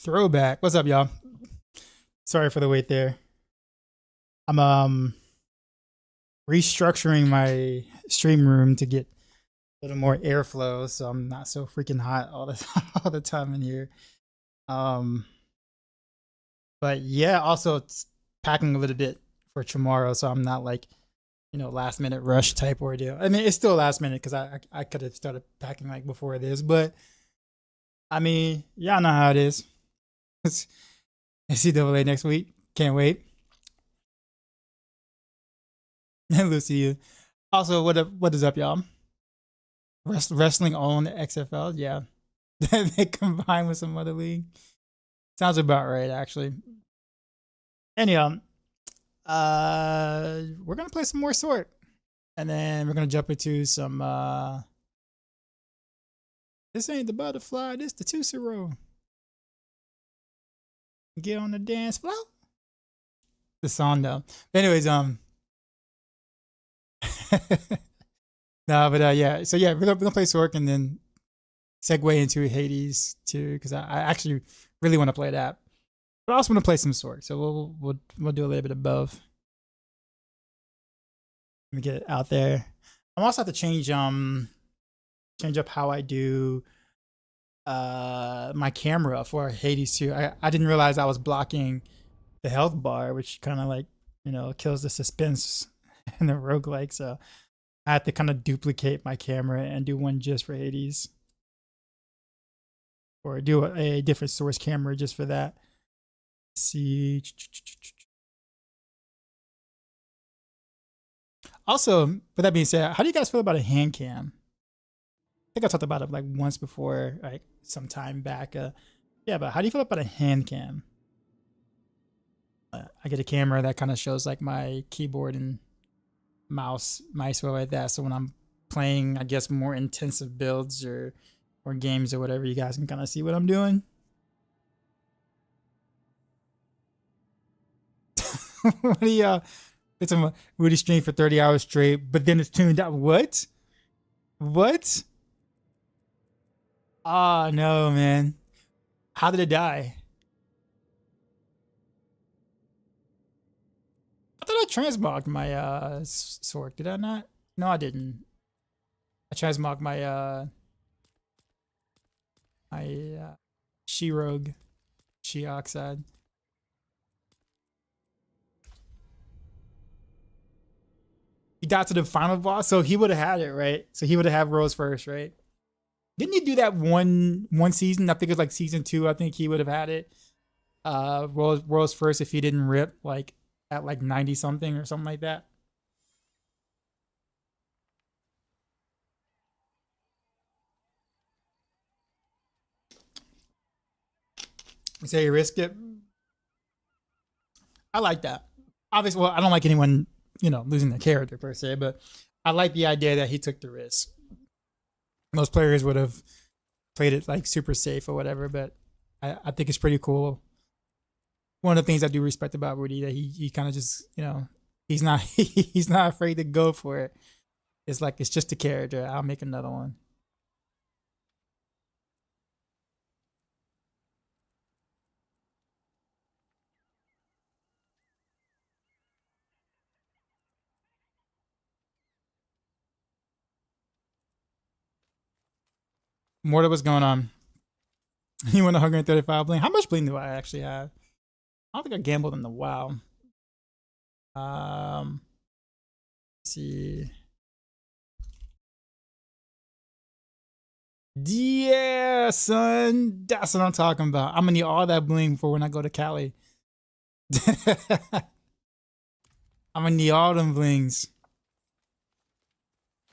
Throwback. What's up, y'all? Sorry for the wait there. I'm restructuring my stream room to get a little more airflow, so I'm not so freaking hot all the all the time in here. But yeah, also it's packing a little bit for tomorrow, so I'm not like, last minute rush type ordeal. I mean, it's still last minute because I could have started packing like before this, but I mean, y'all know how it is. It's NCAA next week. Can't wait. Lucy, also, what is up, y'all? Wrestling on the XFL, yeah. They combine with some other league. Sounds about right, actually. Anyhow, we're gonna play some more Sort, and then we're gonna jump into some. This ain't the butterfly. This the Tusero. Get on the dance floor. The song though. But anyways, no, but yeah. So yeah, we're gonna play Sork and then segue into Hades too, because I actually really want to play that. But I also want to play some Sork, so we'll do a little bit of both. Let me get it out there. I'm also have to change up how I do my camera for Hades 2. I didn't realize I was blocking the health bar, which kind of like, kills the suspense in the roguelike. So I had to kind of duplicate my camera and do one just for Hades. Or do a different source camera just for that. Let's see. Also, with that being said, how do you guys feel about a hand cam? I think I talked about it like once before, like some time back. Yeah, but how do you feel about a hand cam? I get a camera that kind of shows like my keyboard and mice wheel like that. So when I'm playing, I guess, more intensive builds or games or whatever, you guys can kind of see what I'm doing. What do y'all? It's a Woody stream for 30 hours straight, but then it's tuned out. What? What? Oh no, man. How did it die? I thought I transmogged my Sork. Did I not? No, I didn't. I transmogged my She-Rogue, She-Oxide. He got to the final boss, so he would have had it, right? So he would have had Rose first, right? Didn't he do that one season? I think it was like season 2. I think he would have had it. Rose first if he didn't rip like at like 90 something or something like that. Say you risk it. I like that. Obviously, well, I don't like anyone, losing their character per se, but I like the idea that he took the risk. Most players would have played it like super safe or whatever, but I think it's pretty cool. One of the things I do respect about Rudy that he kind of just, he's not he's not afraid to go for it. It's like it's just a character. I'll make another one. Mortal, what's going on? You want 135 bling? How much bling do I actually have? I don't think I gambled in the WoW. Let's see. Yeah, son. That's what I'm talking about. I'm gonna need all that bling for when I go to Cali. I'm gonna need all them blings.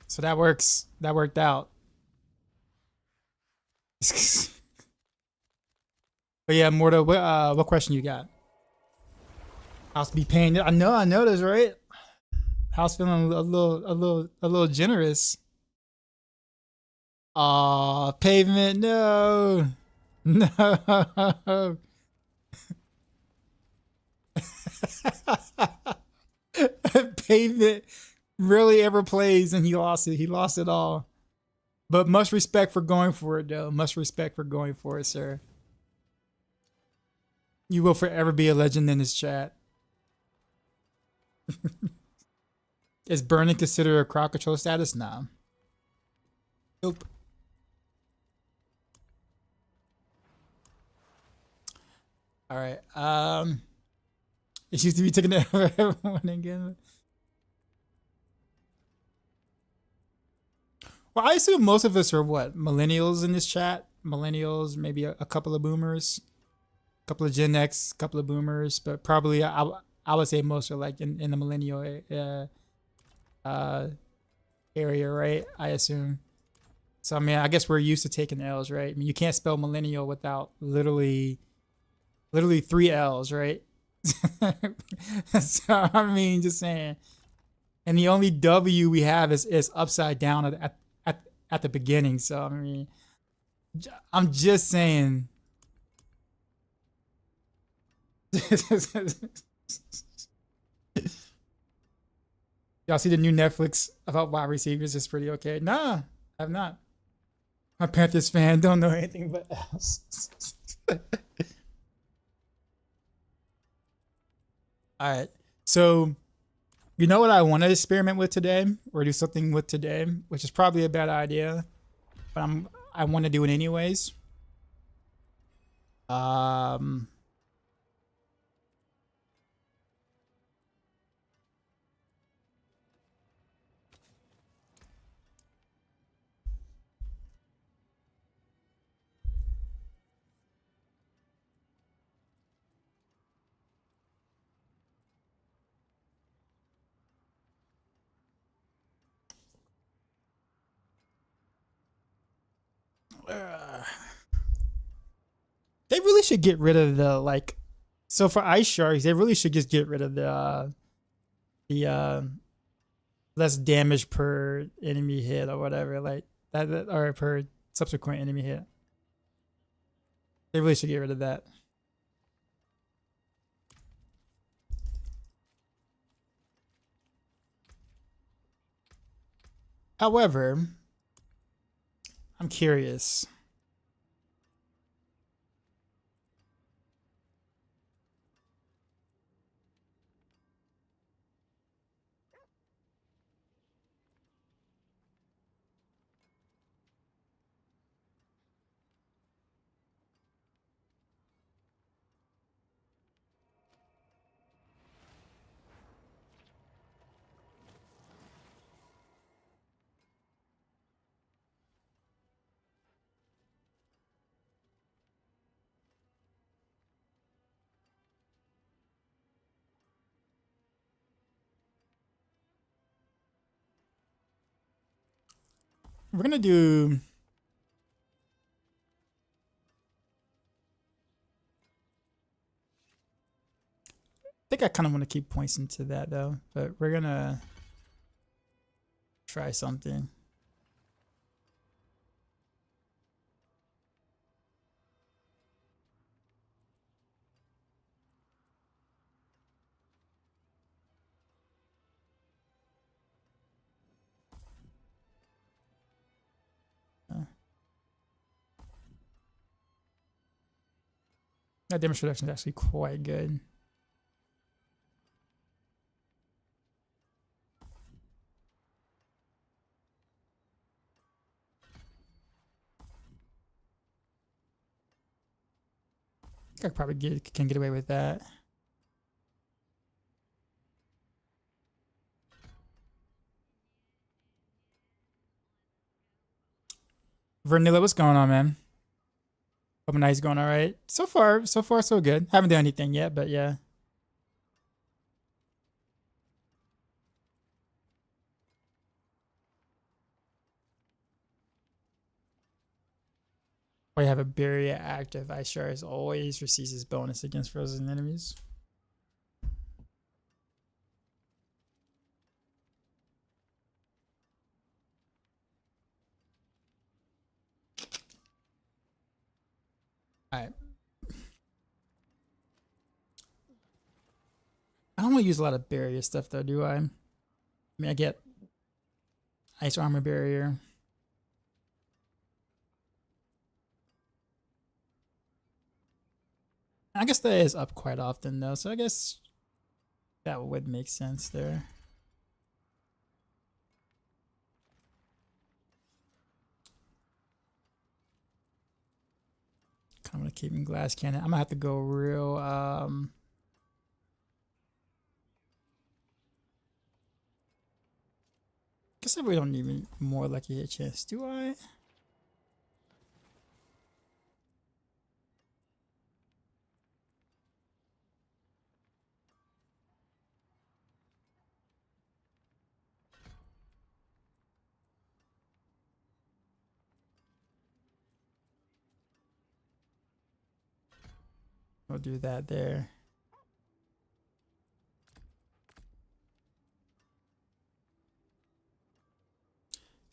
So that works. That worked out. But yeah, Morta, what question you got? House be paying. I know this, right? House feeling a little generous. Aw, pavement, no. No. Pavement rarely ever plays and he lost it. He lost it all. But much respect for going for it, though. Much respect for going for it, sir. You will forever be a legend in this chat. Is burning considered a crowd control status? Nah. Nope. All right. It used to be taken over everyone again. Well, I assume most of us are what? Millennials in this chat? Millennials, maybe a couple of boomers, a couple of Gen X, a couple of boomers, but probably I would say most are like in the millennial area, right? I assume. So I mean, I guess we're used to taking L's, right? I mean, you can't spell millennial without literally 3 L's, right? So I mean, just saying. And the only W we have is upside down at the beginning. So I mean, I'm just saying. Y'all see the new Netflix about wide receivers? It's pretty okay. Nah, I've not. I'm a Panthers fan. Don't know anything but else. All right. So, you know what I want to experiment with today, or do something with today, which is probably a bad idea, but I want to do it anyways. They really should get rid of the like. So for ice sharks, they really should just get rid of the less damage per enemy hit or whatever, like that, or per subsequent enemy hit. They really should get rid of that. However, I'm curious. We're gonna do. I think I kind of want to keep points into that though, but we're gonna try something. That damage reduction is actually quite good. I think I probably can get away with that. Vanilla, what's going on, man? Hope my night's going all right. So far, so good. Haven't done anything yet, but yeah. We have a barrier active. Ice Shards always receives his bonus against frozen enemies. All right. I don't want to use a lot of barrier stuff though, do I? I mean, I get ice armor barrier. I guess that is up quite often though, so I guess that would make sense there. I'm gonna keep in glass cannon. I'm gonna have to go real guess I really don't need more lucky hit chance, do I? We'll do that there.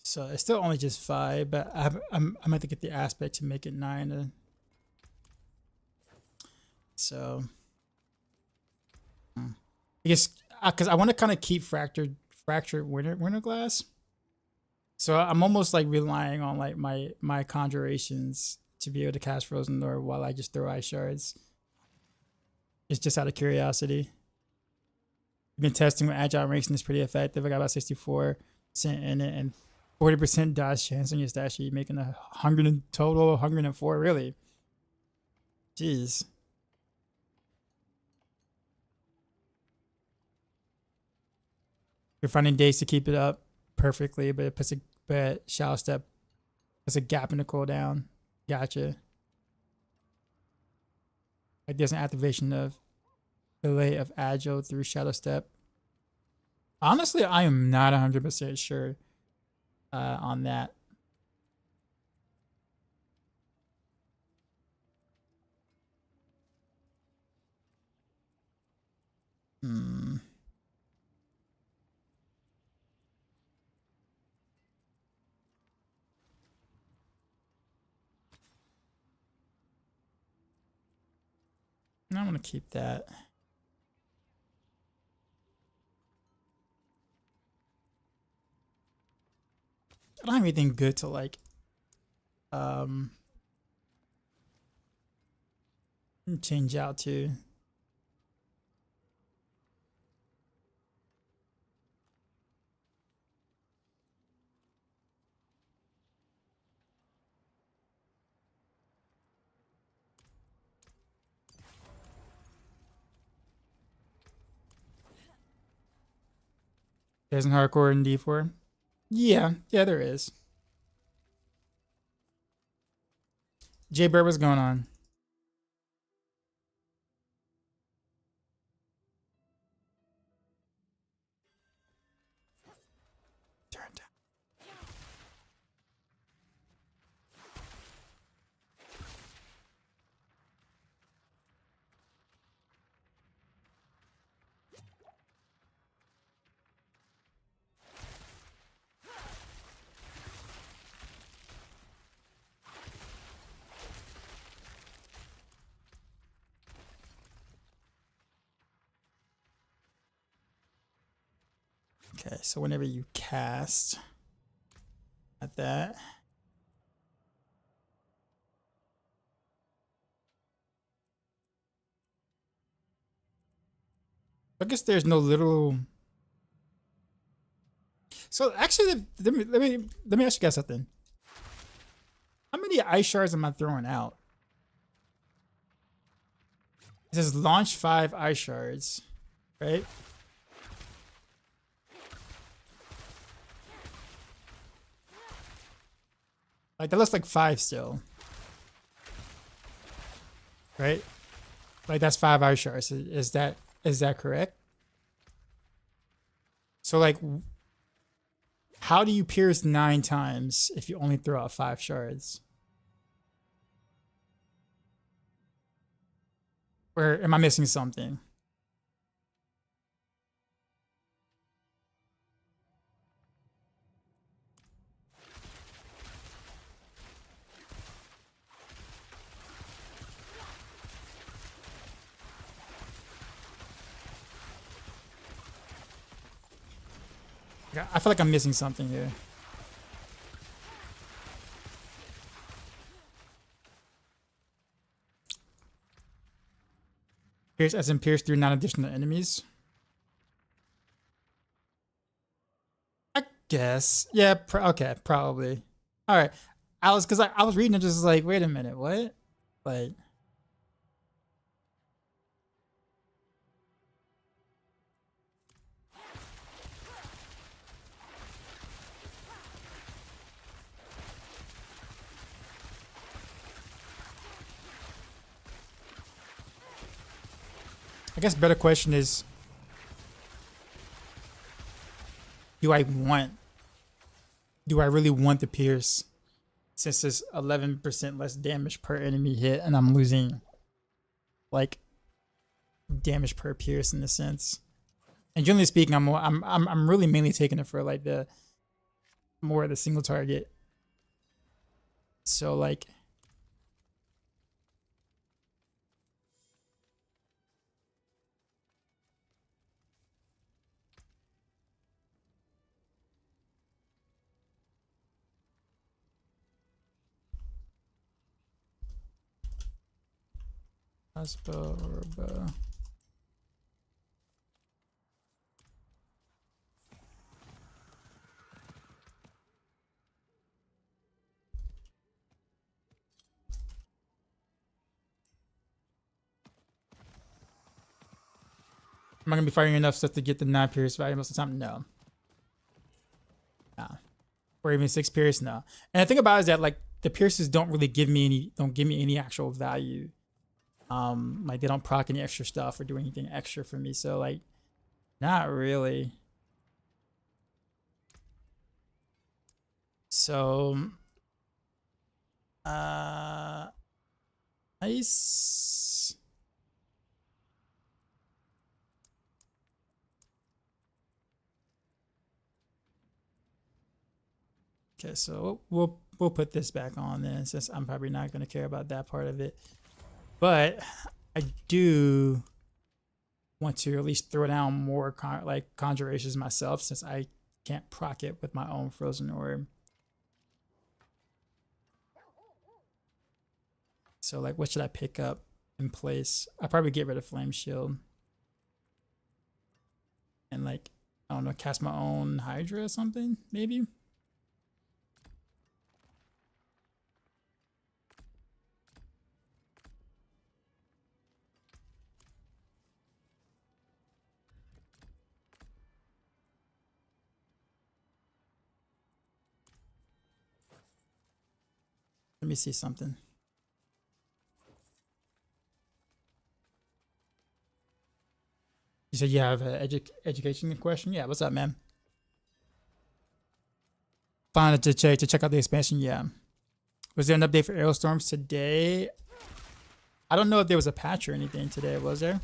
So it's still only just 5, but I'm going to get the aspect to make it 9. So I guess because I want to kind of keep fractured winter glass. So I'm almost like relying on like my conjurations to be able to cast Frozen Lore while I just throw ice shards. It's just out of curiosity. I've been testing with agile ranks and it's pretty effective. I got about 64% in it and 40% dodge chance on your stat sheet, making 100 in total, 104 really. Jeez. You're finding days to keep it up perfectly, but it puts Shadow Step puts a gap in the cooldown. Gotcha. Like there's an activation of delay of agile through Shadow Step. Honestly, I am not 100% sure on that. I'm gonna keep that. I don't have anything good to like change out to. There's an hardcore in D4. Yeah, there is. Jay Bird, what's going on? Turn down. Okay, so whenever you cast at that, I guess there's no literal. So actually, let me ask you guys something. How many ice shards am I throwing out? It says launch 5 ice shards, right? Like that looks like 5 still, right? Like that's 5 ice shards. Is that correct? So like, how do you pierce 9 times if you only throw out 5 shards? Or am I missing something? I feel like I'm missing something here. Pierce as in pierce through non-additional enemies. I guess. Yeah, okay, probably. All right. I was reading it just like, wait a minute, what? Like, I guess better question is, do I really want the pierce? Since it's 11% less damage per enemy hit, and I'm losing like damage per pierce in a sense. And generally speaking, I'm really mainly taking it for like the more of the single target. So like, crossbow or bow. Am I gonna be firing enough stuff to get the 9 pierce value most of the time? No. Nah. Or even 6 pierce? No. And the thing about it is that like the pierces don't really give me any actual value. Like they don't proc any extra stuff or do anything extra for me. So like, not really. So, nice. Okay, so we'll put this back on then, since I'm probably not going to care about that part of it. But I do want to at least throw down more conjurations myself, since I can't proc it with my own frozen orb. So like, what should I pick up in place? I'll probably get rid of Flame Shield. And like, I don't know, cast my own Hydra or something, maybe? Let me see something. You said you have an education question? Yeah, what's up, man? Fine to check out the expansion, yeah. Was there an update for Aerostorms today? I don't know if there was a patch or anything today, was there?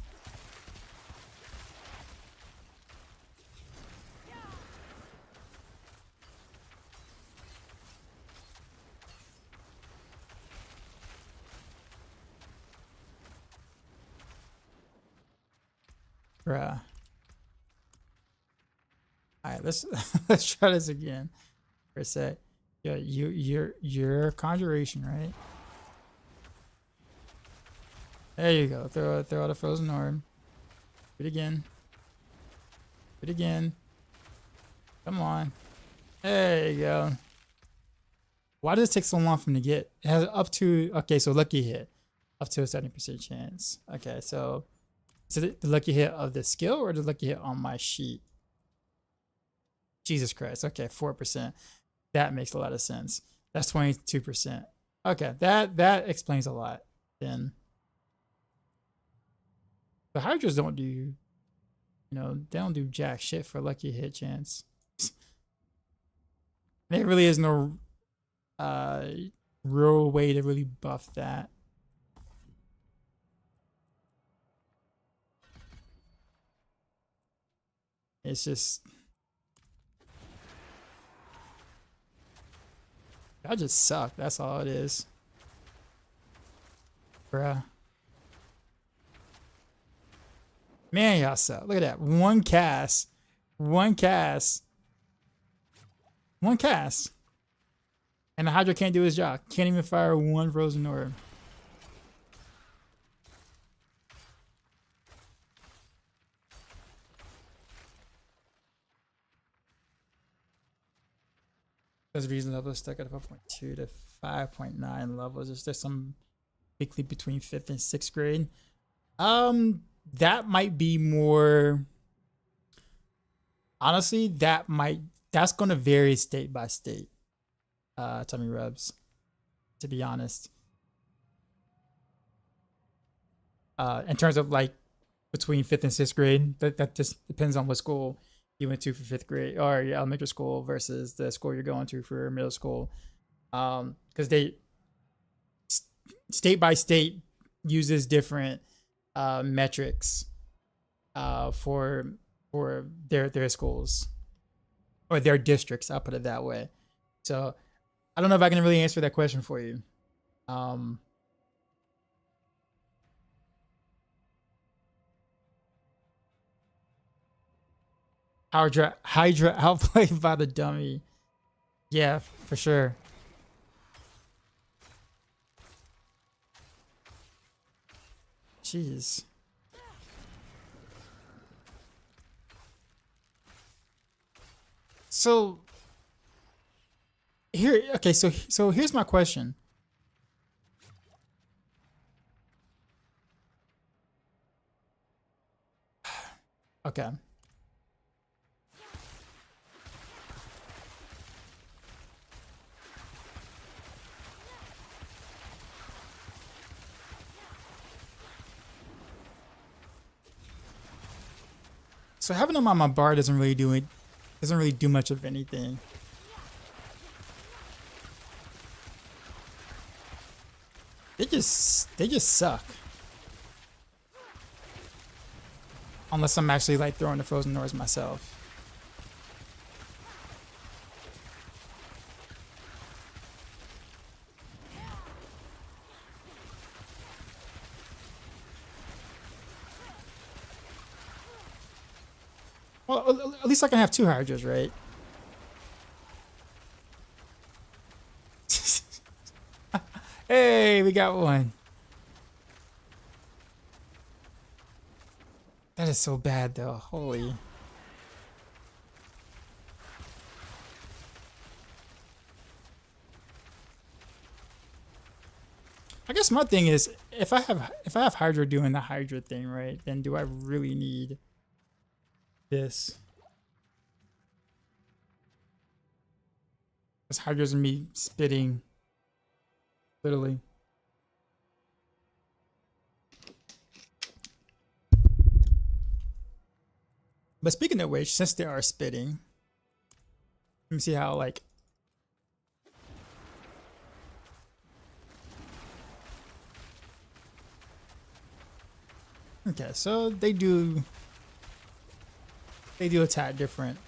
Bruh. Alright, let's try this again for a sec. Yeah, you're conjuration, right? There you go. Throw out a frozen orb. Do it again. Do it again. Come on. There you go. Why does it take so long for him to get? It has up to, okay, so lucky hit. Up to a 70% chance. Okay, so is it the lucky hit of the skill or the lucky hit on my sheet? Jesus Christ. Okay, 4%. That makes a lot of sense. That's 22%. Okay, that explains a lot then. The Hydras don't do, they don't do jack shit for lucky hit chance. There really is no real way to really buff that. It's just, y'all just suck. That's all it is. Bruh. Man, y'all suck. Look at that. One cast. One cast. One cast. And the Hydra can't do his job. Can't even fire one frozen orb. Because reason level is stuck at 4.2 to 5.9 levels. Is there some big leap between 5th and 6th grade? That might be more. Honestly, that's gonna vary state by state. Tummy rubs, to be honest. In terms of like between 5th and 6th grade, that just depends on what school you went to for 5th grade or your elementary school versus the school you're going to for middle school. Because they state by state uses different metrics for their schools or their districts. I'll put it that way. So I don't know if I can really answer that question for you. Hydra outplayed by the dummy. Yeah, for sure. Jeez. So here, okay, so here's my question. Okay. So having them on my bar doesn't really do much of anything. They just suck. Unless I'm actually like throwing the frozen doors myself. Well, at least I can have 2 Hydras, right? Hey, we got one. That is so bad, though. Holy. I guess my thing is, if I have Hydra doing the Hydra thing, right, then do I really need this? Because Hydra's gonna be spitting, literally. But speaking of which, since they are spitting, let me see how like. Okay, so they do attack different.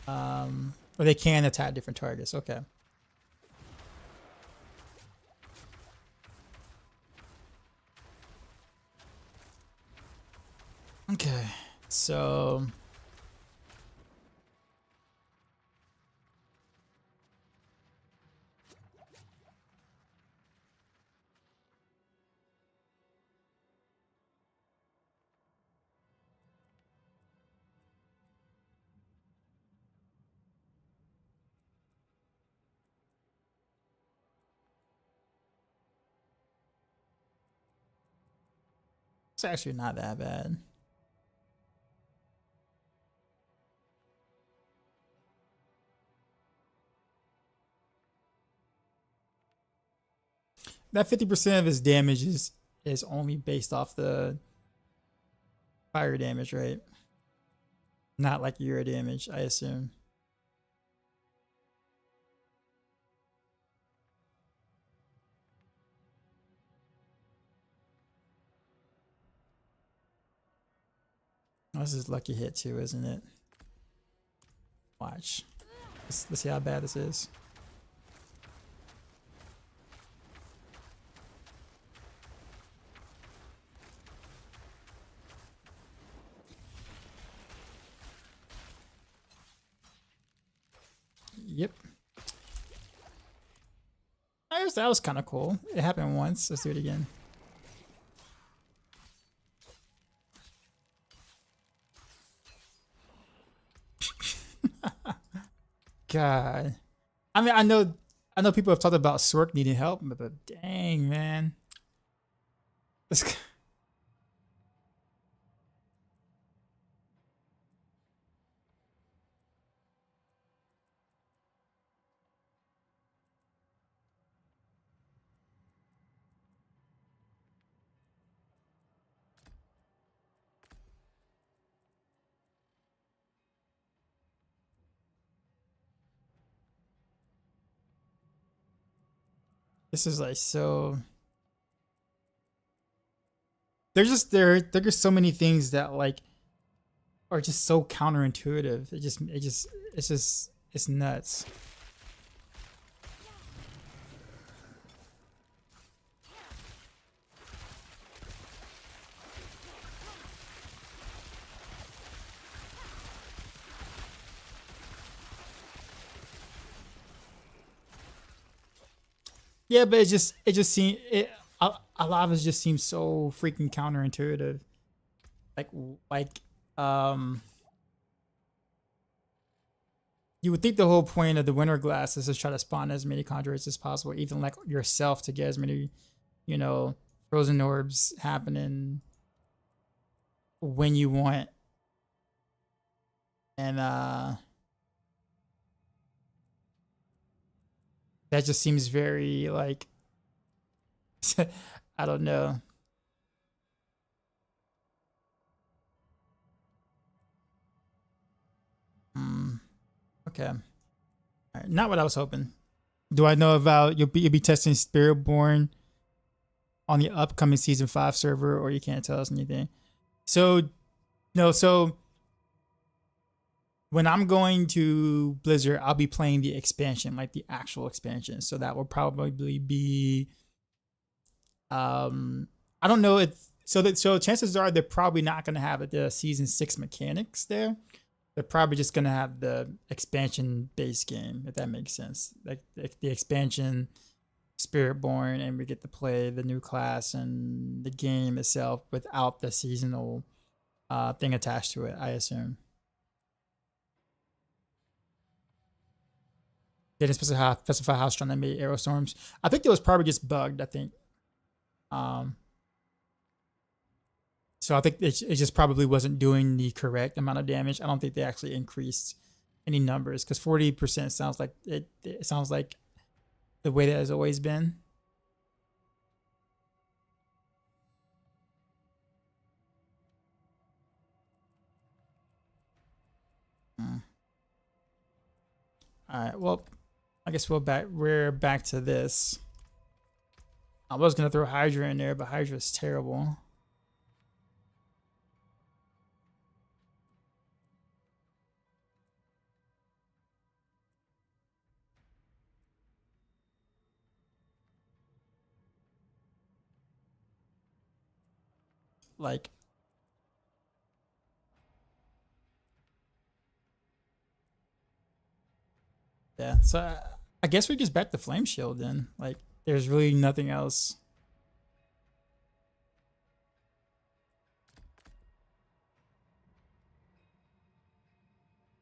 Or they can attack different targets. Okay. Okay, so it's actually not that bad. That 50% of his damage is only based off the fire damage, right? Not like your damage, I assume. Oh, this is lucky hit too, isn't it? Watch. Let's see how bad this is. Yep. I guess that was kind of cool. It happened once. Let's do it again. God. I mean, I know people have talked about Sork needing help, but dang, man. This, this is like so. There's just so many things that like are just so counterintuitive. It's nuts. Yeah, but it just seems a lot of it just seems so freaking counterintuitive. Like like um you would think the whole point of the winter glass is to try to spawn as many conjurers as possible, even like yourself to get as many, you know, frozen orbs happening when you want. And that just seems very like I don't know. Okay. All right. Not what I was hoping. Do I know about you'll be testing Spiritborn on the upcoming season 5 server, or you can't tell us anything? So no, so when I'm going to Blizzard, I'll be playing the expansion, like the actual expansion. So that will probably be I don't know if so chances are they're probably not gonna have the season 6 mechanics there. They're probably just gonna have the expansion base game, if that makes sense. Like the expansion Spiritborn, and we get to play the new class and the game itself without the seasonal thing attached to it, I assume. They didn't specify how strong they made arrow storms. I think it was probably just bugged, I think. Um, so I think it just probably wasn't doing the correct amount of damage. I don't think they actually increased any numbers, because 40% sounds like it sounds like the way that has always been. All right. Well, I guess we're back to this. I was gonna throw Hydra in there, but Hydra is terrible. Like, yeah. So I guess we just back the Flame Shield then. Like, there's really nothing else.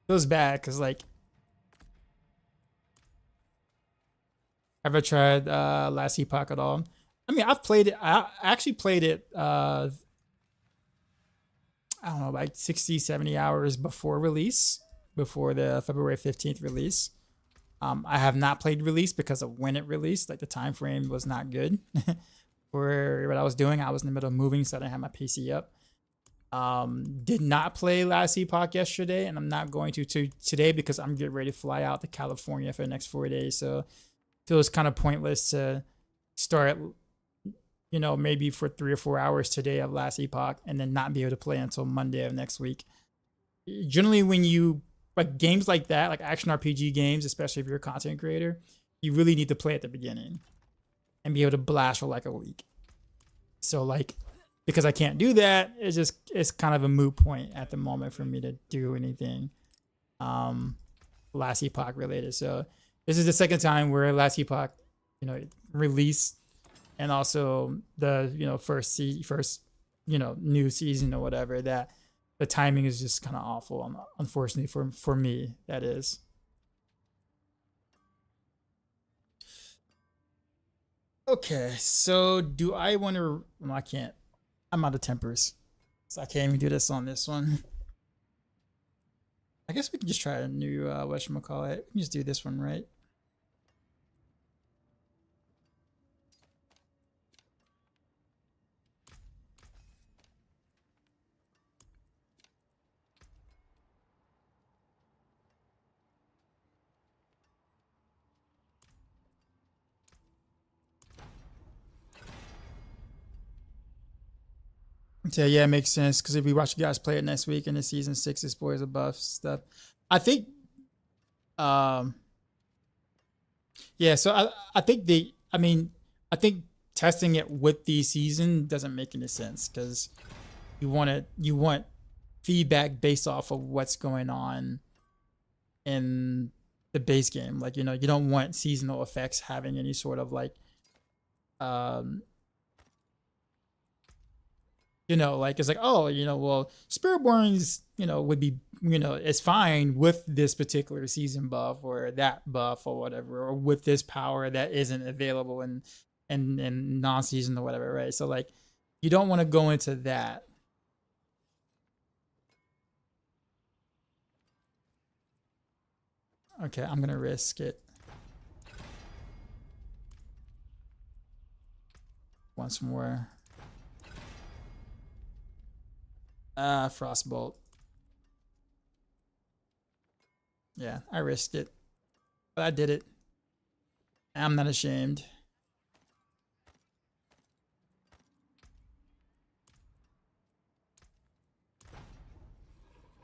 Feels bad because like, have I tried Last Epoch at all? I mean, I've played it. I actually played it. I don't know, like 60, 70 hours before release, before the February 15th release. I have not played release because of when it released. Like the time frame was not good for what I was doing. I was in the middle of moving, so I didn't have my PC up. Did not play Last Epoch yesterday, and I'm not going to today because I'm getting ready to fly out to California for the next 4 days. So it feels kind of pointless to start, you know, maybe for 3 or 4 hours today of Last Epoch and then not be able to play until Monday of next week. Generally, when you like games like that, like action RPG games, especially if you're a content creator, you really need to play at the beginning and be able to blast for like a week. So like, because I can't do that, it's kind of a moot point at the moment for me to do anything Last Epoch related. So this is the second time where Last Epoch, you know, release, and also the, you know, first you know, new season or whatever, that the timing is just kind of awful, unfortunately for me, that is. Okay, so do I want to? Well, I can't. I'm out of tempers, so I can't even do this on this one. I guess we can just try a new whatchamacallit. We can just do this one, right? So yeah, it makes sense because if we watch you guys play it next week and the season 6 is boys of buff stuff, I think. Yeah, so I think I think testing it with the season doesn't make any sense because you want feedback based off of what's going on in the base game. Like, you don't want seasonal effects having any sort of like um like it's like, oh, well, Spiritborn's, would be, it's fine with this particular season buff or that buff or whatever, or with this power that isn't available in non-season or whatever, right? So like, you don't want to go into that. Okay, I'm gonna risk it once more. Frostbolt. Yeah, I risked it, but I did it. I'm not ashamed.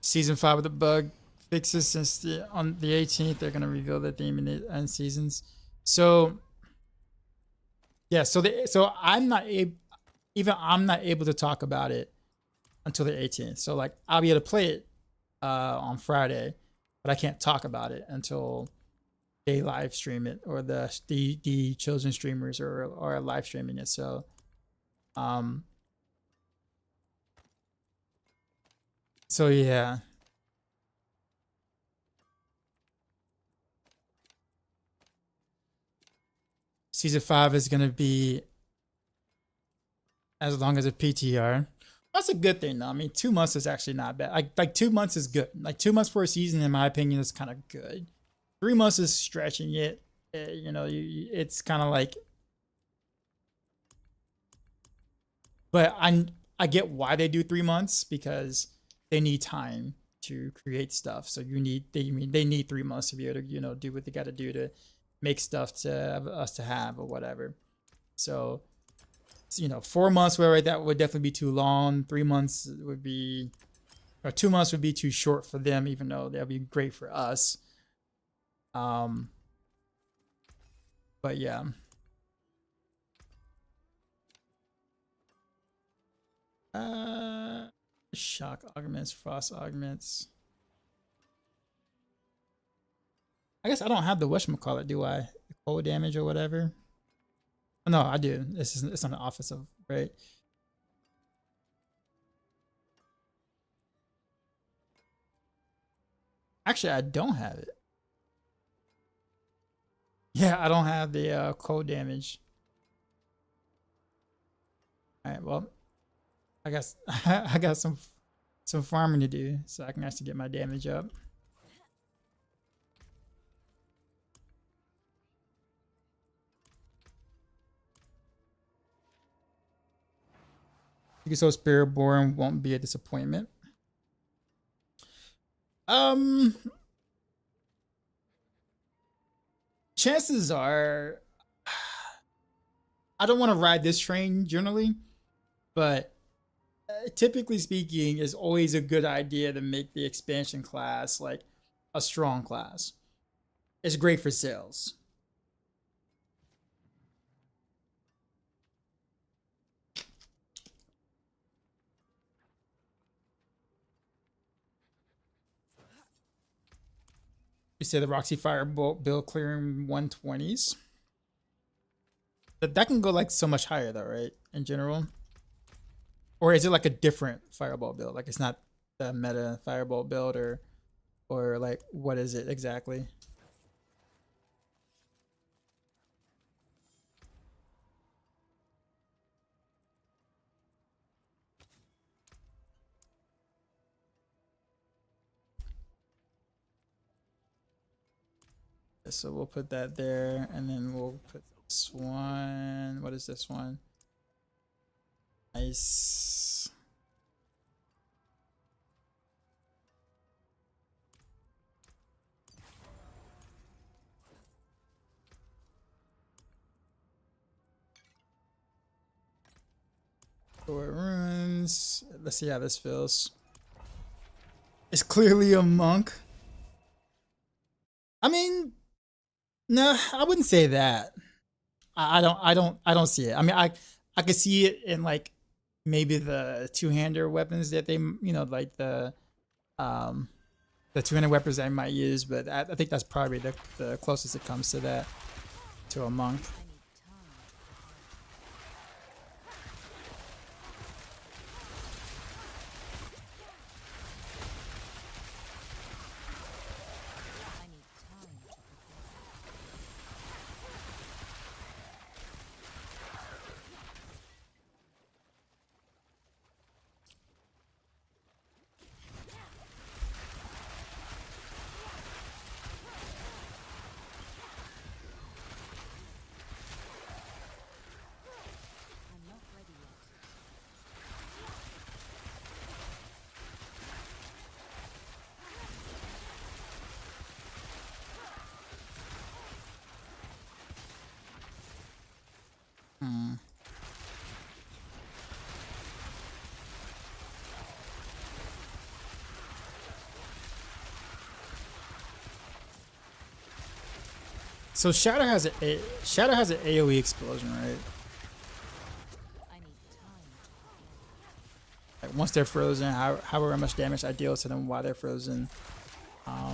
Season 5 of the bug fixes since on the 18th they're gonna reveal the theme in the end seasons. So yeah, so I'm not able to talk about it until the 18th. So like I'll be able to play it on Friday, but I can't talk about it until they live stream it, or the chosen streamers are live streaming it. So so yeah. Season 5 is gonna be as long as a PTR. That's a good thing though. I mean, 2 months is actually not bad. Like 2 months is good. Like 2 months for a season, in my opinion, is kind of good. 3 months is stretching it. It's kind of like. But I get why they do 3 months, because they need time to create stuff. So they need 3 months to be able to do what they got to do to make stuff to us to have or whatever. So 4 months, where that would definitely be too long. 3 months would be, or 2 months would be too short for them, even though that would be great for us. But yeah. Shock augments, frost augments. I guess I don't have the whatchamacallit, do I? The cold damage or whatever. Oh, no, I do. It's on the offensive, right? Actually, I don't have it. Yeah, I don't have the cold damage. All right, well, I guess I got some farming to do so I can actually get my damage up. So Spiritborn won't be a disappointment. Chances are, I don't want to ride this train generally, but typically speaking, it's always a good idea to make the expansion class like a strong class. It's great for sales. You say the Roxy Firebolt build clearing 120s. But that can go like so much higher though, right? In general. Or is it like a different Fireball build? Like it's not the meta Fireball build, or like what is it exactly? So we'll put that there, and then we'll put this one. What is this one? Nice. Four runes. Let's see how this feels. It's clearly a monk. I mean, no, I wouldn't say that. I don't see it. I mean, I could see it in like maybe the two-hander weapons that they, you know, like the two-handed weapons that I might use, but I think that's probably the closest it comes to that, to a monk. So Shadow has an AoE explosion, right? Like once they're frozen, however much damage I deal to them while they're frozen, I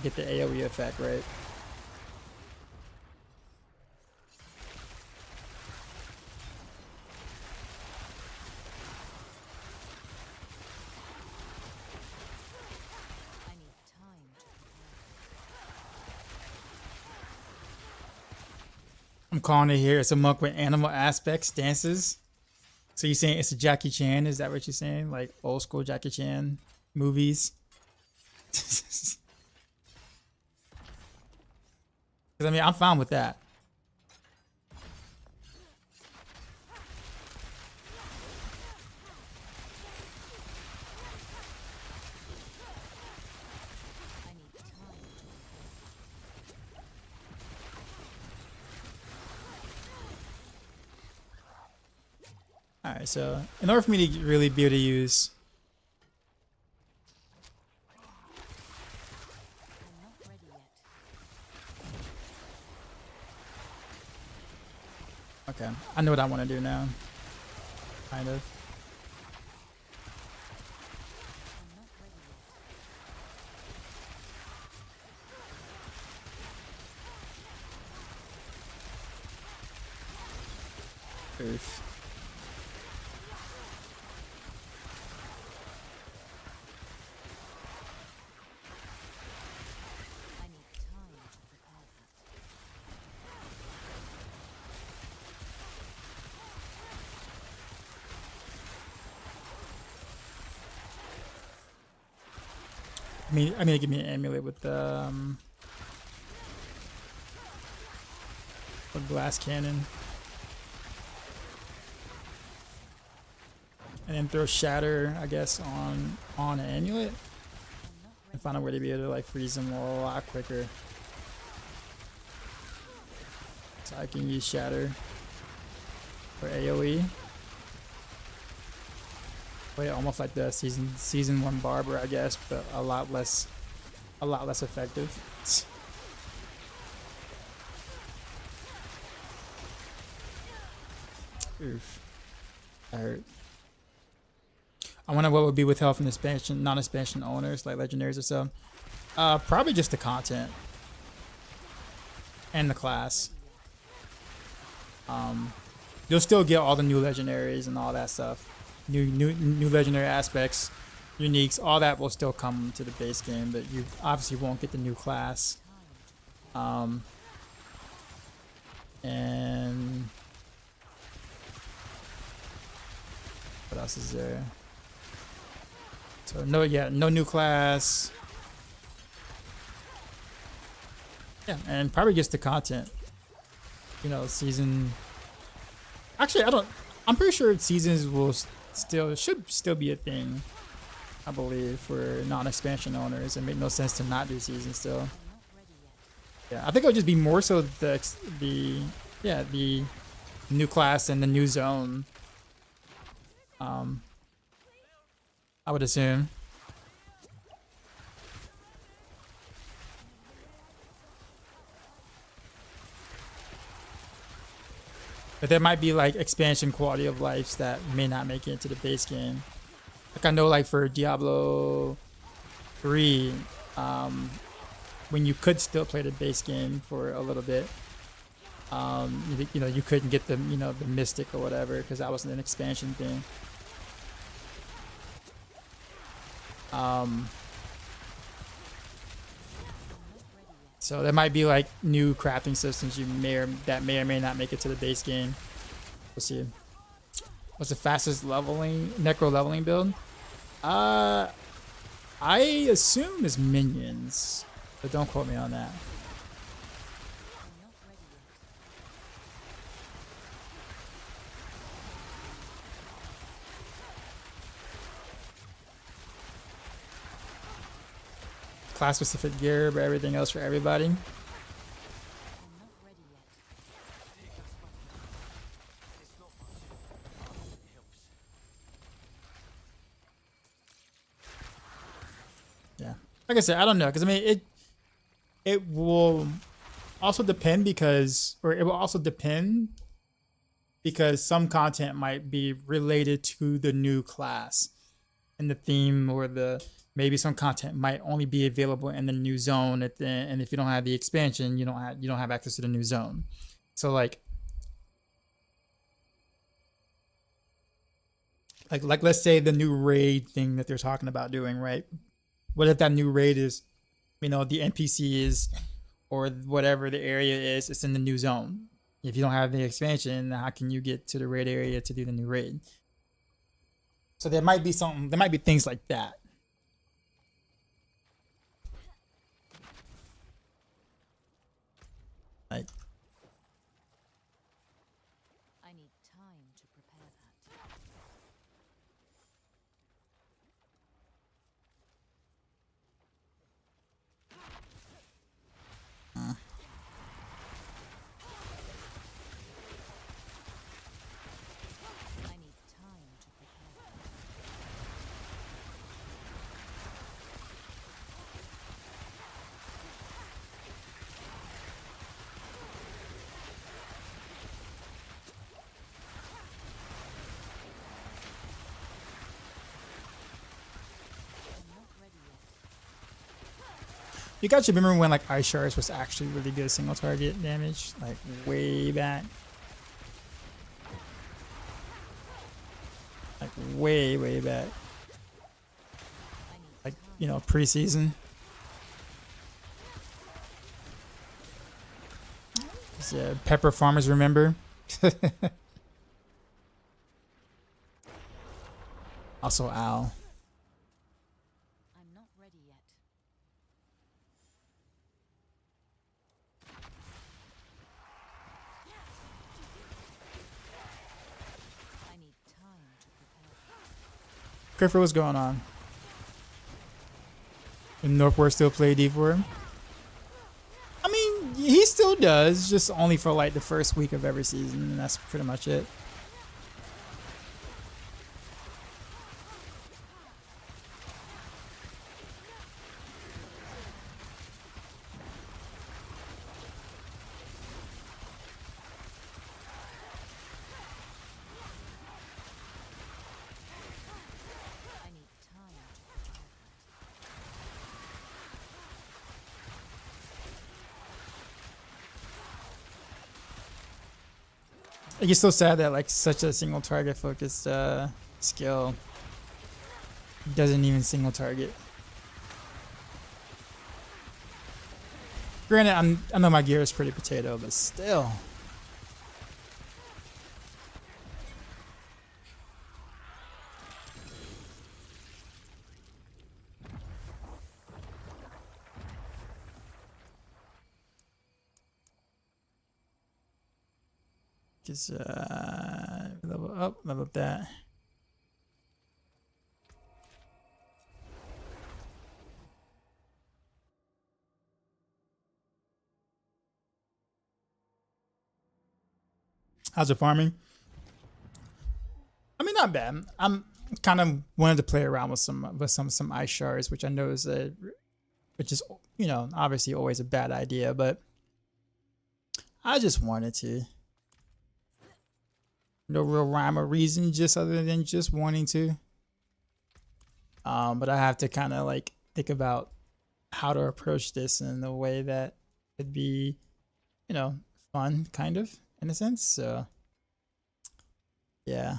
get the AoE effect, right? I'm calling it here. It's a monk with animal aspects, dances. So you're saying it's a Jackie Chan? Is that what you're saying? Like old school Jackie Chan movies? Because I mean, I'm fine with that. Alright, so in order for me to really be able to use okay, I know what I want to do now. Kind of. Oof. I mean, give me an amulet with the glass cannon, and then throw shatter, I guess, on an amulet, and find a way to be able to like freeze them a lot quicker. So I can use shatter for AoE. Play almost like the season 1 barber, I guess, but a lot less effective. Oof, that hurt. I wonder what would be withheld from expansion, non-expansion owners like legendaries or so. Probably just the content and the class. You'll still get all the new legendaries and all that stuff. New legendary aspects, uniques, all that will still come to the base game, but you obviously won't get the new class. And what else is there? So no new class. Yeah, and probably gets the content. You know, season. Actually, I don't. I'm pretty sure seasons will should still be a thing. I believe for non-expansion owners, it make no sense to not do seasons still. Yeah, I think it'll just be more so the new class and the new zone. I would assume. But there might be like expansion quality of lives that may not make it into the base game. Like I know like for Diablo 3, when you could still play the base game for a little bit, you know, you couldn't get the, you know, the Mystic or whatever because that wasn't an expansion thing. So there might be like new crafting systems that may or may not make it to the base game. We'll see. What's the fastest necro leveling build? I assume is minions, but don't quote me on that. Class specific gear, but everything else for everybody. Yeah, like I said, I don't know because I mean it will also depend because some content might be related to the new class and the theme, or maybe some content might only be available in the new zone and if you don't have the expansion, you don't have access to the new zone. So like let's say the new raid thing that they're talking about doing, right? What if that new raid is, you know, the NPC is, or whatever the area is, it's in the new zone. If you don't have the expansion, how can you get to the raid area to do the new raid? So there might be things like that. Like, I need time to prepare that. I need time to prepare that. you guys remember when like Ice Shards was actually really good single target damage, like way back, like way back, like, you know, preseason. Yeah, pepper farmers remember. Also Owl. I'm not ready yet. I need time to prepare. Clifford, what's going on? And Northward still play D4? I mean, he still does, just only for like the first week of every season, and that's pretty much it. I need time to prepare that. Like, it's so sad that like such a single target focused skill doesn't even single target. Granted, I know my gear is pretty potato, but still. Cause level up that. How's it farming? I mean, not bad. I'm kind of wanted to play around with some ice shards, which I know is which is obviously always a bad idea, but I just wanted to. No real rhyme or reason, just other than just wanting to. But I have to kind of like think about how to approach this in a way that could be, fun, kind of, in a sense. So, yeah.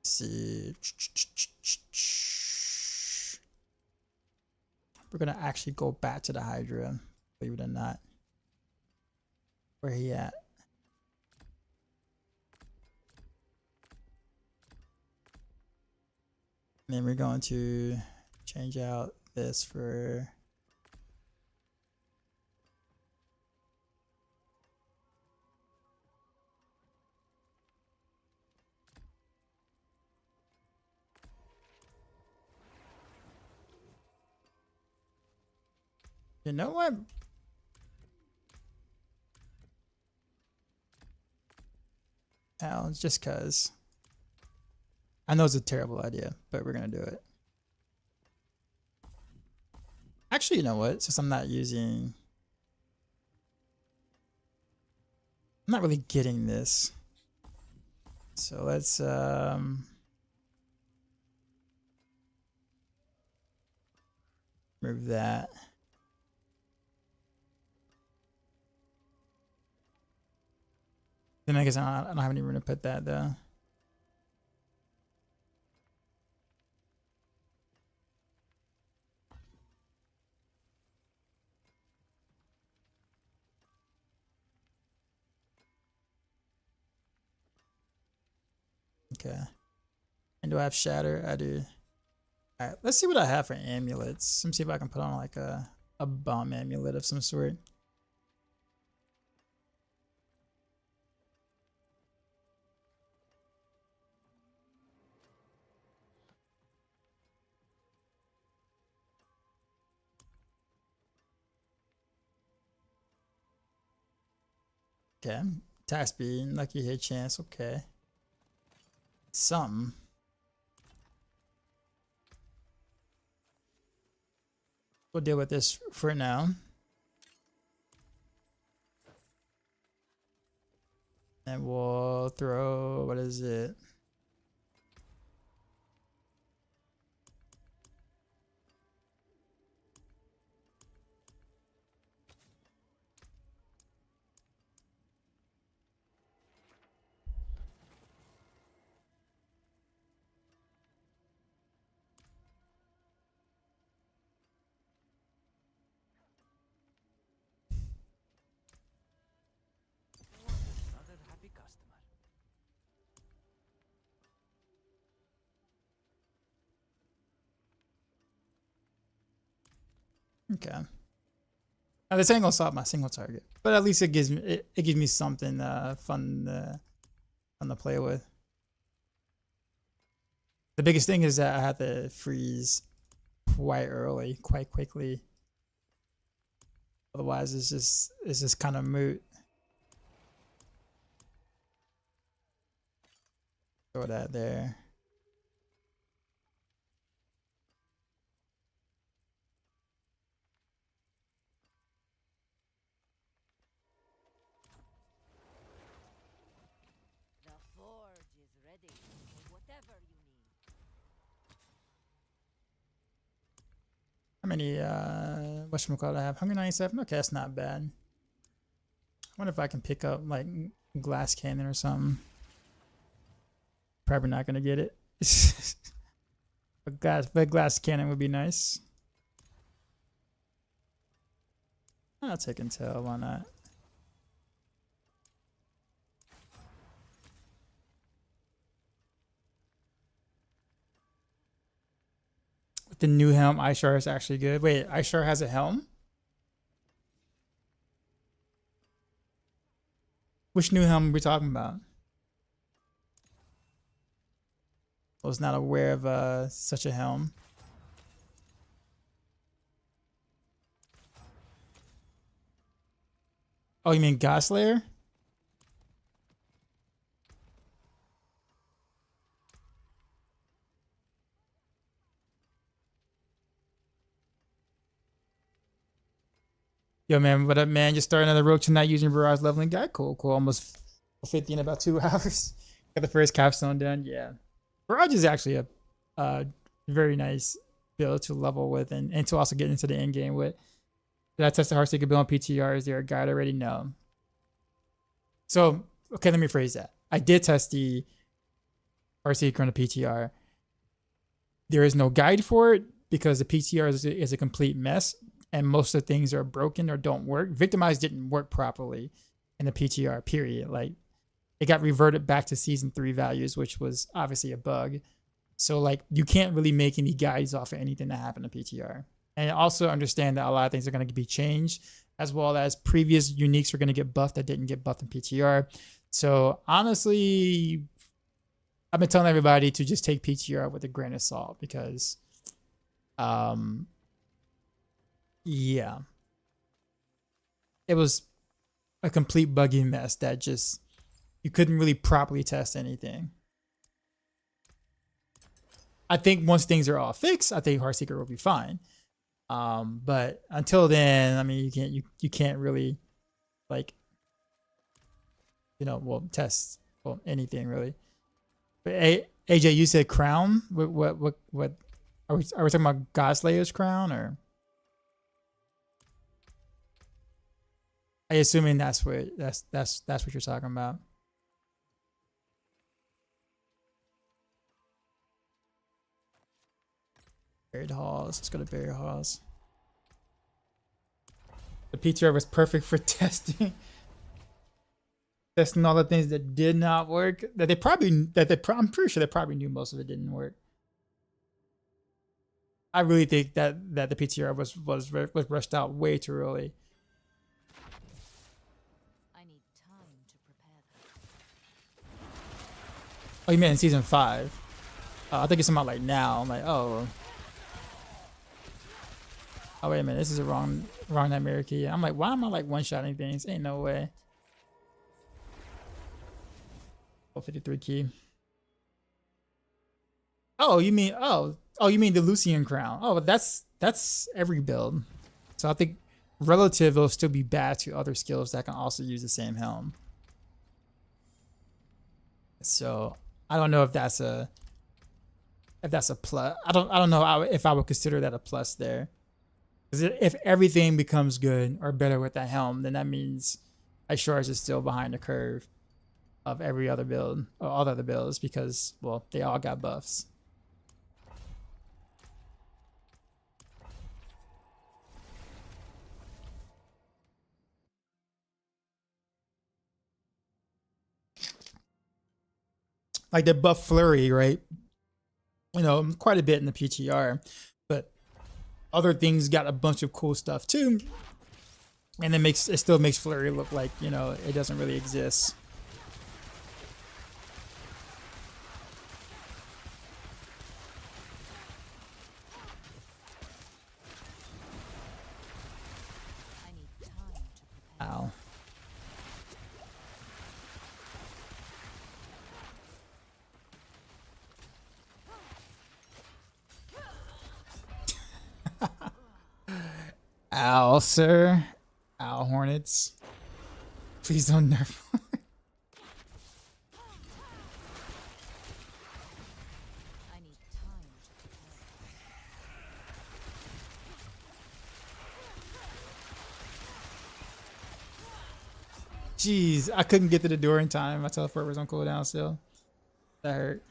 Let's see. We're gonna actually go back to the Hydra, believe it or not. Where he at? And then we're going to change out this for you know what? Hell, it's just cause I know it's a terrible idea, but we're gonna do it. Actually, you know what? Since I'm not really getting this. So let's move that. Then I guess I don't have any room to put that though. Okay. And do I have shatter? I do. Alright, let's see what I have for amulets. Let me see if I can put on like a bomb amulet of some sort. Okay. Attack speed, lucky hit chance, okay. Something. We'll deal with this for now. And we'll throw, what is it? Another happy customer. Okay. Now this ain't gonna stop my single target, but at least it gives me something fun to play with. The biggest thing is that I have to freeze quite early, quite quickly. Otherwise, it's just kind of moot. Throw that there. The forge is ready for whatever you need. How many whatchamacallit I have? 197? Okay, that's not bad. I wonder if I can pick up like glass cannon or something. Probably not gonna get it. But glass cannon would be nice. I'll take Intel, why not? The new helm, Ishar, is actually good. Wait, Ishar has a helm? Which new helm are we talking about? I was not aware of such a helm. Oh, you mean Godslayer? Yo, man, what up, man? Just started another rogue tonight using Barrage leveling guy. Cool, cool. Almost 50 in about 2 hours. Got the first capstone done. Yeah. Barrage is actually a very nice build to level with and to also get into the end game with. Did I test the Heartseeker build on PTR? Is there a guide already? No. So, okay, let me phrase that. I did test the Heartseeker on the PTR. There is no guide for it because the PTR is a complete mess. And most of the things are broken or don't work. Victimize didn't work properly in the PTR, period. Like, it got reverted back to season 3 values, which was obviously a bug. So, like, you can't really make any guides off of anything that happened in PTR. And also understand that a lot of things are going to be changed, as well as previous uniques are going to get buffed that didn't get buffed in PTR. So, honestly, I've been telling everybody to just take PTR with a grain of salt because, yeah, it was a complete buggy mess that just, you couldn't really properly test anything. I think once things are all fixed, I think Heartseeker will be fine. But until then, I mean, you can't really, like, test anything really. But AJ, you said crown. What are we talking about? Godslayer's crown, or? I assuming that's what you're talking about. Buried halls. Let's go to buried halls. The PTR was perfect for testing all the things that did not work. I'm pretty sure they probably knew most of it didn't work. I really think that the PTR was rushed out way too early. Oh, you meant in season 5? I think it's about like now. I'm like, oh. Oh wait a minute, this is a wrong nightmare key. I'm like, why am I like one-shotting things? Ain't no way. 53 key. Oh, you mean you mean the Lucian crown? Oh, that's every build. So I think relative will still be bad to other skills that can also use the same helm. So I don't know if that's a plus. I don't know if I would consider that a plus there. Because if everything becomes good or better with that helm, then that means Ishars is still behind the curve of every other build or all the other builds because, well, they all got buffs. Like the buff Flurry, right? Quite a bit in the PTR, but other things got a bunch of cool stuff too, and it still makes Flurry look like it doesn't really exist. Ow. Ow, sir. Ow, hornets. Please don't nerf. Jeez, I couldn't get to the door in time. My teleport was on cooldown still. That hurt.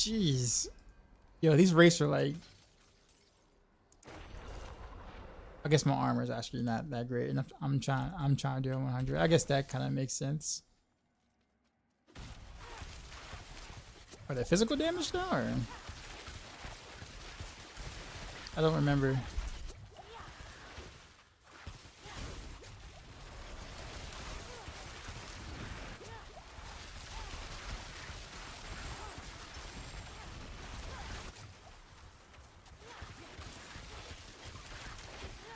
Jeez. Yo, these races are like. I guess my armor is actually not that great, and I'm trying to do a 100. I guess that kind of makes sense. Are they physical damage now, or I don't remember.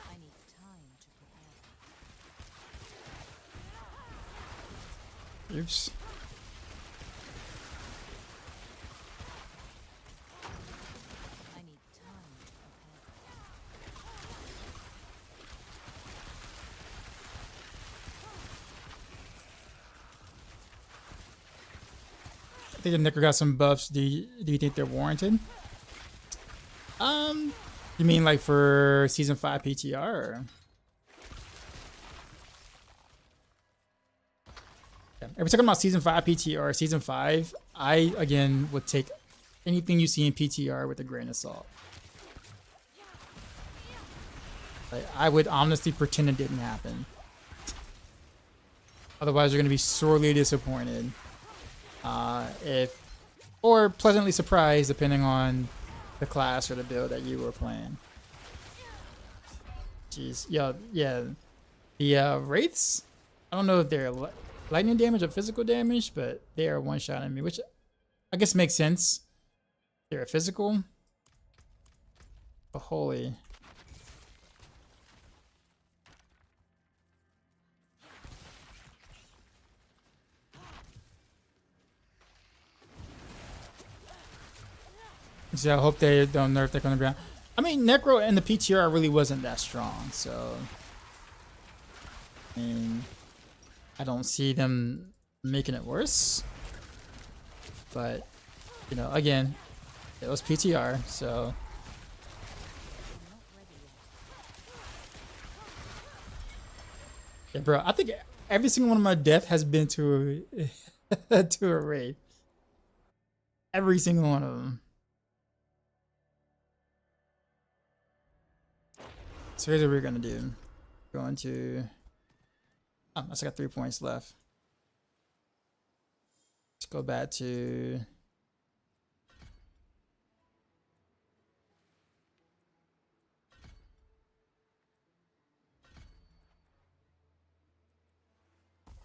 I need time to prepare. Oops. I need time to I think the Necro got some buffs. Do you think they're warranted? You mean like for season 5 PTR? Or? Yeah. If we're talking about season 5 PTR or season 5, I again would take anything you see in PTR with a grain of salt. Like, I would honestly pretend it didn't happen. Otherwise, you're going to be sorely disappointed. Or pleasantly surprised, depending on the class or the build that you were playing. Jeez, yeah. The wraiths, I don't know if they're lightning damage or physical damage, but they are one-shotting me, which I guess makes sense. They're physical, but holy. So I hope they don't nerf that on the ground. I mean, Necro and the PTR really wasn't that strong, so I mean, I don't see them making it worse. But you know, again, it was PTR, so yeah, bro. I think every single one of my deaths has been to to a raid. Every single one of them. So here's what we're gonna do. Going to. Oh, I still got 3 points left. Let's go back to.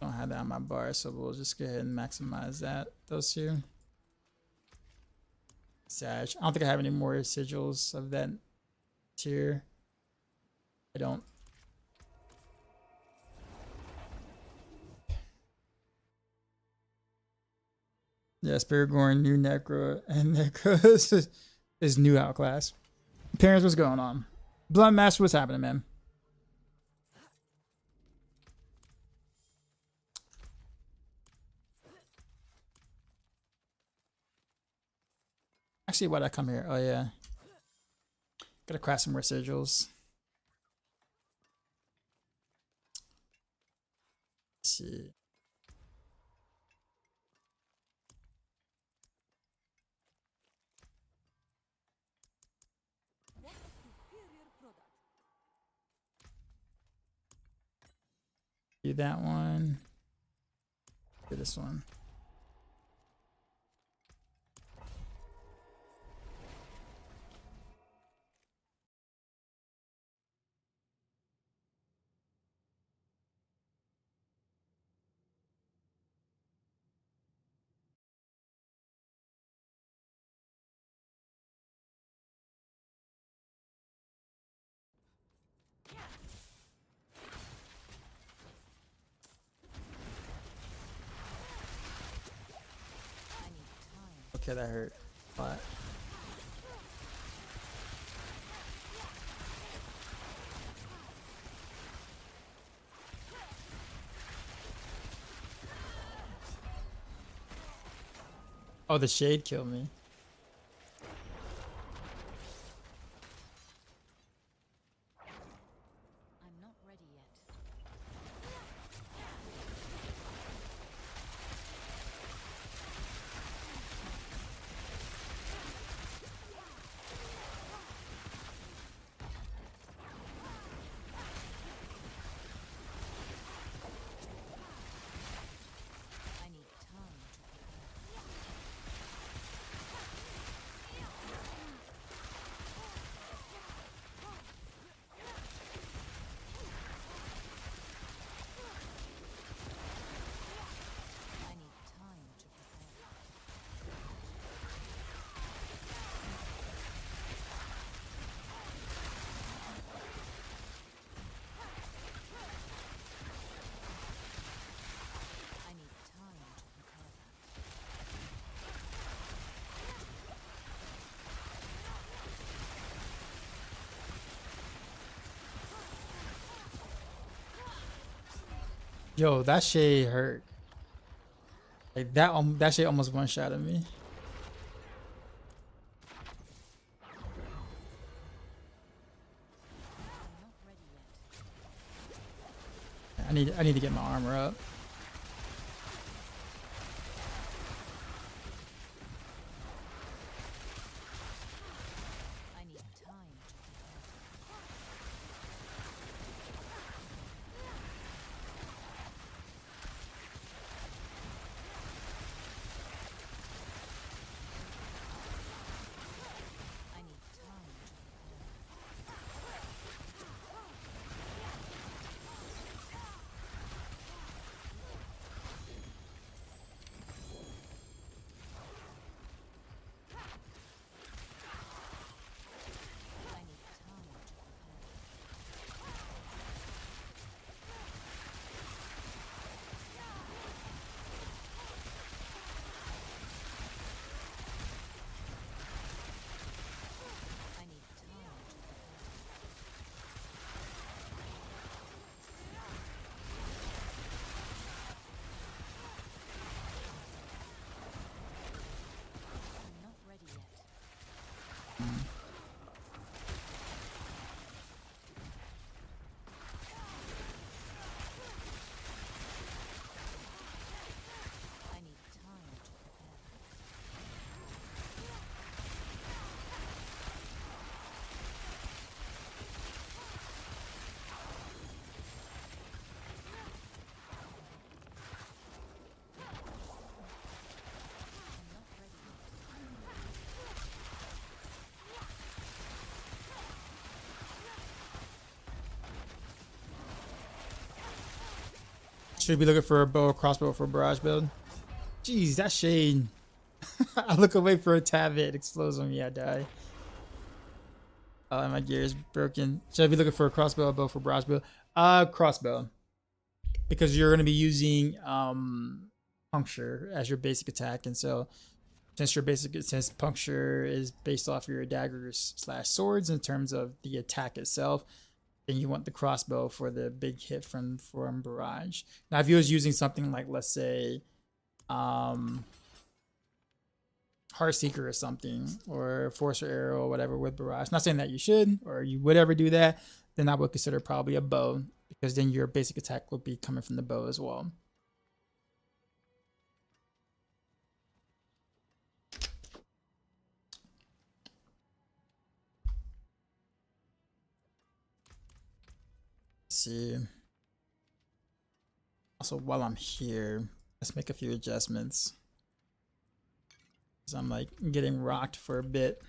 Don't have that on my bar, so we'll just go ahead and maximize that. Those two. Sag. I don't think I have any more sigils of that tier. I don't. Yeah, Spiritgorn, new Necro, and Necro is new outclass. Parents, what's going on? Blood Master, what's happening, man? Actually, why'd I come here? Oh, yeah. Gotta craft some more sigils. Let's see. Do that one. Do this one. Okay, that hurt a lot. Oh, the shade killed me. I'm not ready yet. Yo, that shade hurt. Like that shade almost one shot at me. I'm not ready yet. I need to get my armor up. I need time to prepare. I need time to prepare. I need time to prepare. I need time to prepare. I'm not ready yet. I need time to prepare. I'm not ready yet. Should be looking for a bow or crossbow for a barrage build. Jeez, that shade. I look away for a tab, it explodes on me, I die. My gear is broken. Should I be looking for a crossbow or bow for barrage build? Crossbow. Because you're gonna be using puncture as your basic attack, and so since puncture is based off your daggers slash swords in terms of the attack itself, then you want the crossbow for the big hit from barrage. Now, if you was using something like, let's say, Heartseeker or something, or Force or Arrow or whatever with barrage, not saying that you should or you would ever do that, then I would consider probably a bow, because then your basic attack will be coming from the bow as well. Let's see. Also, while I'm here, let's make a few adjustments, because I'm like getting rocked for a bit.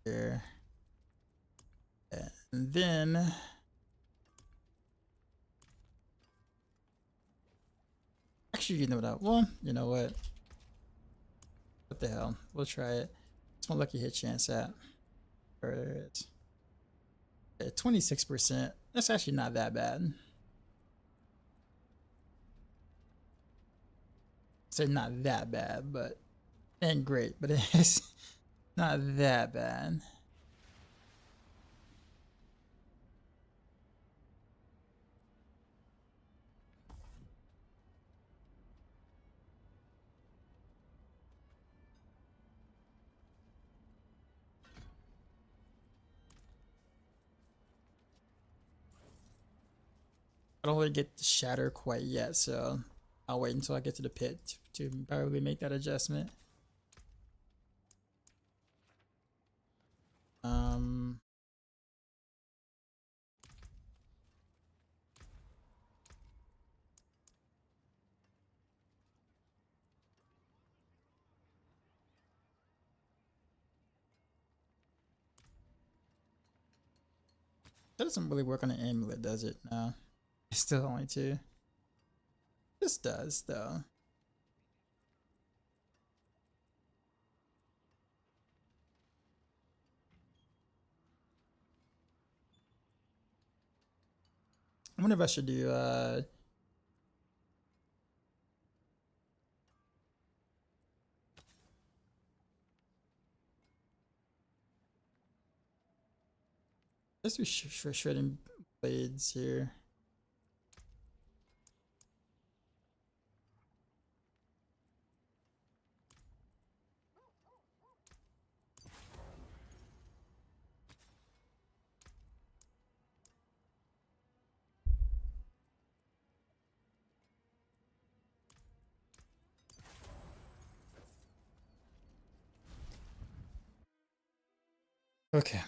Here. And then actually, you know what? What the hell? We'll try it. What's my lucky hit chance at? There it is. 26%. That's actually not that bad. Say not that bad, but ain't great, but it's not that bad. I don't really get the shatter quite yet, so I'll wait until I get to the pit to probably make that adjustment. That doesn't really work on the amulet, does it? No. It's still only 2. This does, though. I wonder if I should do let's do shredding blades here. Okay.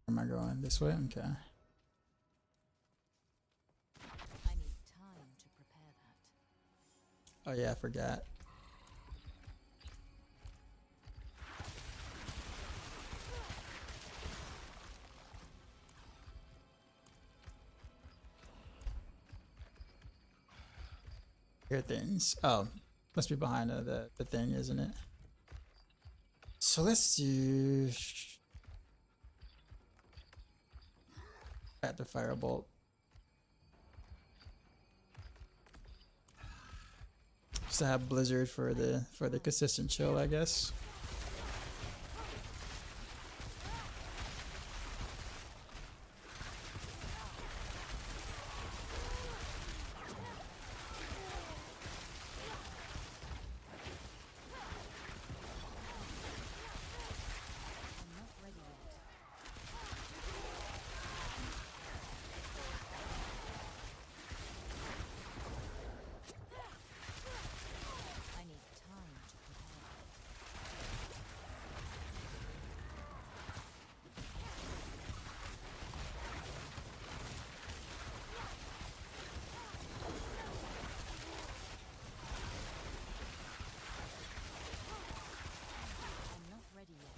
Where am I going? This way? Okay. I need time to prepare that. Oh yeah, I forgot. Hear things. Oh, must be behind the thing, isn't it? So let's do at the firebolt. Just to have Blizzard for the consistent chill, I guess. I'm not ready yet. I need time to prepare that. I'm not ready yet.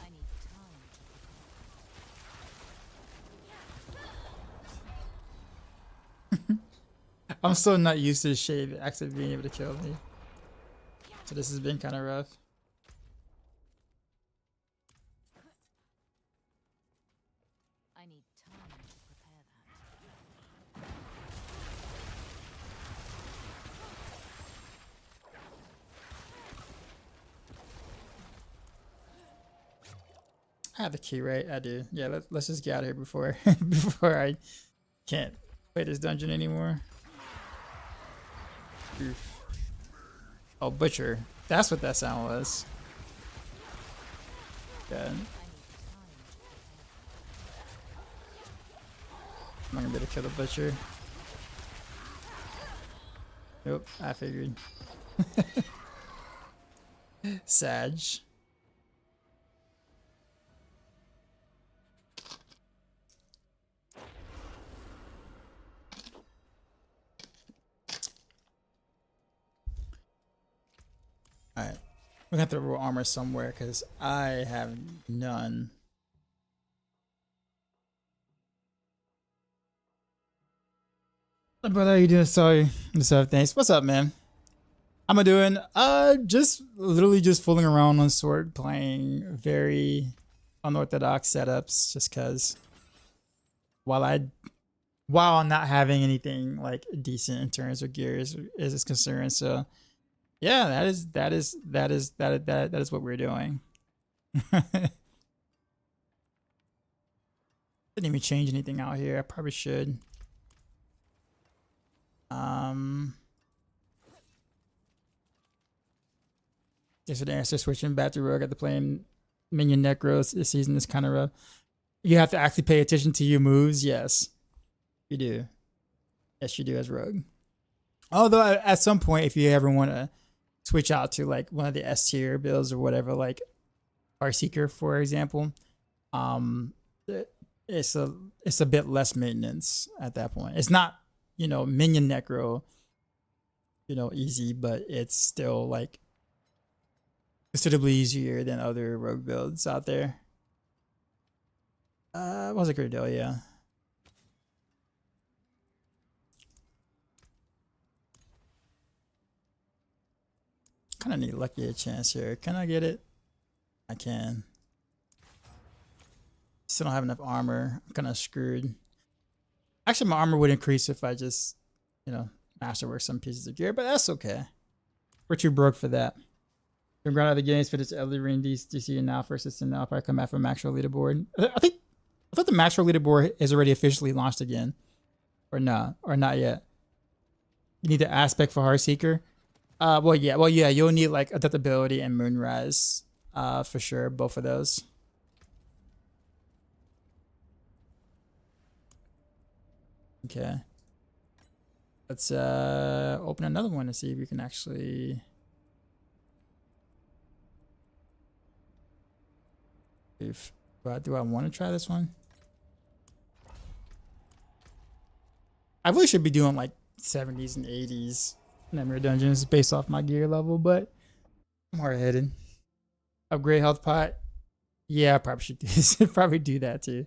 I need time to prepare. I'm still not used to the shade actually being able to kill me. So this has been kind of rough. I need time to prepare that. I have the key, right? I do. Yeah, let's just get out of here before before I can't play this dungeon anymore. Oof. Oh, Butcher. That's what that sound was. God. I need time to prepare that. I'm not gonna be able to kill the Butcher. Nope, I figured. Sag. Alright. We're gonna have to roll armor somewhere because I have none. What brother, how you doing? Sorry. What's up? Thanks. What's up, man? How am I doing? Just literally just fooling around on Sword, playing very unorthodox setups just cause while not having anything like decent in terms of gears is concerned. So yeah, that is what we're doing. Didn't even change anything out here. I probably should. Yes, the answer switching back to rogue at the playing minion necros this season is kind of rough. You have to actually pay attention to your moves. Yes, you do. Yes, you do as rogue. Although at some point, if you ever want to switch out to like one of the S tier builds or whatever, like Heartseeker, for example, it's a bit less maintenance at that point. It's not, minion necro, easy, but it's still like considerably easier than other rogue builds out there. It was a great deal, yeah. Kind of need lucky a chance here. Can I get it? I can. Still don't have enough armor. I'm kind of screwed. Actually, my armor would increase if I just, you know, masterwork some pieces of gear, but that's okay. We're too broke for that. Been ground out of the games for this Elden Ring DC and now first assistant. Now I'll probably come back from Maxroll leaderboard. I thought the Maxroll leaderboard is already officially launched again, or not yet. You need the aspect for Heartseeker. Well, yeah. You'll need like adaptability and Moonrise, for sure. Both of those. Okay. Let's open another one to see if we can actually. Do I want to try this one? I really should be doing like 70s and 80s Nightmare Dungeons based off my gear level, but I'm hard headed. Upgrade health pot. Yeah, I probably should do this. Probably do that too.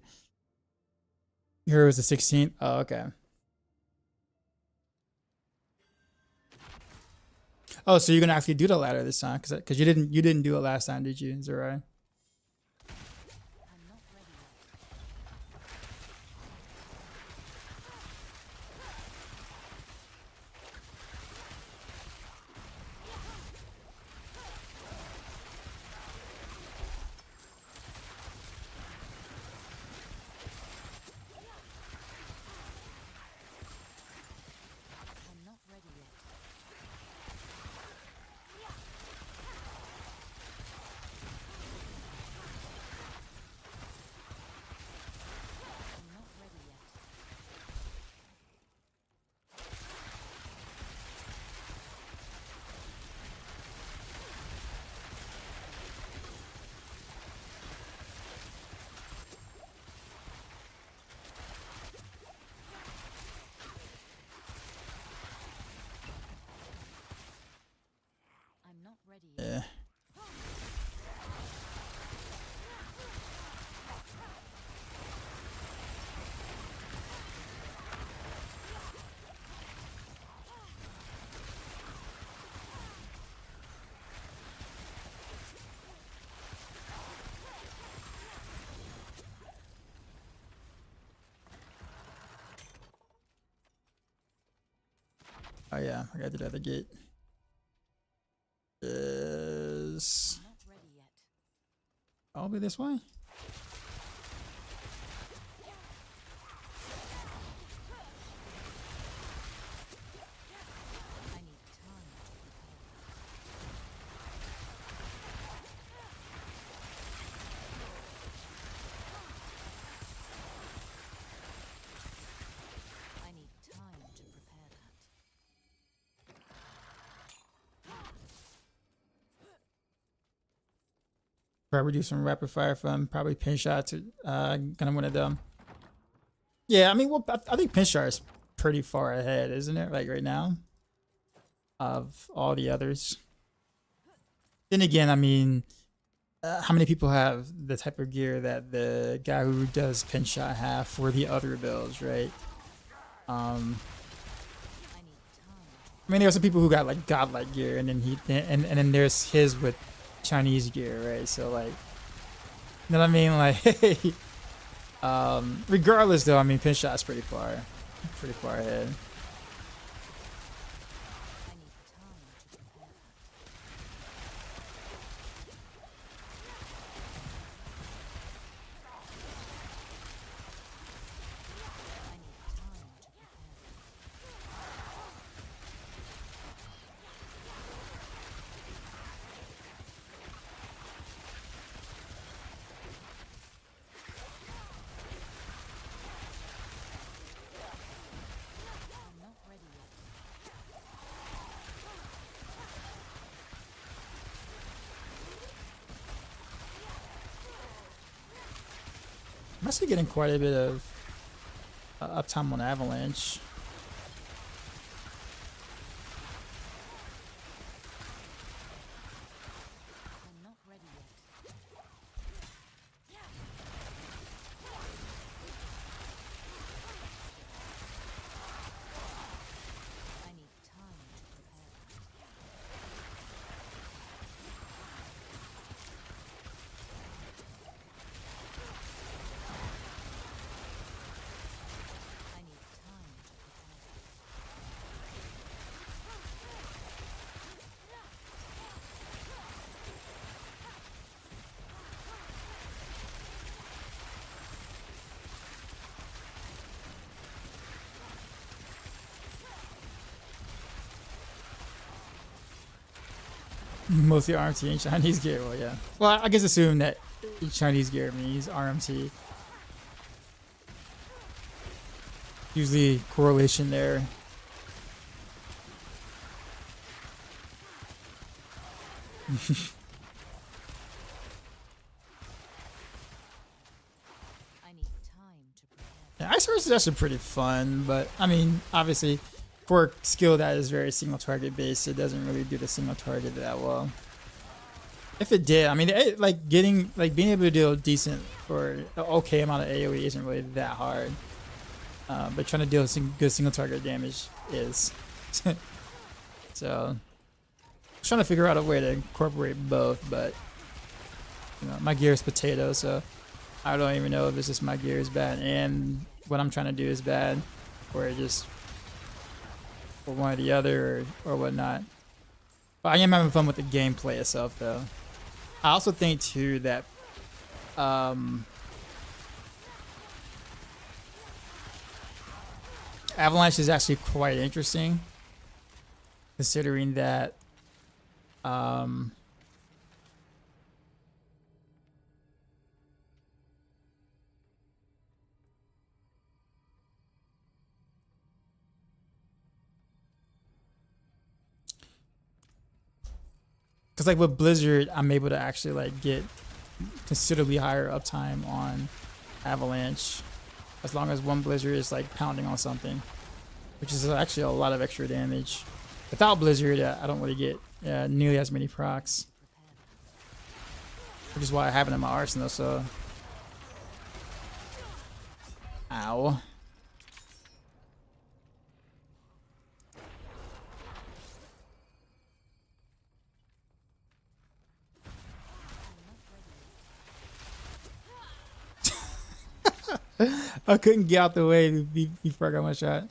Here was the 16th. Oh, okay. Oh, so you're gonna actually do the ladder this time, because you didn't do it last time, did you? Is that right? Yeah. Oh yeah, I gotta do the other gate. Is I'll be this way. Probably do some rapid fire fun. Probably pin shot to gonna win it though. Yeah, I mean, well, I think pin shot is pretty far ahead, isn't it? Like right now, of all the others. Then again, I mean, how many people have the type of gear that the guy who does pin shot have for the other builds, right? I mean, there are some people who got like godlike gear, and then then there's his with Chinese gear, right? So like, you know what I mean? Like, regardless though, I mean, pin shot's pretty far ahead. I'm actually getting quite a bit of uptime on Avalanche. Mostly RMT and Chinese gear. Well, yeah. Well, I guess assume that Chinese gear means RMT. Usually correlation there. I need time to prepare. Yeah, Ice Horse is actually pretty fun, but I mean, obviously, for a skill that is very single target based, it doesn't really do the single target that well. If it did, I mean, like being able to deal decent or an okay amount of AOE isn't really that hard. But trying to deal good single target damage is. So, I'm trying to figure out a way to incorporate both, but you know, my gear is potato, so I don't even know if it's just my gear is bad and what I'm trying to do is bad, or it just or one or the other or whatnot. But I am having fun with the gameplay itself, though. I also think too that Avalanche is actually quite interesting, considering that because like with Blizzard, I'm able to actually like get considerably higher uptime on Avalanche as long as one Blizzard is like pounding on something, which is actually a lot of extra damage. Without Blizzard, I don't really get nearly as many procs, which is why I have it in my arsenal. So, ow. I couldn't get out the way before I got my shot.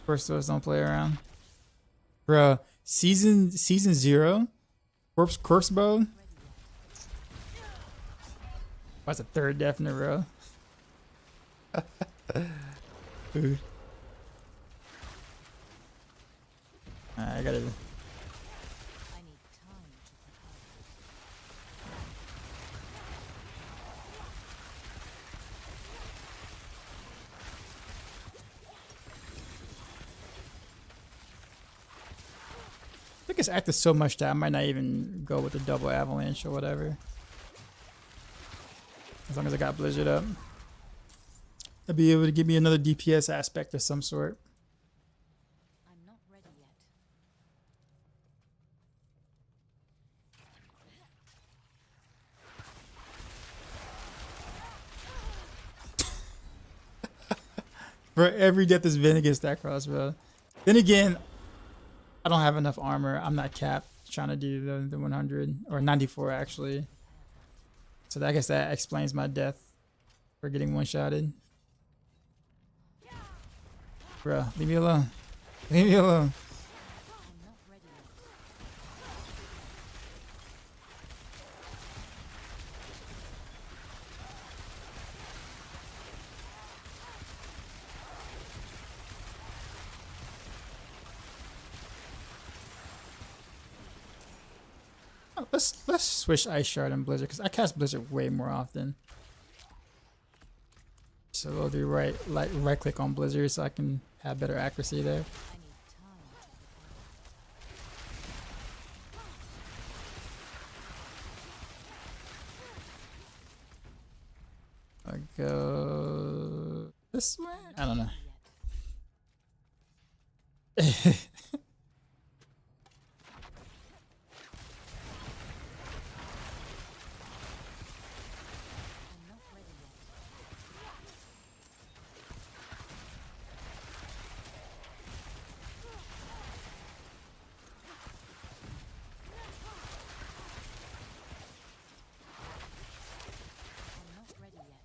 First those don't play around. Bro, season 0, corpse bow. That's a third death in a row. Dude. I gotta. I need time to prepare. I think it's active so much that I might not even go with the double avalanche or whatever. As long as I got Blizzard up, I'll be able to give me another DPS aspect of some sort. I'm not ready yet. For every death has been against that crossbow. Then again, I don't have enough armor. I'm not capped trying to do the 100 or 94 actually. So I guess that explains my death for getting one-shotted. Bro, leave me alone. Leave me alone. I'm not ready yet. Oh, let's switch Ice Shard and Blizzard because I cast Blizzard way more often. So we'll do right click on Blizzard so I can have better accuracy there. I need time to prepare. I go this way. I don't know. Yet. I'm not ready yet. I'm not ready yet.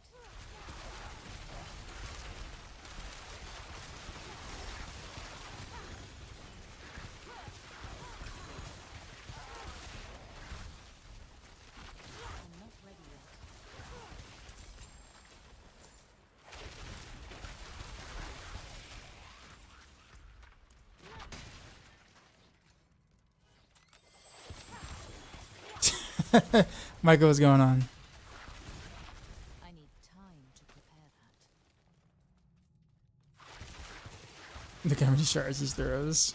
Michael, what's going on? I need time to prepare that. Look how many shards he throws.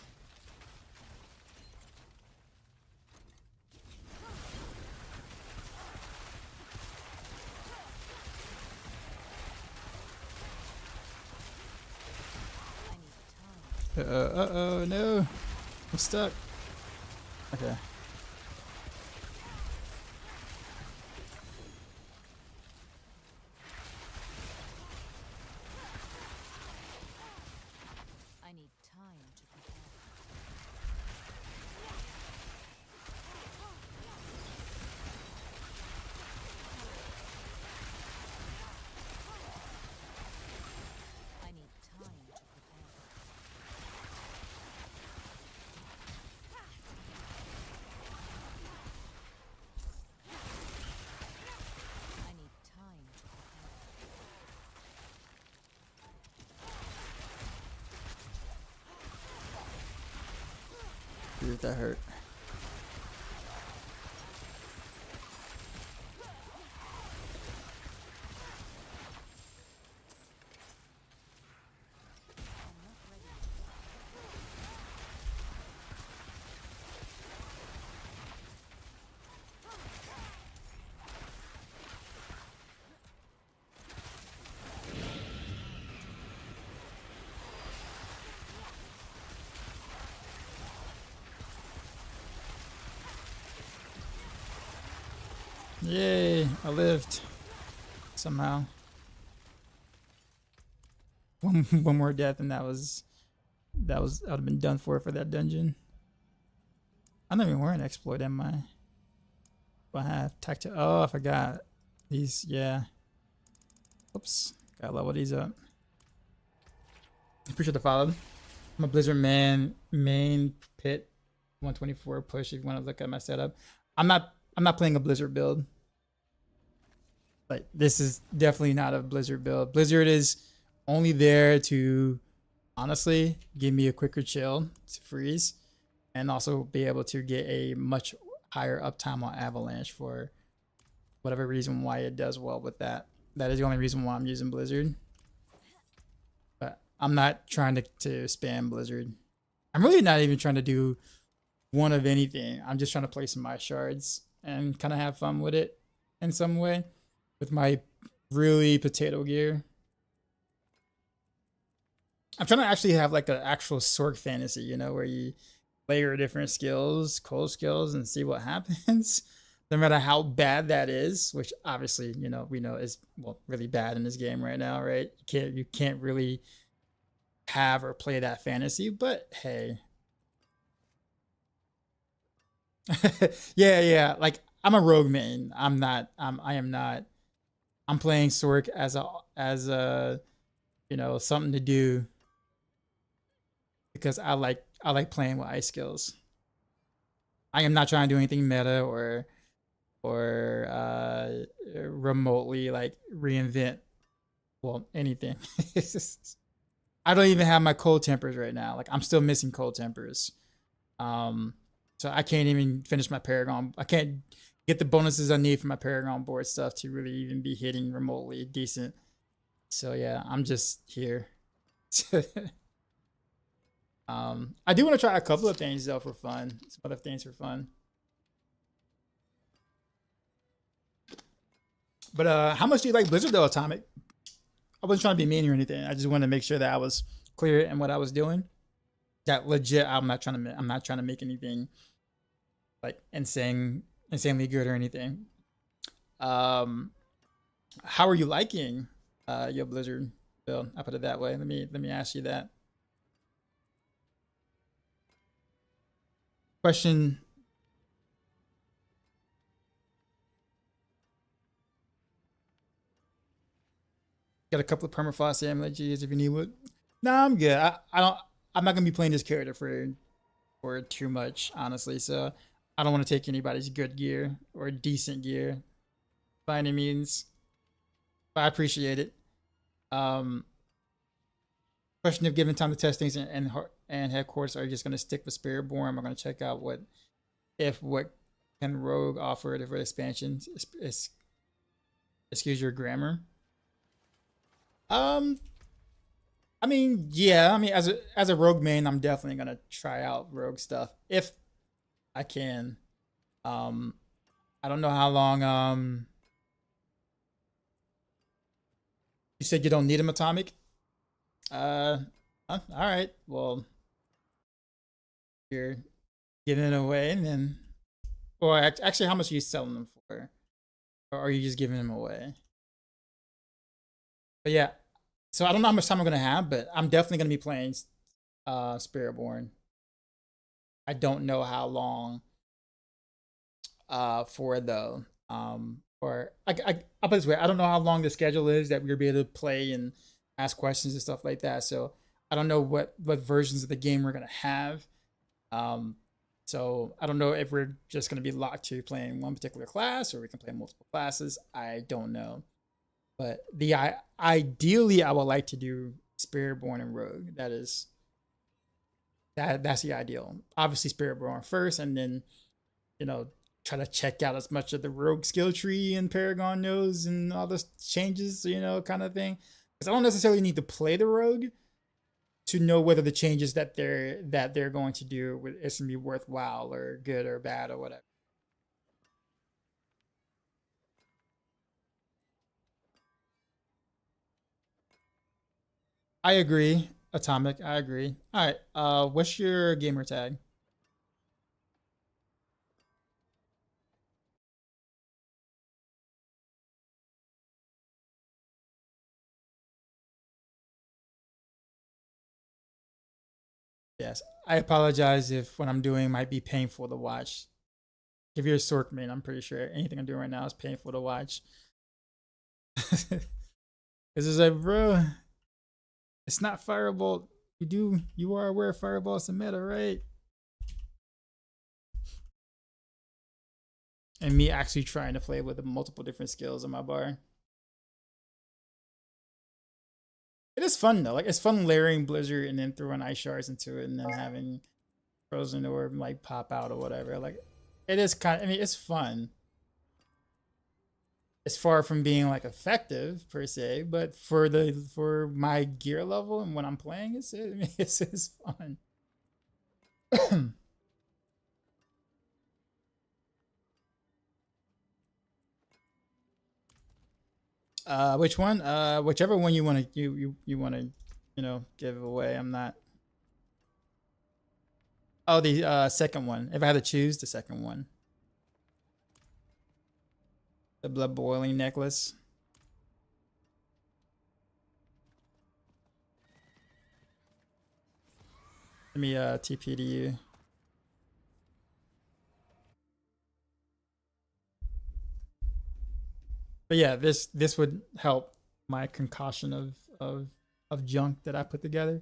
I need time. Uh-oh, no. I'm stuck. Okay. I need time to prepare that. I need time to prepare that. I need time to prepare that. Dude, that hurt. I'm not ready. Yay, I lived. Somehow. One more death and that was I would have been done for that dungeon. I'm not even wearing exploit, am I? Do I have tactile? Oh, I forgot. These, yeah. Oops. Gotta level these up. Appreciate the follow. I'm a Blizzard man, main pit 124 push if you want to look at my setup. I'm not playing a Blizzard build. Like this is definitely not a Blizzard build. Blizzard is only there to honestly give me a quicker chill to freeze and also be able to get a much higher uptime on Avalanche for whatever reason why it does well with that. That is the only reason why I'm using Blizzard. But I'm not trying to spam Blizzard. I'm really not even trying to do one of anything. I'm just trying to play some ice shards and kind of have fun with it in some way with my really potato gear. I'm trying to actually have like an actual Sork fantasy, you know, where you layer different skills, cold skills, and see what happens. No matter how bad that is, which obviously, you know, we know is really bad in this game right now, right? You can't really have or play that fantasy, but hey. yeah. Like I'm a rogue main. I am not. I'm playing Sork as a you know, something to do because I like playing with ice skills. I am not trying to do anything meta or remotely like reinvent anything. I don't even have my cold tempers right now. Like I'm still missing cold tempers. So I can't even finish my Paragon. I can't get the bonuses I need for my Paragon board stuff to really even be hitting remotely decent. So yeah, I'm just here. I do want to try a couple of things though for fun. Some other things for fun. But how much do you like Blizzard though, Atomic? I wasn't trying to be mean or anything. I just wanted to make sure that I was clear in what I was doing. That legit, I'm not trying to make anything like insanely good or anything. How are you liking your Blizzard build? I put it that way. Let me ask you that. Question. Got a couple of permafrost amulages if you need wood. Nah, I'm good. I'm not gonna be playing this character for too much, honestly. So I don't want to take anybody's good gear or decent gear by any means. But I appreciate it. Question of given time to test things and headquarters, are you just gonna stick with Spiritborn? Am I gonna check out what can Rogue offer for expansion? Excuse your grammar. I mean, yeah. I mean, as a Rogue main, I'm definitely gonna try out Rogue stuff if I can. I don't know how long. You said you don't need him atomic. All right. Well, you're giving it away, and then, or actually, how much are you selling them for, or are you just giving them away? But yeah, so I don't know how much time I'm gonna have, but I'm definitely gonna be playing Spiritborn. I don't know how long for though. Or I'll put it this way, I don't know how long the schedule is that we'll be able to play and ask questions and stuff like that. So I don't know what versions of the game we're gonna have. So I don't know if we're just gonna be locked to playing one particular class or we can play multiple classes. I don't know. But ideally I would like to do Spiritborn and Rogue. That's the ideal. Obviously Spiritborn first, and then, you know, try to check out as much of the Rogue skill tree and Paragon knows and all those changes, you know, kind of thing. Because I don't necessarily need to play the Rogue to know whether the changes that they're going to do is gonna be worthwhile or good or bad or whatever. I agree, Atomic. I agree. All right. What's your gamer tag? Yes. I apologize if what I'm doing might be painful to watch. If you're a Sorkman, I'm pretty sure anything I'm doing right now is painful to watch. This is like, bro, it's not Firebolt. You are aware Firebolt's a meta, right? And me actually trying to play with multiple different skills on my bar. It is fun though. Like, it's fun layering Blizzard and then throwing ice shards into it and then having Frozen Orb like pop out or whatever. Like, it is kind of, I mean, it's fun. It's far from being like effective per se, but for my gear level and when I'm playing, I mean, it's fun. Which one? Whichever one you want to you want to, you know, give away. I'm not. Oh, the second one. If I had to choose, the second one. The blood boiling necklace. Let me TP to you. But yeah, this would help my concoction of junk that I put together.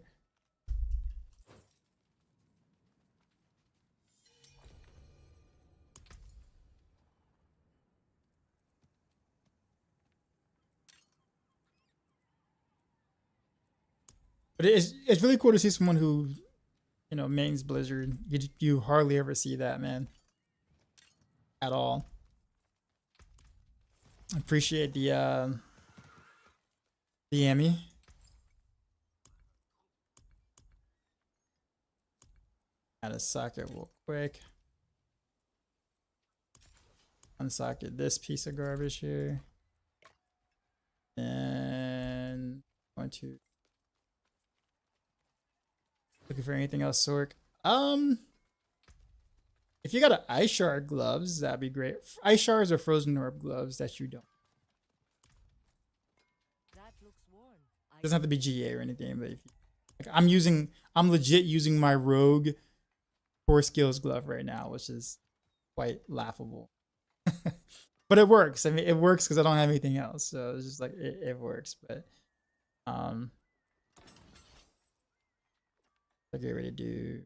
But it's really cool to see someone who, you know, mains Blizzard. You hardly ever see that, man, at all. Appreciate the Emmy. Add a socket real quick. Unsocket this piece of garbage here. And going to looking for anything else, Sork. If you got an ice shard gloves, that'd be great. Ice shards or frozen orb gloves that you don't. That looks worn. It doesn't have to be GA or anything, but if you, like, I'm legit using my Rogue Core Skills glove right now, which is quite laughable. But it works. I mean, it works because I don't have anything else, so it's just like it works. But I'll get ready to do.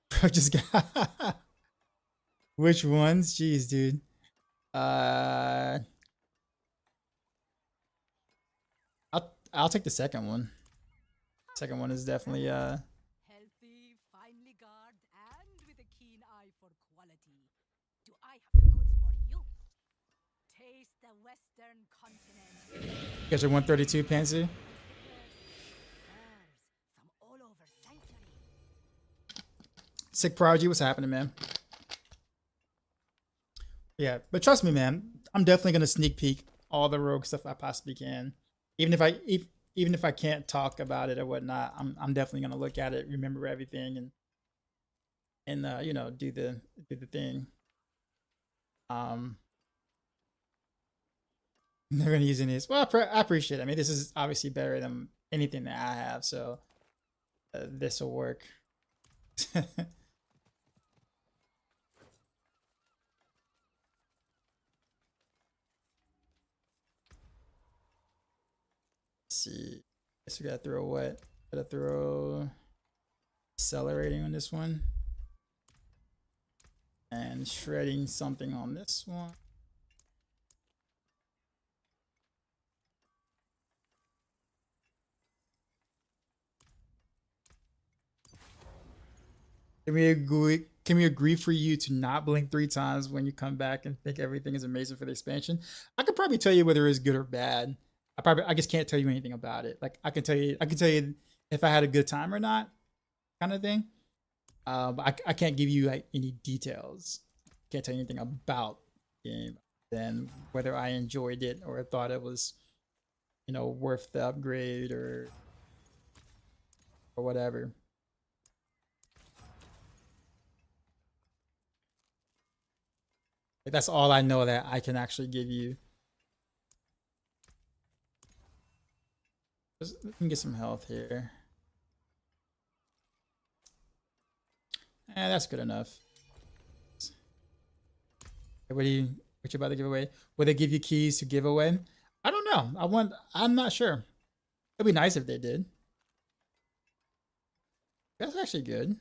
Bro, just got. Which ones? Jeez, dude. I'll take the second one. Second one is definitely Healthy, finely guarded, and with a keen eye for quality. Do I have the goods for you? Taste the Western continent. Get your 132 Pansy. Furs from all over Sanctuary. Sick Prodigy, what's happening, man? Yeah, but trust me, man, I'm definitely gonna sneak peek all the rogue stuff I possibly can. Even if I can't talk about it or whatnot, I'm definitely gonna look at it, remember everything, and you know, do the thing. Never gonna use any of this. Well, I appreciate it. I mean, this is obviously better than anything that I have, so this will work. See, guess we gotta throw what? Gotta throw accelerating on this one, and shredding something on this one. Can we agree? Can we agree for you to not blink 3 times when you come back and think everything is amazing for the expansion? I could probably tell you whether it's good or bad. I just can't tell you anything about it. Like I can tell you if I had a good time or not, kind of thing. But I can't give you like any details. Can't tell you anything about the game, then whether I enjoyed it or thought it was, you know, worth the upgrade or whatever. Like, that's all I know that I can actually give you. Let me get some health here. That's good enough. What you about to give away? Will they give you keys to give away? I don't know. I'm not sure. It'd be nice if they did. That's actually good.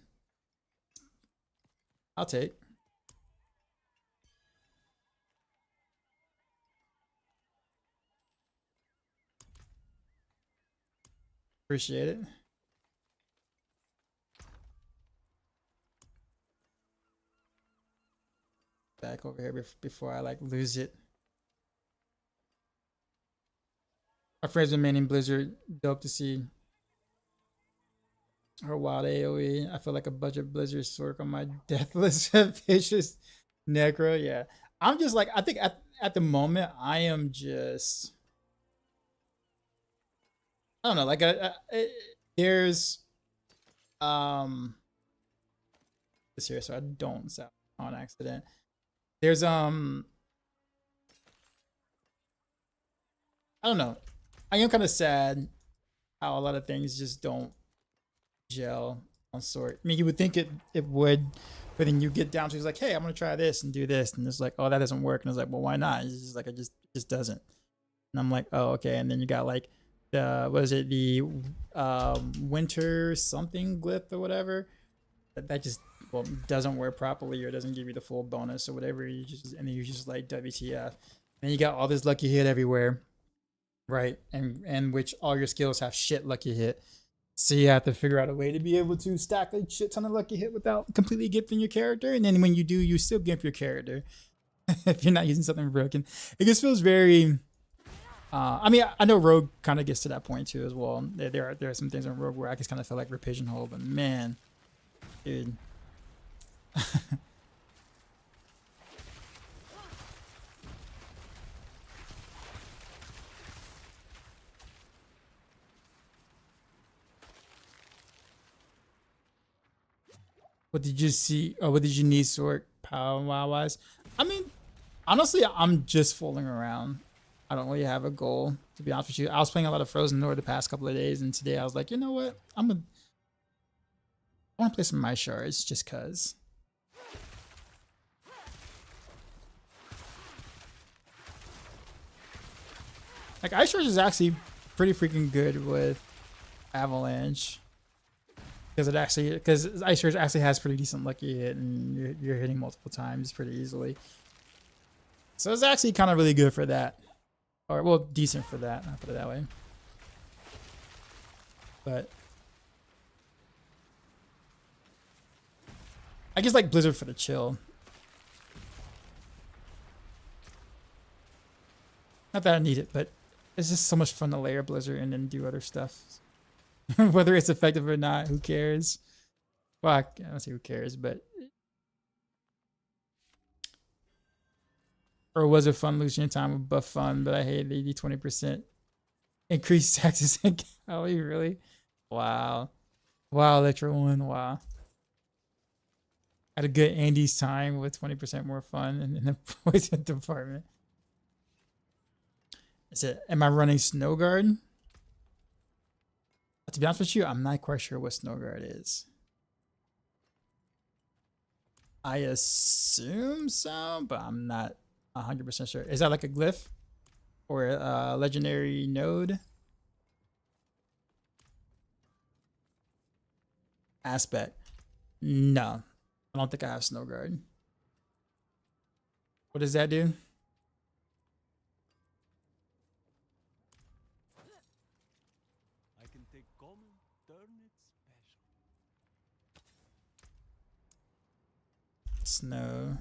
I'll take. Appreciate it. Back over here before I like lose it. Our friends remaining Blizzard, dope to see her wild AoE. I feel like a budget Blizzard Sork on my deathless vicious necro. Yeah, I'm just like, I think at the moment I am just, I don't know, like there's this here so I don't sound on accident. There's I don't know. I am kind of sad how a lot of things just don't gel on sort. I mean, you would think it would, but then you get down to it's like, hey, I'm gonna try this and do this, and it's like, oh, that doesn't work, and it's like, well, why not? It's just like, it just doesn't. And I'm like, oh, okay. And then you got like the the winter something glyph or whatever that just, well, doesn't work properly or doesn't give you the full bonus or whatever. You just, and then you just like WTF. And you got all this lucky hit everywhere, right? And which all your skills have shit lucky hit. So you have to figure out a way to be able to stack a shit ton of lucky hit without completely gifting your character. And then when you do, you still gift your character if you're not using something broken. It just feels very. I mean, I know Rogue kind of gets to that point too as well. There are some things in Rogue where I just kind of feel like we're pigeonholed, but man, dude. What did you see? Or what did you need sort power wise? I mean, honestly, I'm just fooling around. I don't really have a goal, to be honest with you. I was playing a lot of Frozen North the past couple of days, and today I was like, you know what? I want to play some My Shards just cause. Like, Ice Shards is actually pretty freaking good with Avalanche. Because Ice Shards actually has pretty decent lucky hit, and you're hitting multiple times pretty easily. So it's actually kind of really good for that. Or, well, decent for that, I'll put it that way. But I just like Blizzard for the chill. Not that I need it, but it's just so much fun to layer Blizzard and then do other stuff. Whether it's effective or not, who cares? Well, I don't say who cares, but or was it fun losing your time with buff fun? But I hate the 20% increased taxes and Cali. Really? Wow, wow, Electro One. Wow. Had a good Andy's time with 20% more fun in the poison department. Is it? Am I running Snow Guard? To be honest with you, I'm not quite sure what Snow Guard is. I assume so, but I'm not 100% sure. Is that like a glyph or a legendary node? Aspect. No, I don't think I have Snow Guard. What does that do? I can take common, turn it special. Snow.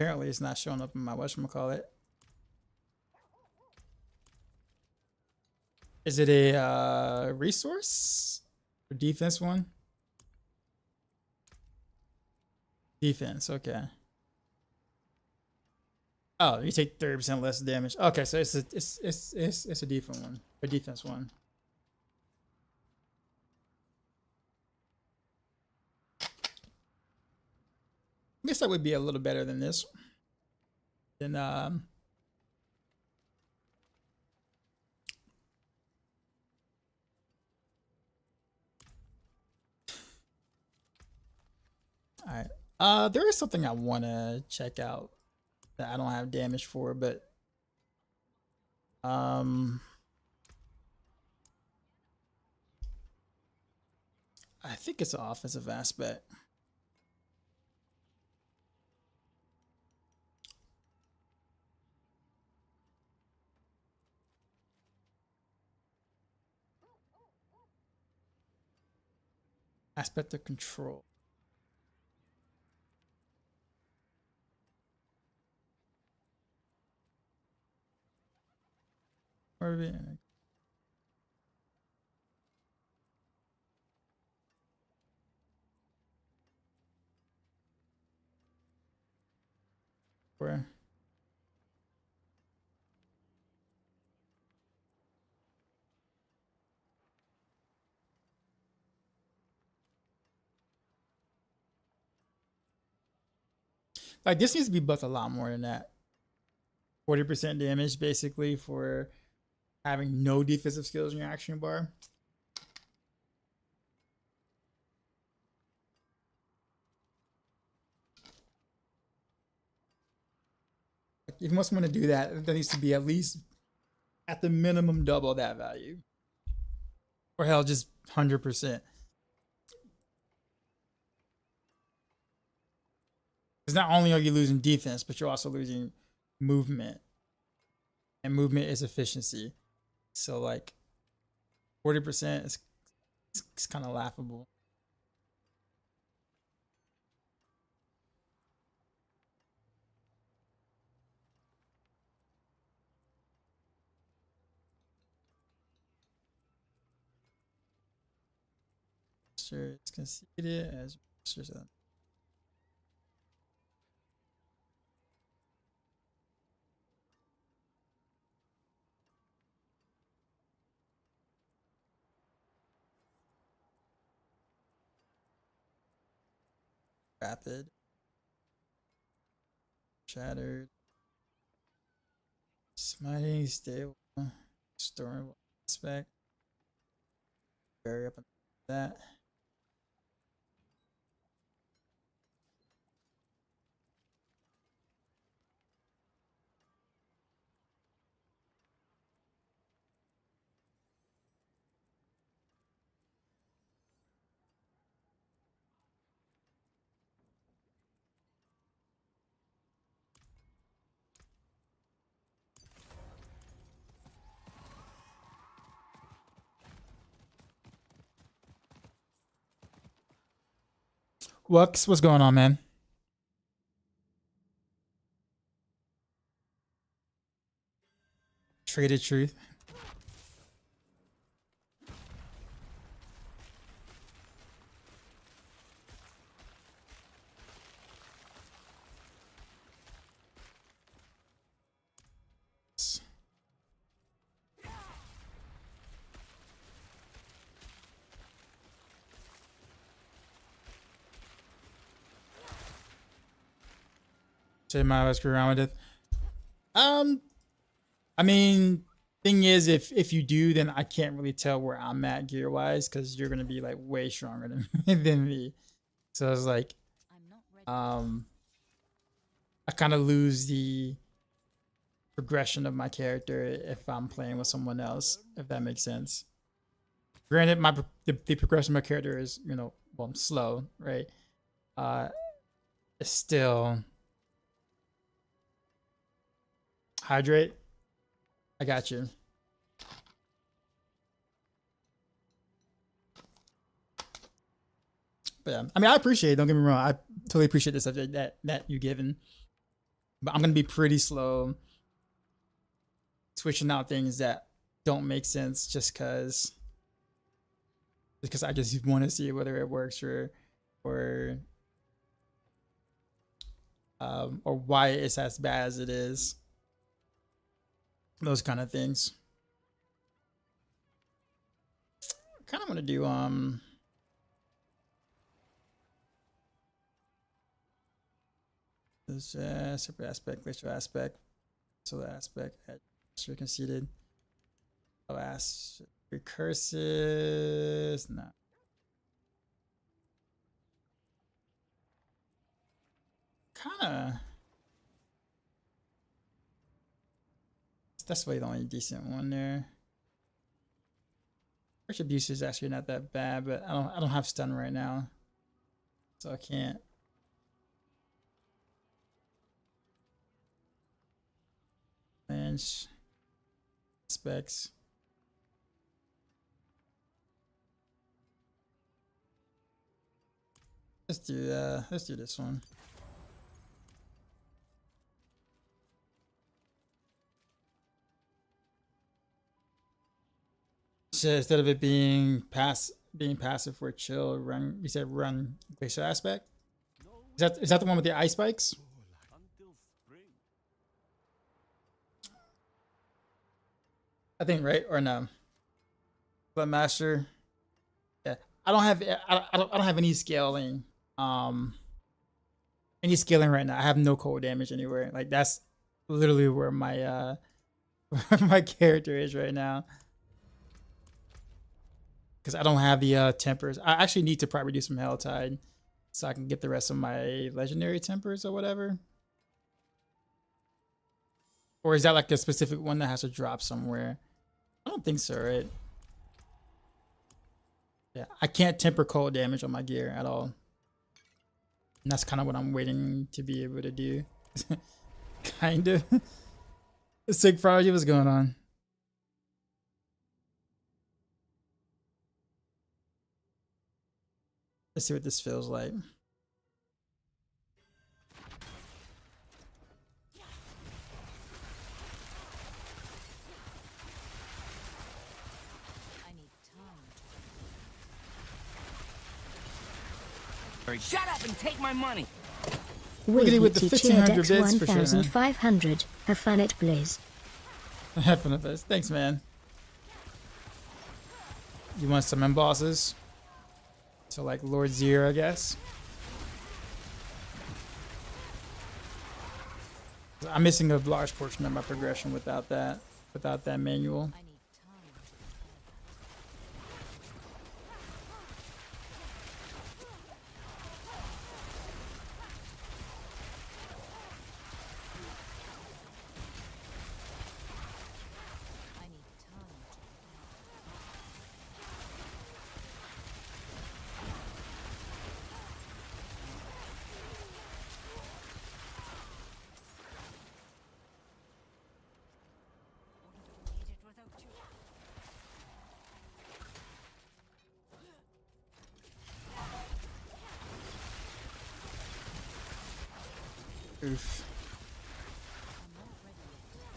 Apparently it's not showing up in my whatchamacallit. Is it a resource or defense one? Defense, okay. Oh, you take 30% less damage. Okay, so it's a defense one. A defense one. I guess that would be a little better than this. Then alright. There is something I wanna check out that I don't have damage for, but I think it's an offensive aspect. Aspect of control. Where? Like this needs to be buffed a lot more than that. 40% damage basically for having no defensive skills in your action bar. If you must want to do that, there needs to be at least at the minimum double that value. Or hell, just 100%. Because not only are you losing defense, but you're also losing movement. And movement is efficiency. So like 40% is it's kind of laughable. Sure, it's conceded as rapid, shattered, smiting, stable, storing aspect, bury up that. What's going on, man? Traded truth. So my screw around with it. I mean, thing is, if you do, then I can't really tell where I'm at gear wise because you're gonna be like way stronger than me. So it's like, I'm not ready. I kind of lose the progression of my character if I'm playing with someone else, if that makes sense. Granted, the progression of my character is, you know, well, I'm slow, right? It's still hydrate. I got you. But yeah, I mean, I appreciate it. Don't get me wrong. I totally appreciate the stuff that you're giving. But I'm gonna be pretty slow switching out things that don't make sense just because I just want to see whether it works or why it's as bad as it is. Those kind of things. I kind of want to do this separate aspect, glacial aspect, solar aspect, extra conceded. Alas, recursive. No. Kind of. That's really the only decent one there. Harsh abuse is actually not that bad, but I don't have stun right now, so I can't. Bench specs. Let's do this one. So instead of it being passive for chill, run. You said run glacial aspect. Is that the one with the ice spikes? Until spring. I think, right, or no? But master. Yeah, I don't have any scaling. Any scaling right now. I have no cold damage anywhere. Like that's literally where my where my character is right now. Because I don't have the tempers. I actually need to probably do some Helltide so I can get the rest of my legendary tempers or whatever. Or is that like a specific one that has to drop somewhere? I don't think so, right? Yeah, I can't temper cold damage on my gear at all. And that's kind of what I'm waiting to be able to do. Kind of. Sick Prodigy, what's going on? Let's see what this feels like. I need time to Shut up and take my money. Wiggity with the Wiggy 1500 Dex bits for sure, man. 1500. Have fun at Blizz. Have fun with this. Thanks, man. You want some bosses? So like Lord Zero, I guess. I'm missing a large portion of my progression without that manual. I need time to I need time to Wouldn't have made it without you. Oof. I'm not ready yet.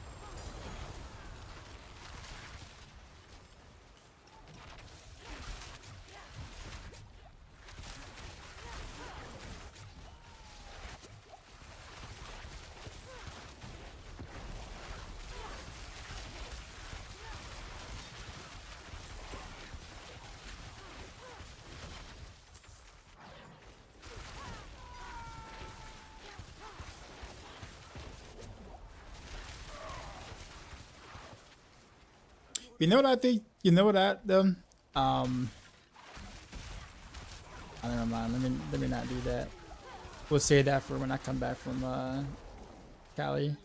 You know what I think? You know what I don't know, man. Let me not do that. We'll save that for when I come back from Cali.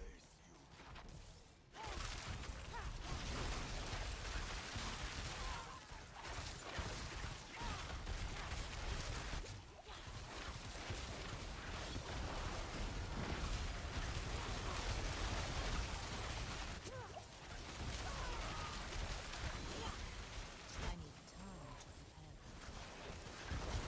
I need time to prepare that.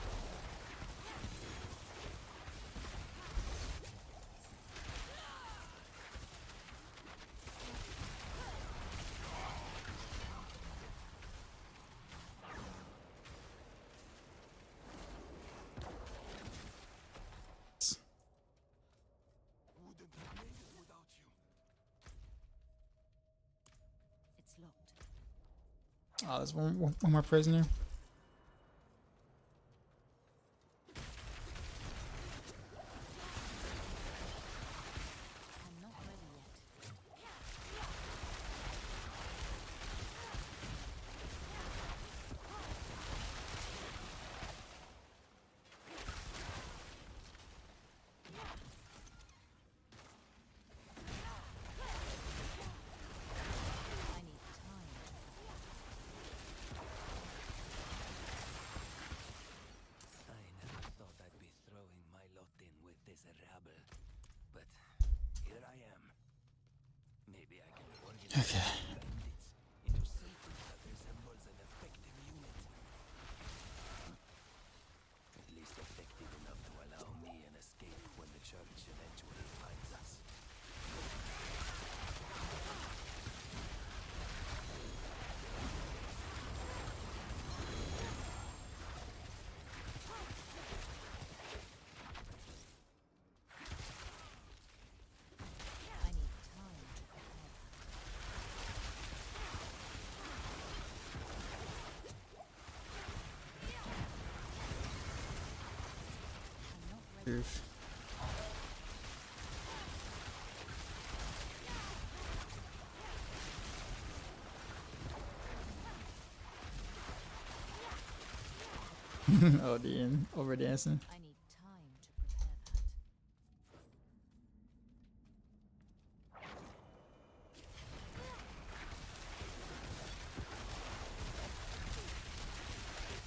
Wouldn't have made it without you. It's locked. Oh, there's one more prisoner. I'm not ready yet. I need time to prepare. I never thought I'd be throwing my lot in with this rabble, but here I am. Maybe I can organize bandits into something that resembles an effective unit. At least effective enough to allow me an escape when the church eventually finds us. I need time to prepare that. I'm not ready. Oof. Oh, the over dancing. I need time to prepare that.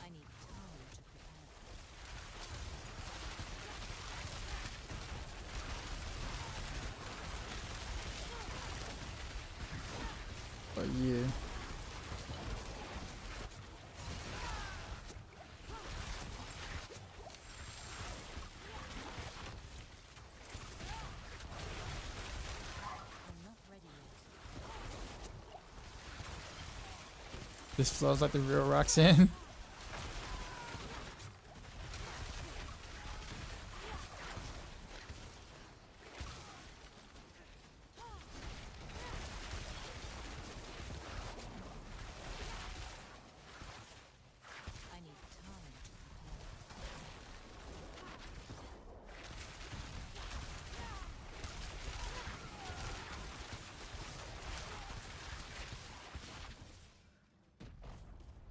I need time to prepare that. But you. I'm not ready yet. This flows like the real Roxanne. I need time to prepare.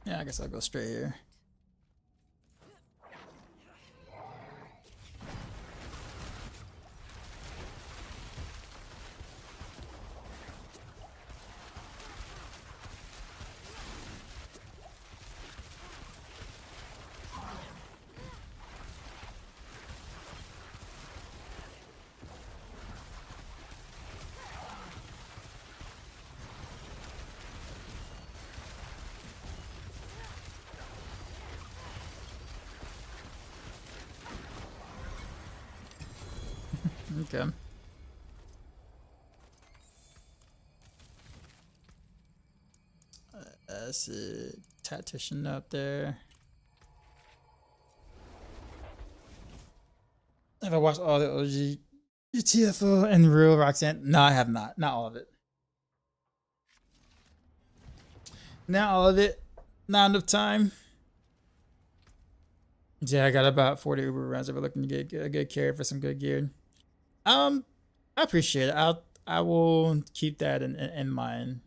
Yeah, I guess I'll go straight here. Okay. That's a tactician up there. Have I watched all the OG UTFO and real Roxanne? No, I have not. Not all of it. Not all of it. Not enough time. Yeah, I got about 40 Uber runs if we're looking to get a good carry for some good gear. I appreciate it. I will keep that in mind.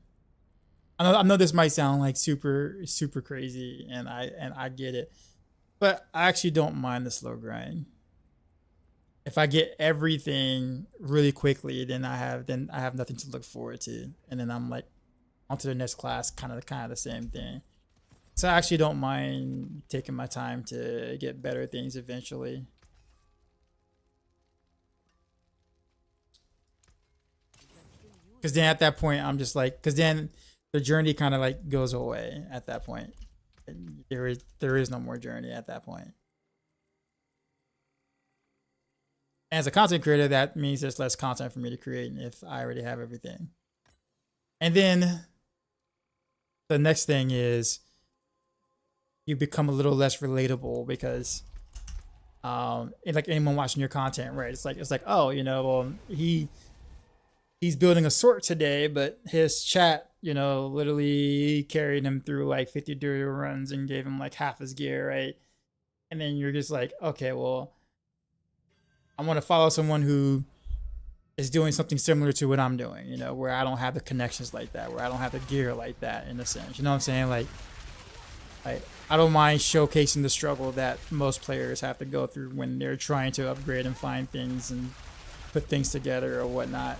I know this might sound like super crazy, and I get it, but I actually don't mind the slow grind. If I get everything really quickly, then I have nothing to look forward to, and then I'm like onto the next class, kind of the same thing. So I actually don't mind taking my time to get better things eventually. Because then at that point, I'm just like, because then the journey kind of like goes away at that point. There is no more journey at that point. As a content creator, that means there's less content for me to create if I already have everything. And then the next thing is you become a little less relatable because like anyone watching your content, right? It's like, oh, you know, well, he's building a sort today, but his chat, you know, literally carried him through like 50 duo runs and gave him like half his gear, right? And then you're just like, okay, well, I want to follow someone who is doing something similar to what I'm doing, you know, where I don't have the connections like that, where I don't have the gear like that, in a sense. You know what I'm saying? Like I don't mind showcasing the struggle that most players have to go through when they're trying to upgrade and find things and put things together or whatnot.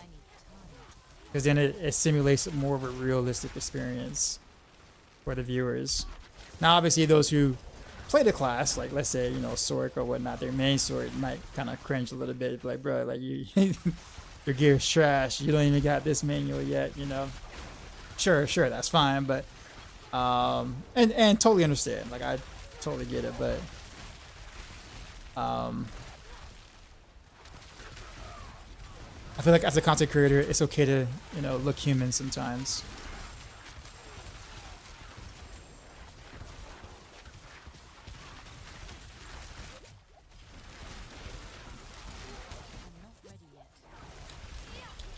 Because then it simulates more of a realistic experience for the viewers. Now, obviously, those who play the class, like let's say, you know, Sork or whatnot, their main sword might kind of cringe a little bit, like, bro, like you, your gear's trash. You don't even got this manual yet, you know. Sure, that's fine, but and totally understand. Like I totally get it, but I feel like as a content creator, it's okay to, you know, look human sometimes.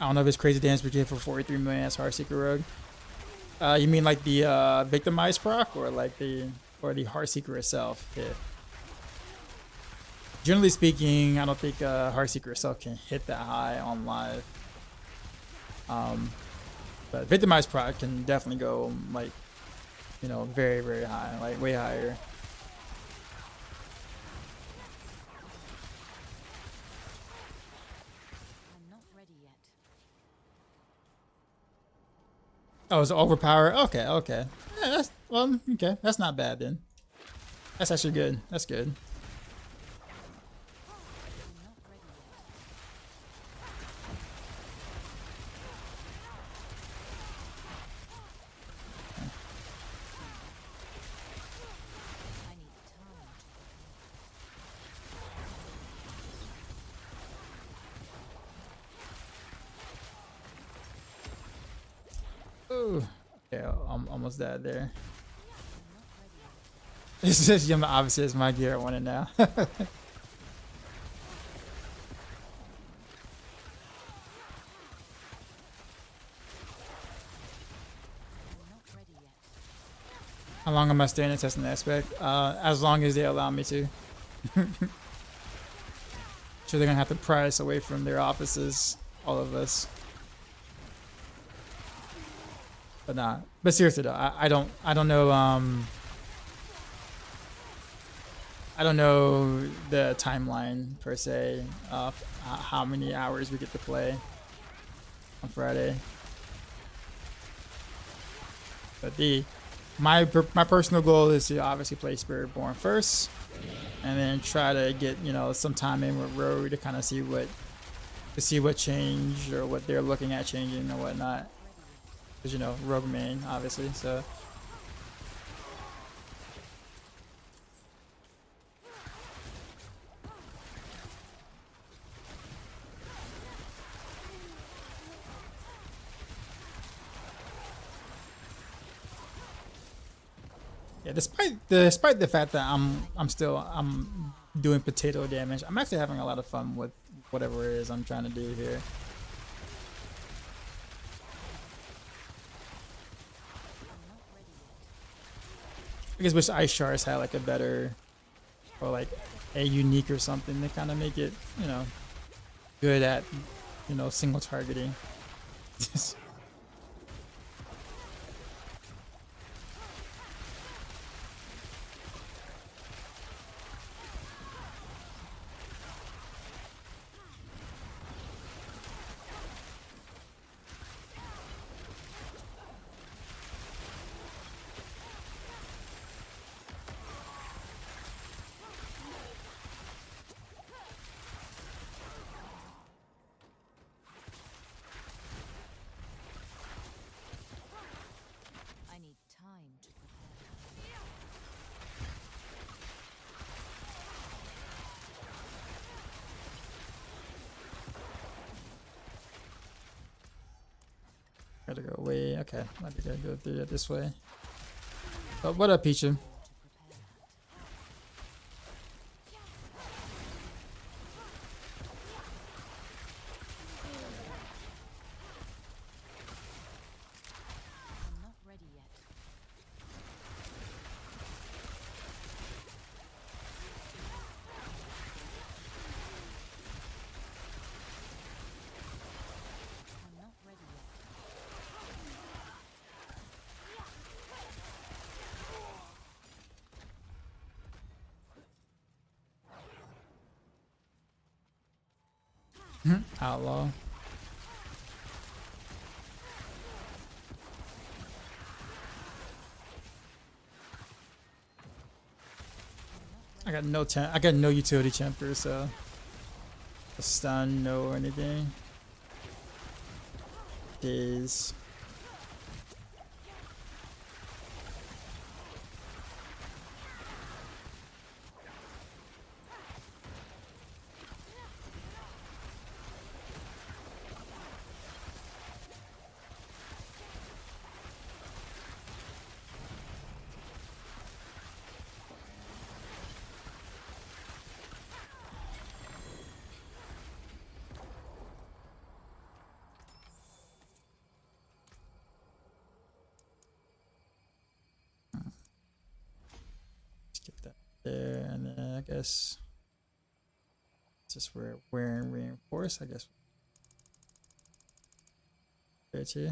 I don't know if it's crazy dance brigade for 43 million as Heartseeker Rogue. You mean like the victimized proc or like the Heartseeker itself? Yeah. Generally speaking, I don't think Heartseeker itself can hit that high on live. But victimized proc can definitely go like, you know, very, very high, like way higher. Oh, it's overpowered. Okay. Yeah, that's okay. That's not bad then. That's actually good. That's good. Ooh. Okay, I'm almost dead there. It's just obviously it's my gear. I want it now. How long am I staying in testing aspect? As long as they allow me to. Sure, they're gonna have to pry us away from their offices, all of us. But nah. But seriously though, I don't know. I don't know the timeline per se of how many hours we get to play on Friday. But my personal goal is to obviously play Spiritborn first, and then try to get, you know, some time in with Rogue to kind of see what changed or what they're looking at changing or whatnot. Because, you know, Rogue main obviously, so. Yeah, despite the fact that I'm doing potato damage, I'm actually having a lot of fun with whatever it is I'm trying to do here. I just wish Ice Shards had like a better, or like a unique or something to kind of make it, you know, good at, you know, single targeting. I need time to prepare. Gotta go away. Okay, might be gotta go through it this way. Oh, what up, Peachy? I'm not ready yet. I'm not ready yet. Outlaw. I got no utility champer, so a stun, no or anything. Days. Get that there, and then I guess just wear and reinforce. I guess there too.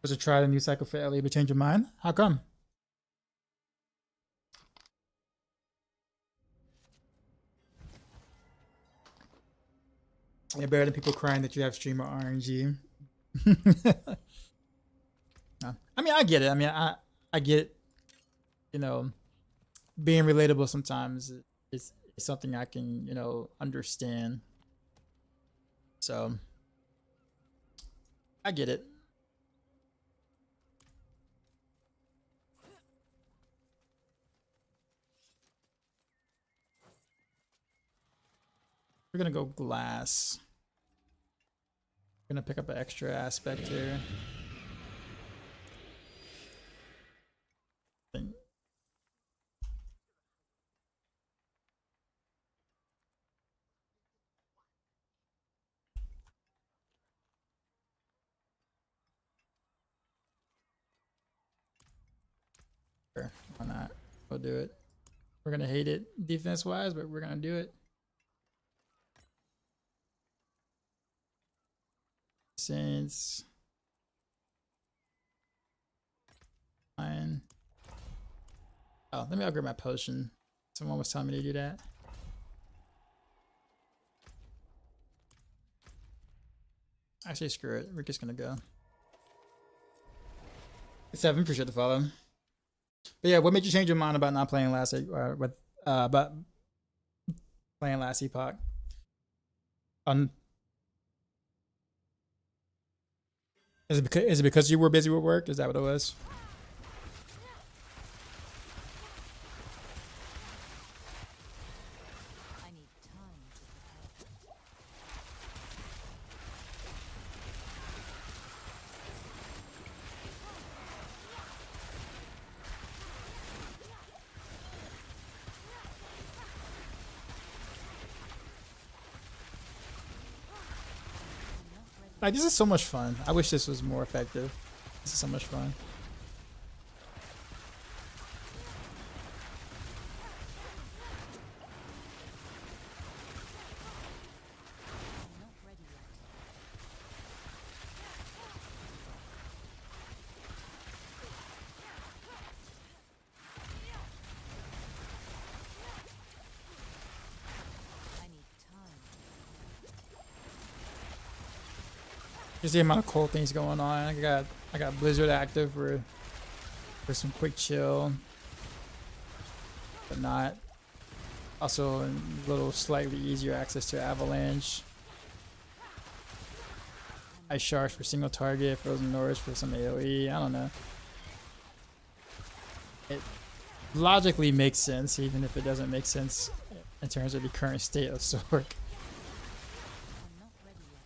Was to try the new cycle for Ellie, but change your mind? How come? Yeah, better than people crying that you have streamer RNG. No. I mean, I get it. I mean, I get, you know, being relatable sometimes is something I can, you know, understand. So I get it. We're gonna go glass. We're gonna pick up an extra aspect here. Sure, why not? We'll do it. We're gonna hate it defense wise, but we're gonna do it. Since fine. Oh, let me upgrade my potion. Someone was telling me to do that. Actually, screw it. We're just gonna go. 7, appreciate the follow. But yeah, what made you change your mind about not playing last about playing last epoch? Is it because you were busy with work? Is that what it was? I need time to prepare. Like, this is so much fun. I wish this was more effective. This is so much fun. I'm not ready yet. I need time. Just the amount of cool things going on. I got Blizzard active for some quick chill, but not. Also, a little slightly easier access to Avalanche. Ice Sharks for single target, Frozen Nords for some AoE. I don't know. It logically makes sense, even if it doesn't make sense in terms of the current state of Sork. I'm not ready yet.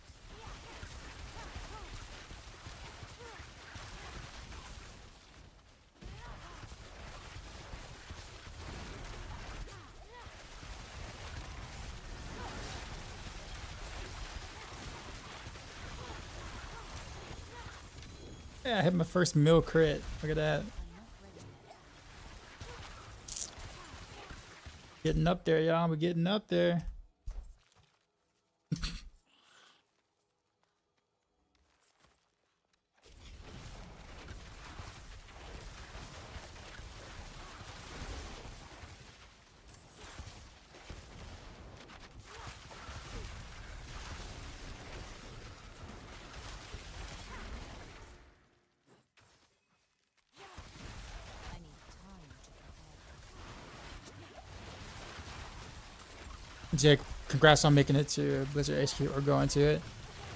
Yeah, I hit my first mill crit. Look at that. I'm not ready yet. Getting up there, y'all. We're getting up there. I need time to prepare. Jake, congrats on making it to Blizzard HQ or going to it.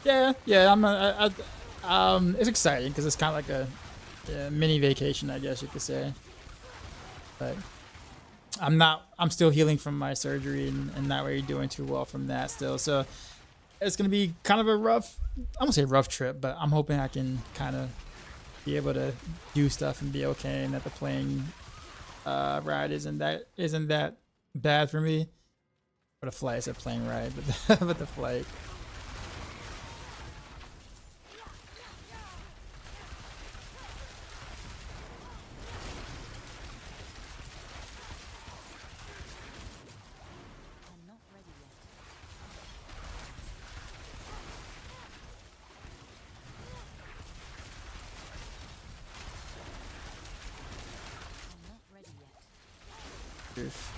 Yeah, it's exciting because it's kind of like a mini vacation, I guess you could say. But I'm still healing from my surgery and not really doing too well from that still. So it's gonna be kind of a rough, I won't say rough trip, but I'm hoping I can kind of be able to do stuff and be okay, and that the plane ride isn't that bad for me. Or the flight, I said plane ride, but but the flight. I'm not ready yet. I'm not ready yet. Oof.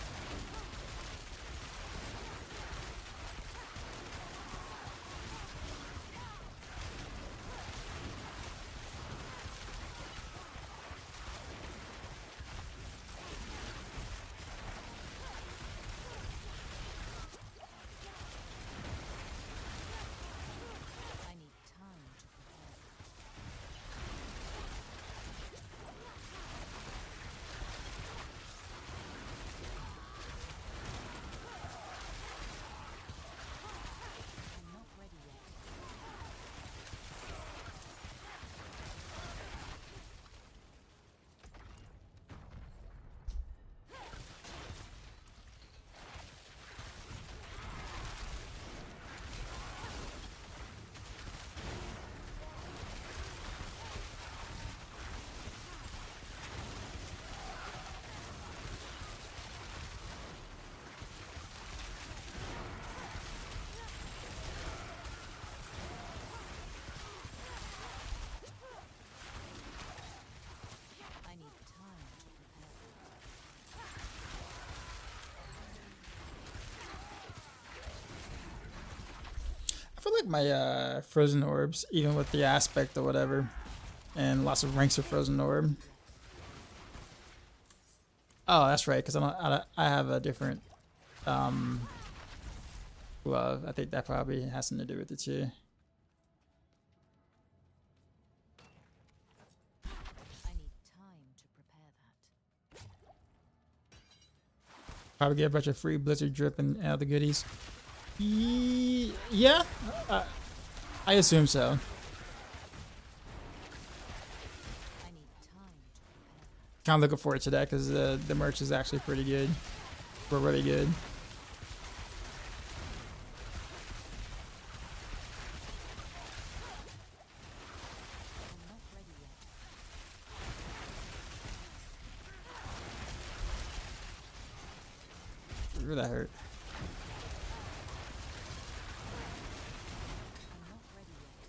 I need time to prepare. I'm not ready yet. I need time to prepare. I feel like my frozen orbs, even with the aspect or whatever, and lots of ranks of frozen orb. Oh, that's right, because I have a different glove. I think that probably has something to do with it too. I need time to prepare that. Probably get a bunch of free Blizzard drip and other goodies. Yeah, I assume so. I need time to prepare. Kind of looking forward to that because the merch is actually pretty good. We're really good. Ooh, that hurt. I'm not ready yet.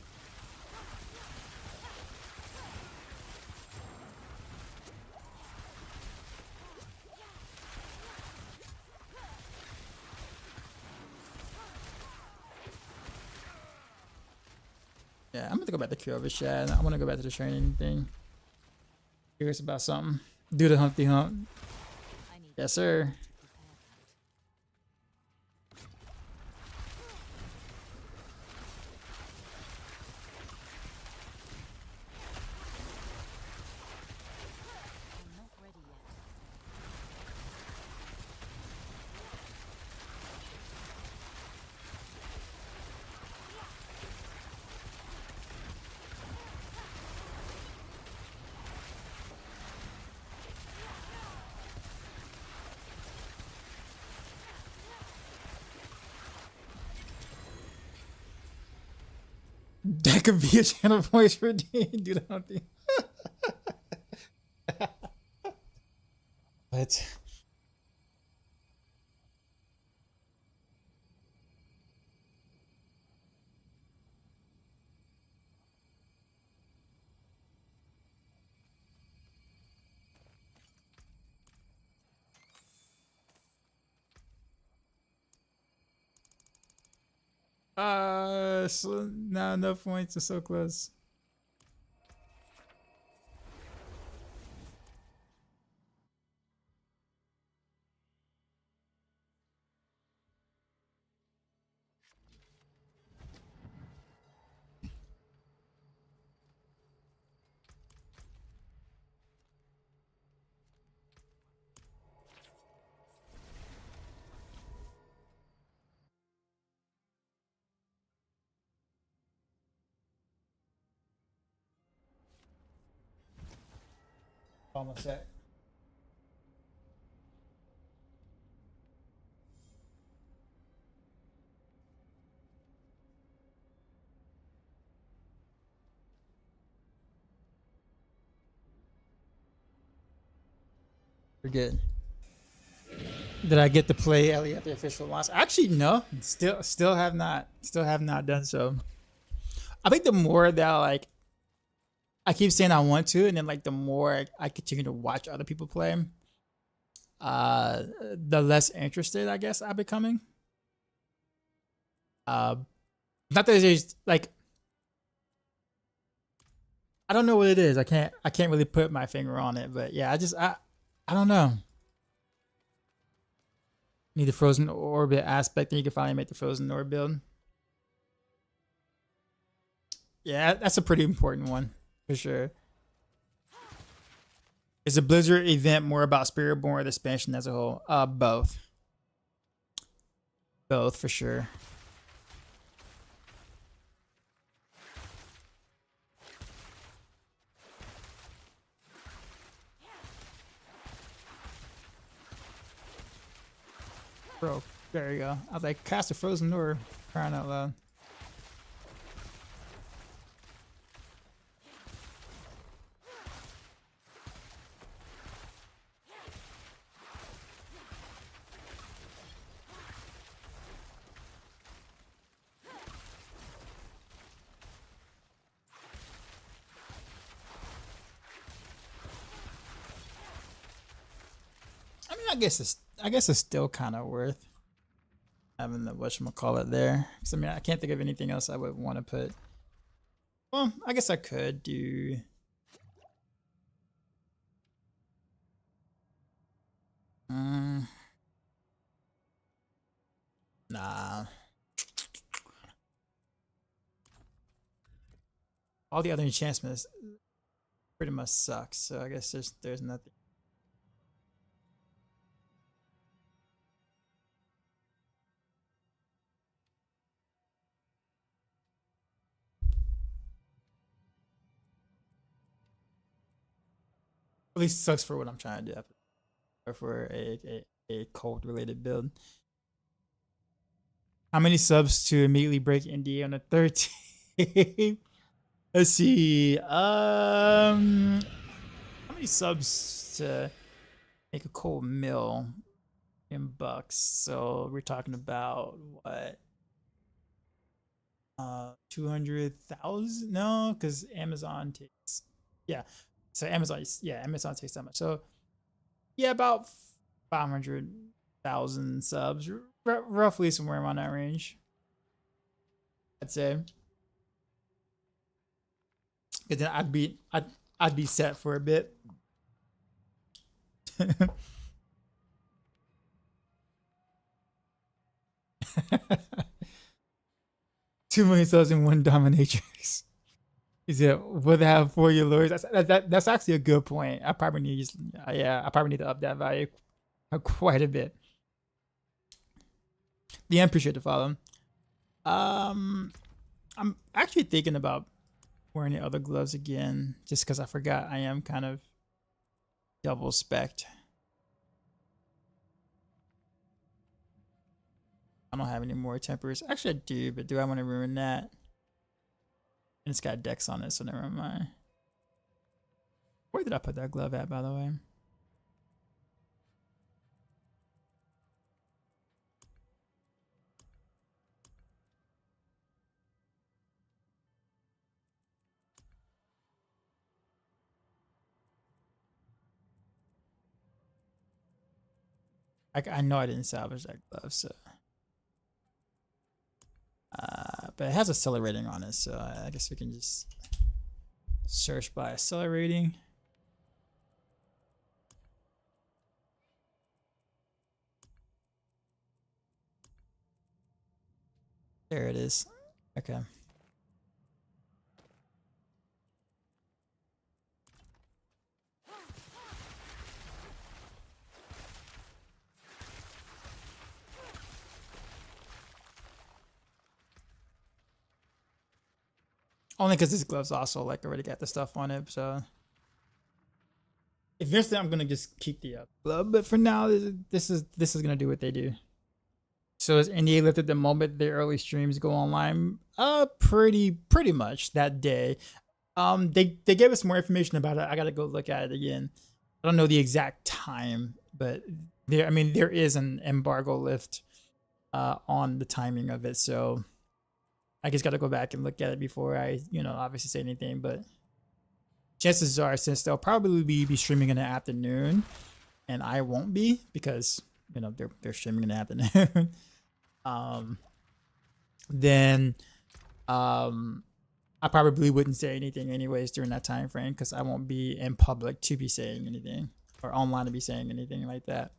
Yeah, I'm gonna go back to kill this chat. I want to go back to the training thing. Curious about something. Do the Humpty Hump. I need Yes, sir. to prepare that. I'm not ready yet. That could be a channel voice for D. Do the Humpty. But so not enough points. It's so close. Almost set. We're good. Did I get to play Ellie at the official launch? Actually, no. Still have not done so. I think the more that like I keep saying I want to, and then like the more I continue to watch other people play, the less interested I guess I'm becoming. Not that there's like I don't know what it is. I can't really put my finger on it, but yeah, I don't know. Need the frozen orbit aspect, and you can finally make the frozen orb build. Yeah, that's a pretty important one for sure. Is the Blizzard event more about Spiritborn or the expansion as a whole? Both. Both for sure. Bro, there you go. I was like, cast a frozen orb, crying out loud. I mean, I guess it's still kind of worth having the whatchamacallit there. 'Cause I mean, I can't think of anything else I would want to put. Well, I guess I could do. Nah. All the other enchantments pretty much suck, so I guess there's nothing. At least sucks for what I'm trying to do, or for a cold related build. How many subs to immediately break NDA on the 13th? Let's see. How many subs to make a cold mill? in bucks. So we're talking about what? 200,000? No, because Amazon takes, yeah. So Amazon takes that much. So yeah, about 500,000 subs, roughly somewhere around that range, I'd say. But then I'd be set for a bit. 2 million subs in one dominatrix. He said, "Will they have 4-year lawyers?" That's actually a good point. I probably need to up that value quite a bit. Yeah, I'm pretty sure to follow. I'm actually thinking about wearing the other gloves again, just because I forgot I am kind of double spec'd. I don't have any more tempers. Actually, I do, but do I want to ruin that? And it's got Dex on it, so never mind. Where did I put that glove at, by the way? I know I didn't salvage that glove, so. But it has accelerating on it, so I guess we can just search by accelerating. There it is. Okay. Only because this glove's also like already got the stuff on it, so eventually I'm gonna just keep the glove. But for now, this is gonna do what they do. So is NDA lifted the moment the early streams go online? Pretty much that day. They gave us more information about it. I gotta go look at it again. I don't know the exact time, but there is an embargo lift on the timing of it, so I just gotta go back and look at it before I, obviously say anything. But chances are, since they'll probably be streaming in the afternoon, and I won't be because they're streaming in the afternoon. Then I probably wouldn't say anything anyways during that time frame because I won't be in public to be saying anything or online to be saying anything like that.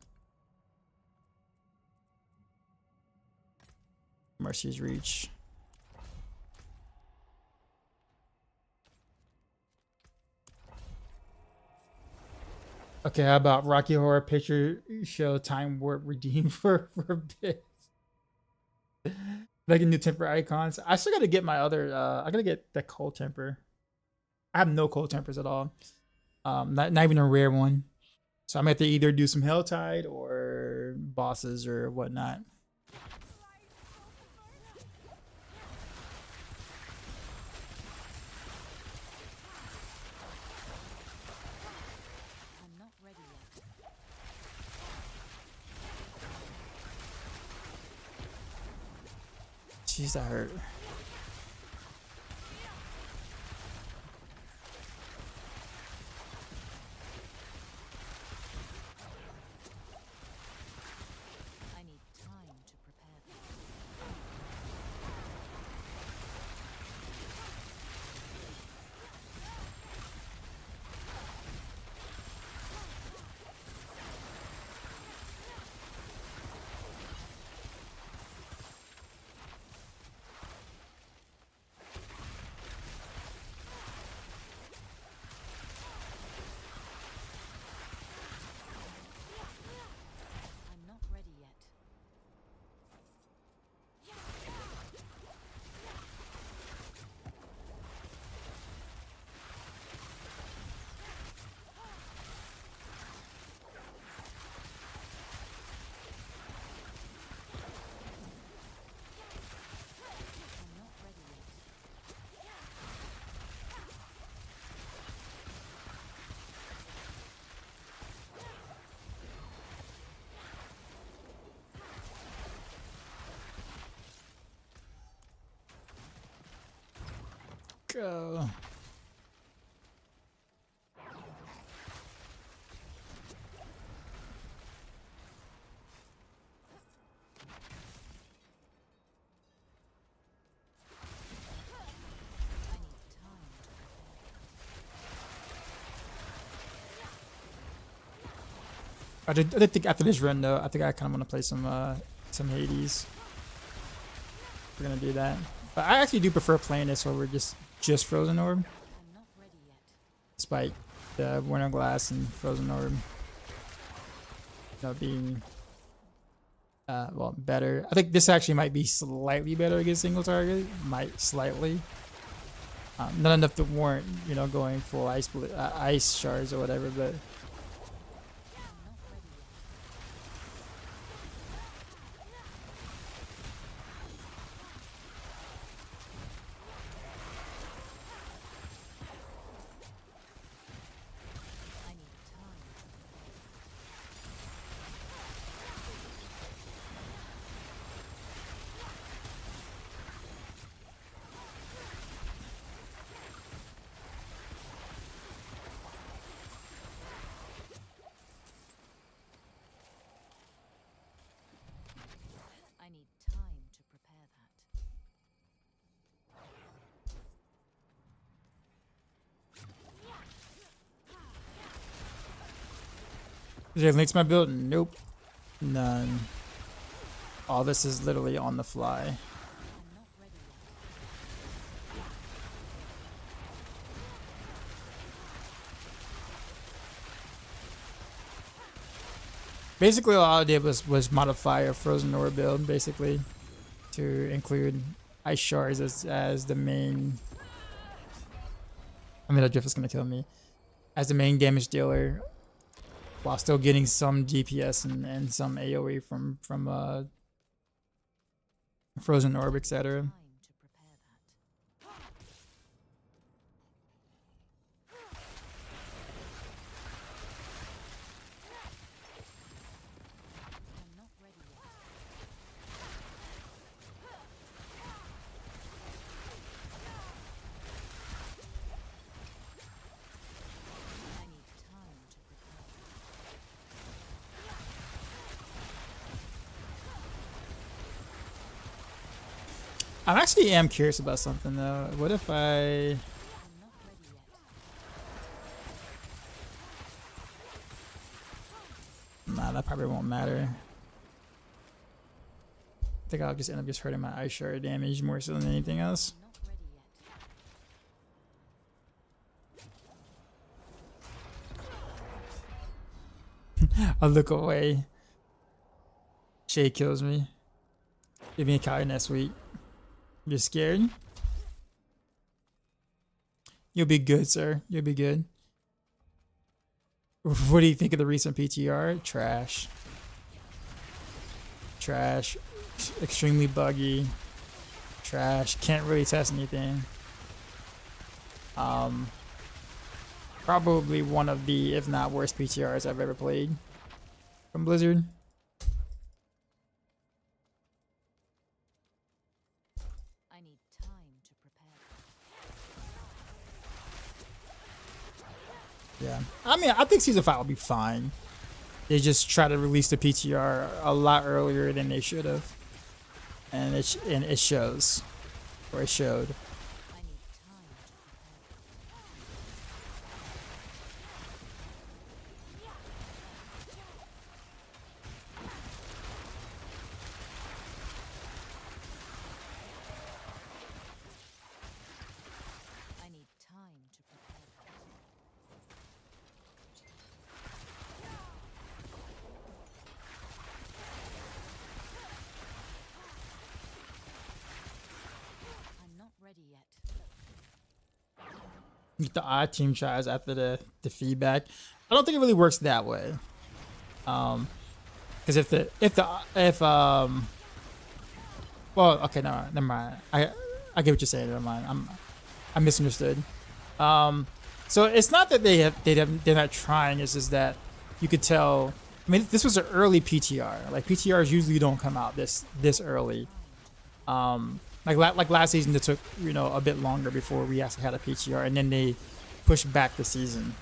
Mercy's Reach. Okay, how about Rocky Horror Picture Show Time Warp redeem for a bit? Like a new temper icons. I still gotta get my other I gotta get the cold temper. I have no cold tempers at all. Not even a rare one. So I'm gonna have to either do some Helltide or bosses or whatnot. I'm not ready yet. Jeez, that hurt. I need time to prepare that. go. I did think after this run though, I think I kind of want to play some Hades. We're gonna do that, but I actually do prefer playing this over just Frozen Orb, I'm not ready yet. despite the Winter Glass and Frozen Orb, being well better. I think this actually might be slightly better against single target, might slightly. Not enough to warrant going full ice shards or whatever, but. I need time to prepare that. Is there links to my build? Nope. None. All this is literally on the fly. I'm not ready yet. Basically, all I did was modify a Frozen Orb build, basically, to include ice shards as the main. I mean, the drift is gonna kill me. As the main damage dealer, while still getting some DPS and some AOE from Frozen Orb, etc. Time to prepare that. I'm not ready yet. I need time to prepare. I actually am curious about something though. What if I? I'm not ready yet. Nah, that probably won't matter. I think I'll just end up just hurting my ice shard damage more so than anything else. I'm not ready yet. I'll look away. Shay kills me. Give me a card next week. You're scared? You'll be good, sir. You'll be good. What do you think of the recent PTR? Trash. Trash. Extremely buggy. Trash. Can't really test anything. Probably one of the, if not worst PTRs I've ever played from Blizzard. I need time to prepare. Yeah. I mean, I think Season 5 will be fine. They just try to release the PTR a lot earlier than they should have. And it shows. Or it showed. I need time to prepare. I need time to prepare. I'm not ready yet. Get the odd team tries after the feedback. I don't think it really works that way. Because well, okay, no, never mind. I get what you're saying. Never mind. I misunderstood. So it's not that they're not trying. It's just that you could tell. I mean, this was an early PTR. Like PTRs usually don't come out this early. Like last season, it took a bit longer before we actually had a PTR, and then they pushed back the season,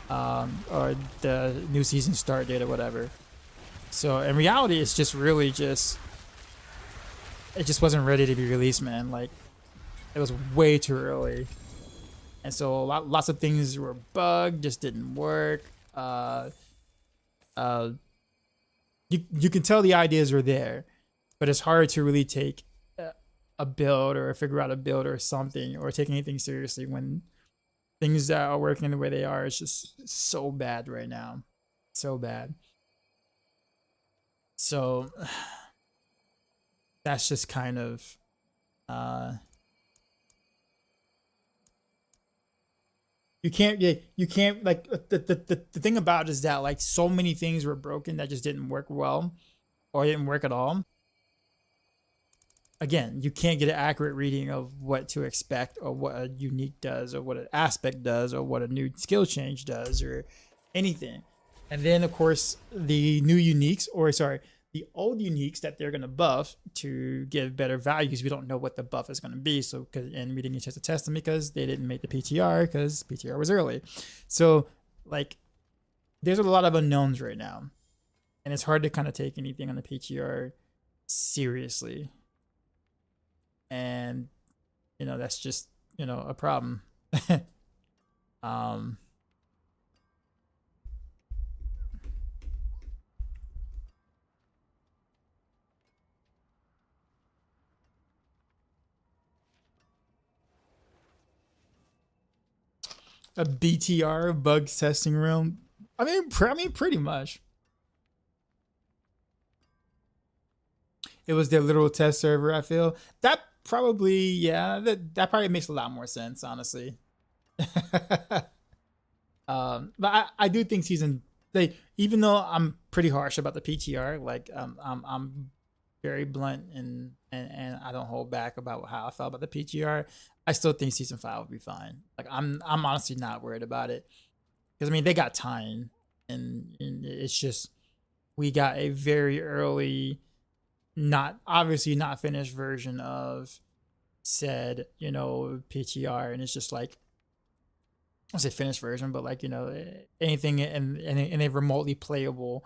or the new season start date or whatever. So in reality, it's just really just it just wasn't ready to be released, man. Like it was way too early, and so lots of things were bugged, just didn't work. You can tell the ideas are there, but it's hard to really take a build or figure out a build or something or take anything seriously when things that are working the way they are is just so bad right now. So bad. So that's just kind of you can't like the thing about it is that like so many things were broken that just didn't work well or didn't work at all. Again, you can't get an accurate reading of what to expect or what a unique does or what an aspect does or what a new skill change does or anything. And then of course the new uniques, or sorry, the old uniques that they're going to buff to give better values, we don't know what the buff is going to be. So, and we didn't get a chance to test them because they didn't make the PTR because PTR was early. So like there's a lot of unknowns right now, and it's hard to kind of take anything on the PTR seriously. And that's just a problem. A BTR bug testing room. I mean, pretty much. It was their literal test server. I feel that probably, yeah, that probably makes a lot more sense, honestly. But I do think even though I'm pretty harsh about the PTR, like I'm very blunt and I don't hold back about how I felt about the PTR. I still think season 5 will be fine. Like I'm honestly not worried about it because I mean they got time, and it's just we got a very early, obviously not finished version of said PTR, and it's just like I say finished version, but like anything in a remotely playable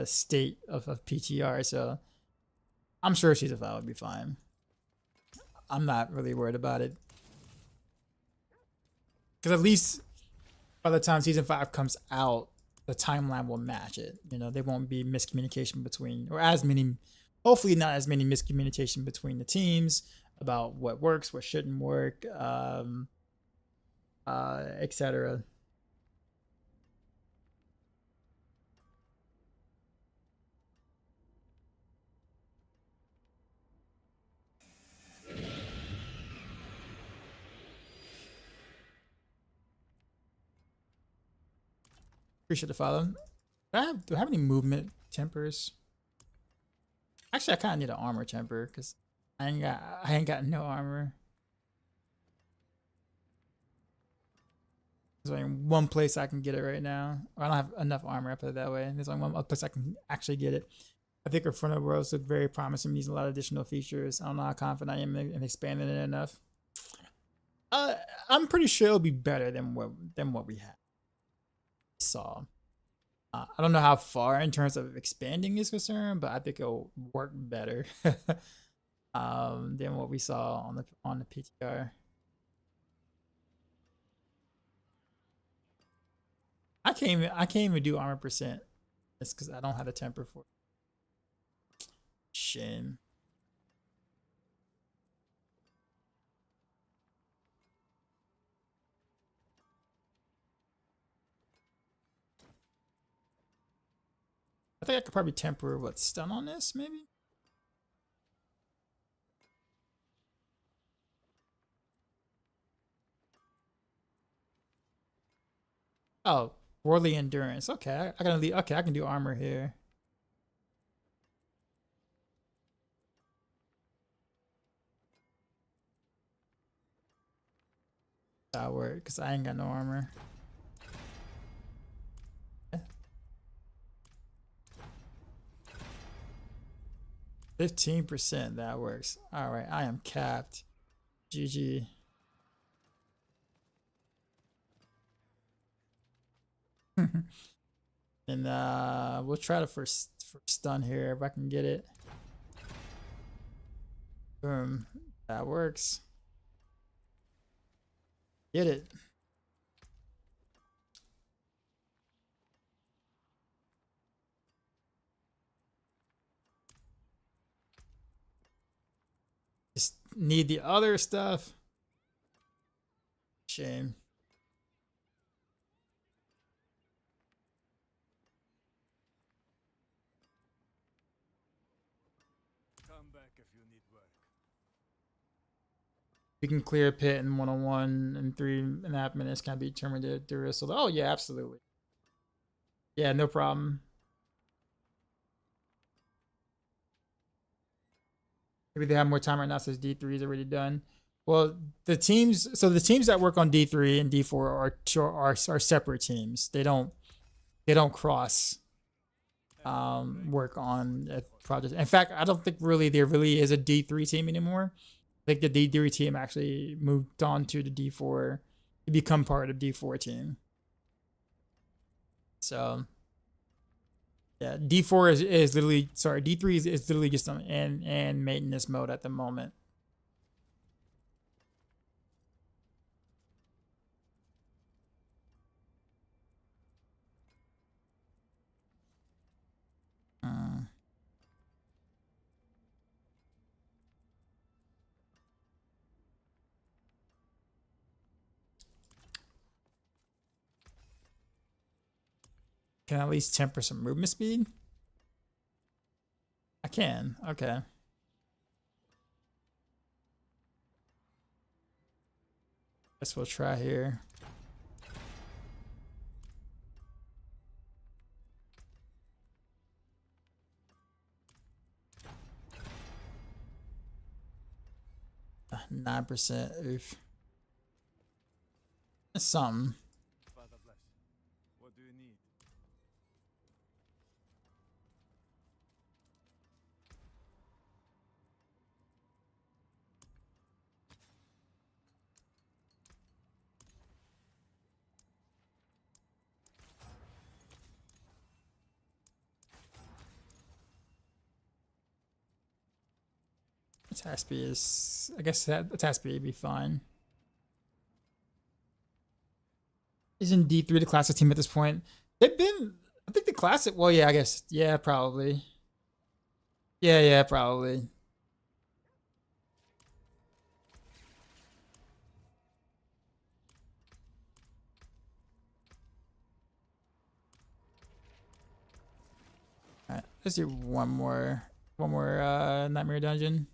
state of PTR. So I'm sure season 5 would be fine. I'm not really worried about it because at least by the time season 5 comes out, the timeline will match it. There won't be miscommunication between, or as many, hopefully not as many miscommunication between the teams about what works, what shouldn't work, etc. Appreciate the follow. Do I have any movement tempers? Actually, I kind of need an armor temper because I ain't got no armor. There's only one place I can get it right now. Or I don't have enough armor. I put it that way. There's only one place I can actually get it. I think our front of the worlds look very promising. Needs a lot of additional features. I don't know how confident I am in expanding it enough. I'm pretty sure it'll be better than what we had. Saw. I don't know how far in terms of expanding is concerned, but I think it'll work better than what we saw on the PTR. I can't even do armor percent. It's because I don't have a temper for it. Shame. I think I could probably temper stun on this, maybe? Oh, worldly endurance. Okay, I gotta leave. Okay, I can do armor here. That work because I ain't got no armor. 15%. That works. All right, I am capped. GG. And we'll try to first stun here if I can get it. Boom. That works. Get it. Just need the other stuff. Shame. Come back if you need work. We can clear a pit in 1-on-1 in 3.5 minutes. Can be determined to do this. Oh yeah, absolutely. Yeah, no problem. Maybe they have more time right now since D3 is already done. Well, the teams that work on D3 and D4 are separate teams. They don't cross work on a project. In fact, I don't think there really is a D3 team anymore. I think the D3 team actually moved on to the D4 to become part of D4 team. So yeah, D4 is literally D3 is literally just in maintenance mode at the moment. Can I at least temper some movement speed? I can. Okay. Guess we'll try here. Uh, 9%. Oof. That's something. Father bless. What do you need? Attack speed is, I guess that attack speed would be fine. Isn't D3 the classic team at this point? They've been, I think the classic, well, yeah, I guess, yeah, probably. Yeah, probably. All right, let's do one more nightmare dungeon.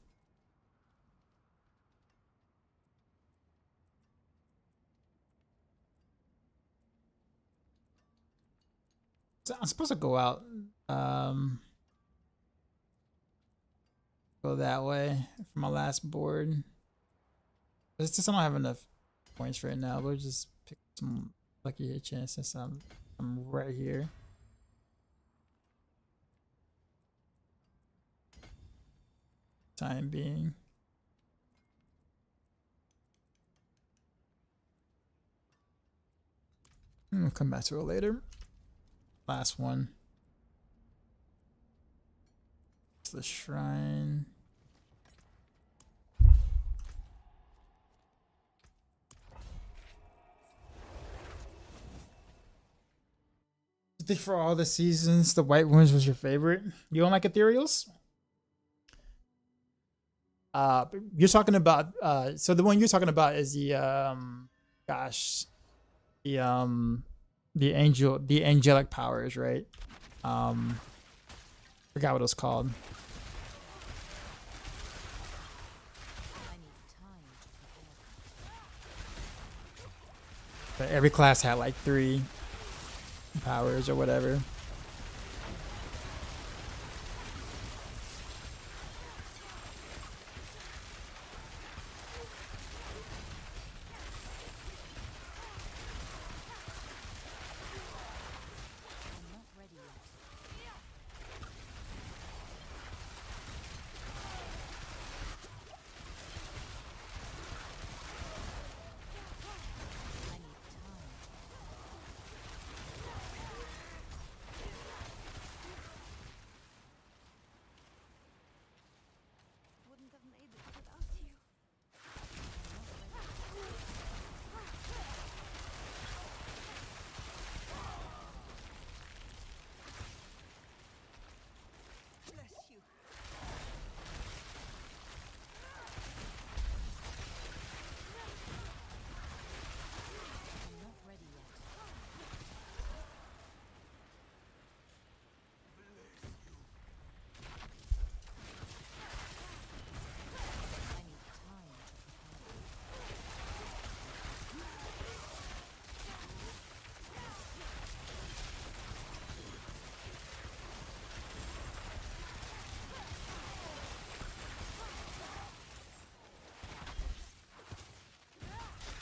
So I'm supposed to go out, go that way for my last board. It's just I don't have enough points right now. We'll just pick some lucky hit chance since I'm right here. Time being. We'll come back to it later. Last one. It's the shrine. I think for all the seasons, the White Ones was your favorite. You don't like ethereals? You're talking about so the one you're talking about is the gosh, the angelic powers, right? Forgot what it was called. I need time to prepare that. But every class had like 3 powers or whatever. I'm not ready yet.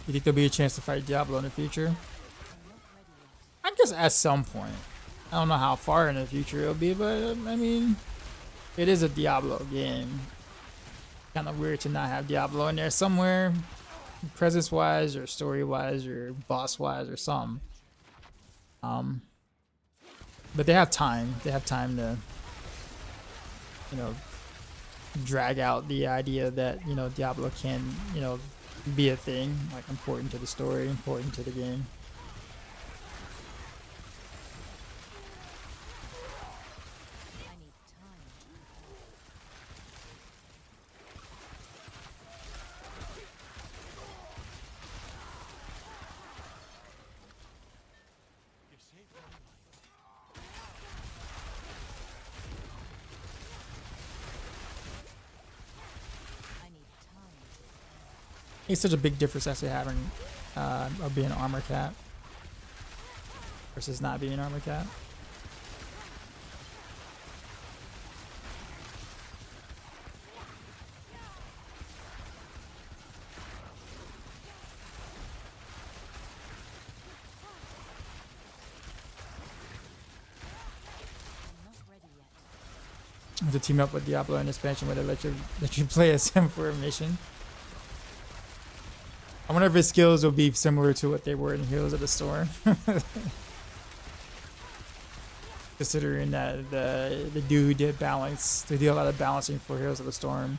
You think there'll be a chance to fight Diablo in the future? I guess at some point. I don't know how far in the future it'll be, but I mean, it is a Diablo game. Kind of weird to not have Diablo in there somewhere, presence-wise or story-wise or boss-wise or something. But they have time. They have time to, you know, drag out the idea that, you know, Diablo can, you know, be a thing, like important to the story, important to the game. I need time to I need time to It's such a big difference actually having or being an armor cat versus not being an armor cat. I'm not ready yet. To team up with Diablo in expansion where they let you play as him for a mission. I wonder if his skills will be similar to what they were in Heroes of the Storm. Considering that the dude did balance, they did a lot of balancing for Heroes of the Storm.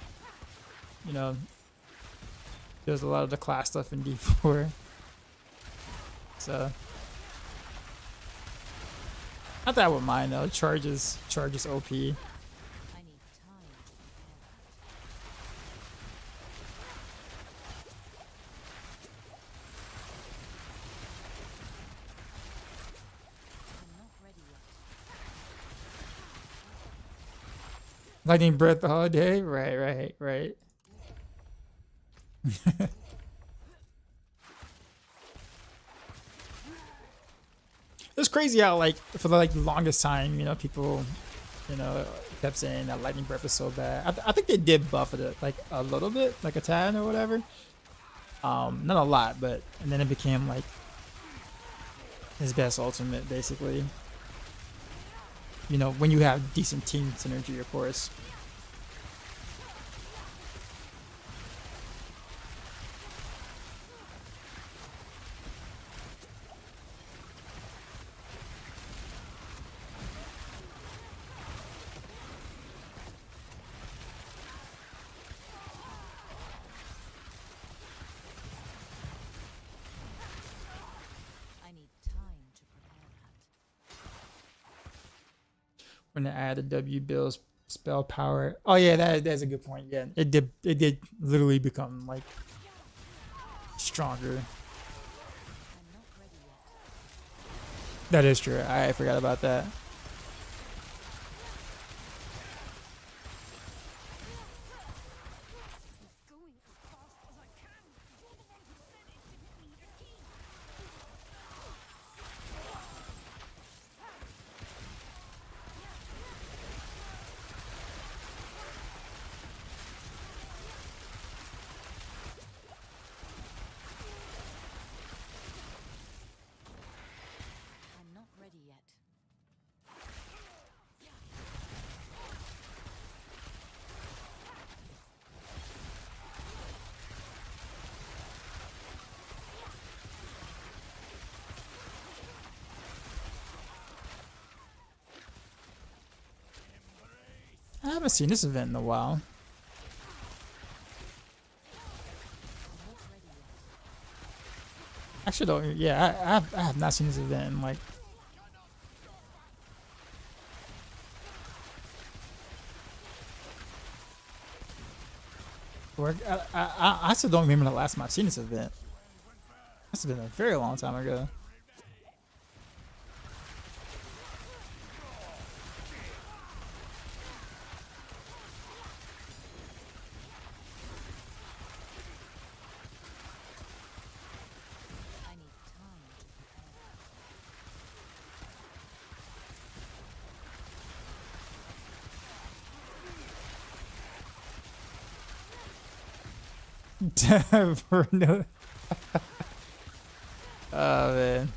You know, there's a lot of the class stuff in D4. So, not that I would mind though. Charges OP. I need time to prepare that. I'm not ready yet. Lightning Breath the holiday? Right. It's crazy how, like, for the like longest time, you know, people, you know, kept saying that Lightning Breath is so bad. I think they did buff it like a little bit, like a tad or whatever. Not a lot, but and then it became like his best ultimate, basically. You know, when you have decent team synergy, of course. I need time to prepare that. When they add the W Bill's spell power. Oh yeah, that's a good point. Yeah, it did literally become like stronger. I'm not ready yet. That is true. I forgot about that. Going as fast as I can. You're the one who said it didn't need a key. I'm not ready yet. I haven't seen this event in a while. I'm not ready yet. Actually, though, yeah, I have not seen this event in like. I still don't remember the last time I've seen this event. This has been a very long time ago. I need time to prepare that. For no- Oh man.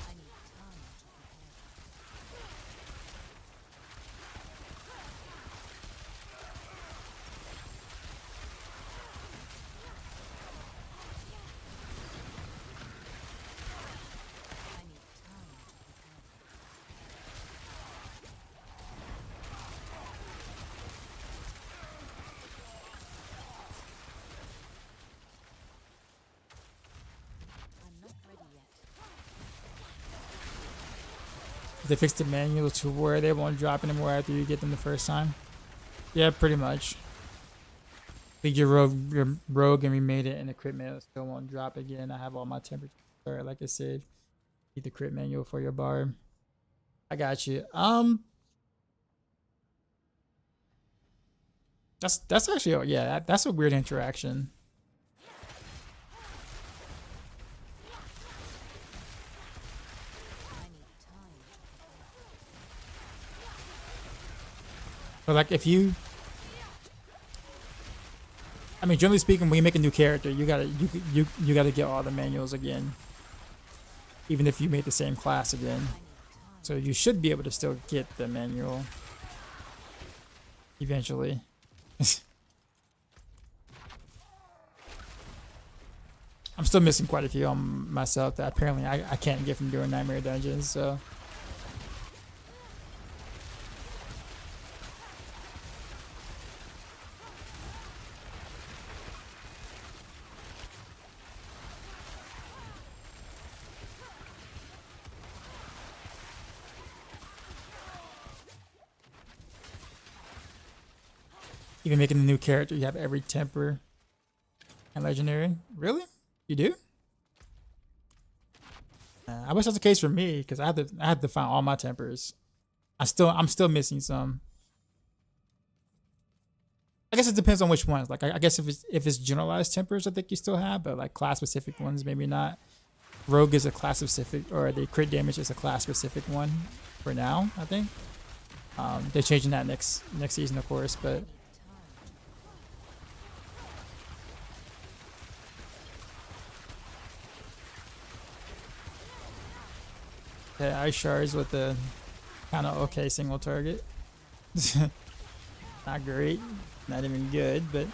I need time to prepare. I need time to prepare. I'm not ready yet. They fixed the manual to where they won't drop anymore after you get them the first time. Yeah, pretty much. Think your rogue and remade it, and the crit manual still won't drop again. I have all my temperatures. Sorry, like I said, need the crit manual for your bar. I got you. That's actually, yeah, that's a weird interaction. I need time to prepare. But like if you, I mean, generally speaking, when you make a new character, you gotta get all the manuals again, even if you made the same class again. So you should be able to still get the manual eventually. I'm still missing quite a few on myself that apparently I can't get from doing Nightmare Dungeons. So. Even making a new character, you have every temper and legendary. Really? You do? I wish that's the case for me because I had to find all my tempers. I'm still missing some. I guess it depends on which ones. Like I guess if it's generalized tempers, I think you still have, but like class specific ones, maybe not. Rogue is a class specific, or the crit damage is a class specific one for now. I think they're changing that next season, of course, but. Yeah, ice shards with the kind of okay single target. Not great, not even good, but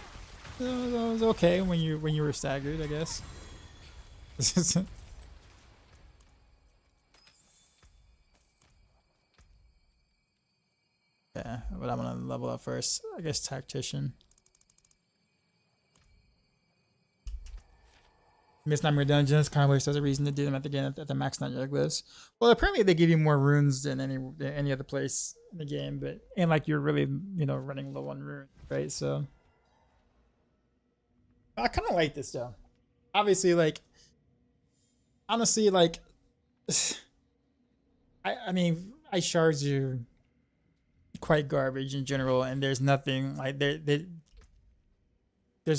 it was okay when you were staggered, I guess. Yeah, but I'm gonna level up first. I guess tactician. Miss Nightmare Dungeons kind of wish there's a reason to do them at the beginning at the max nightmare glyphs. Well, apparently they give you more runes than any other place in the game, but and like you're really running low on runes, right? So I kind of like this though. Obviously, like honestly, like I mean, ice shards are quite garbage in general, and there's nothing like there's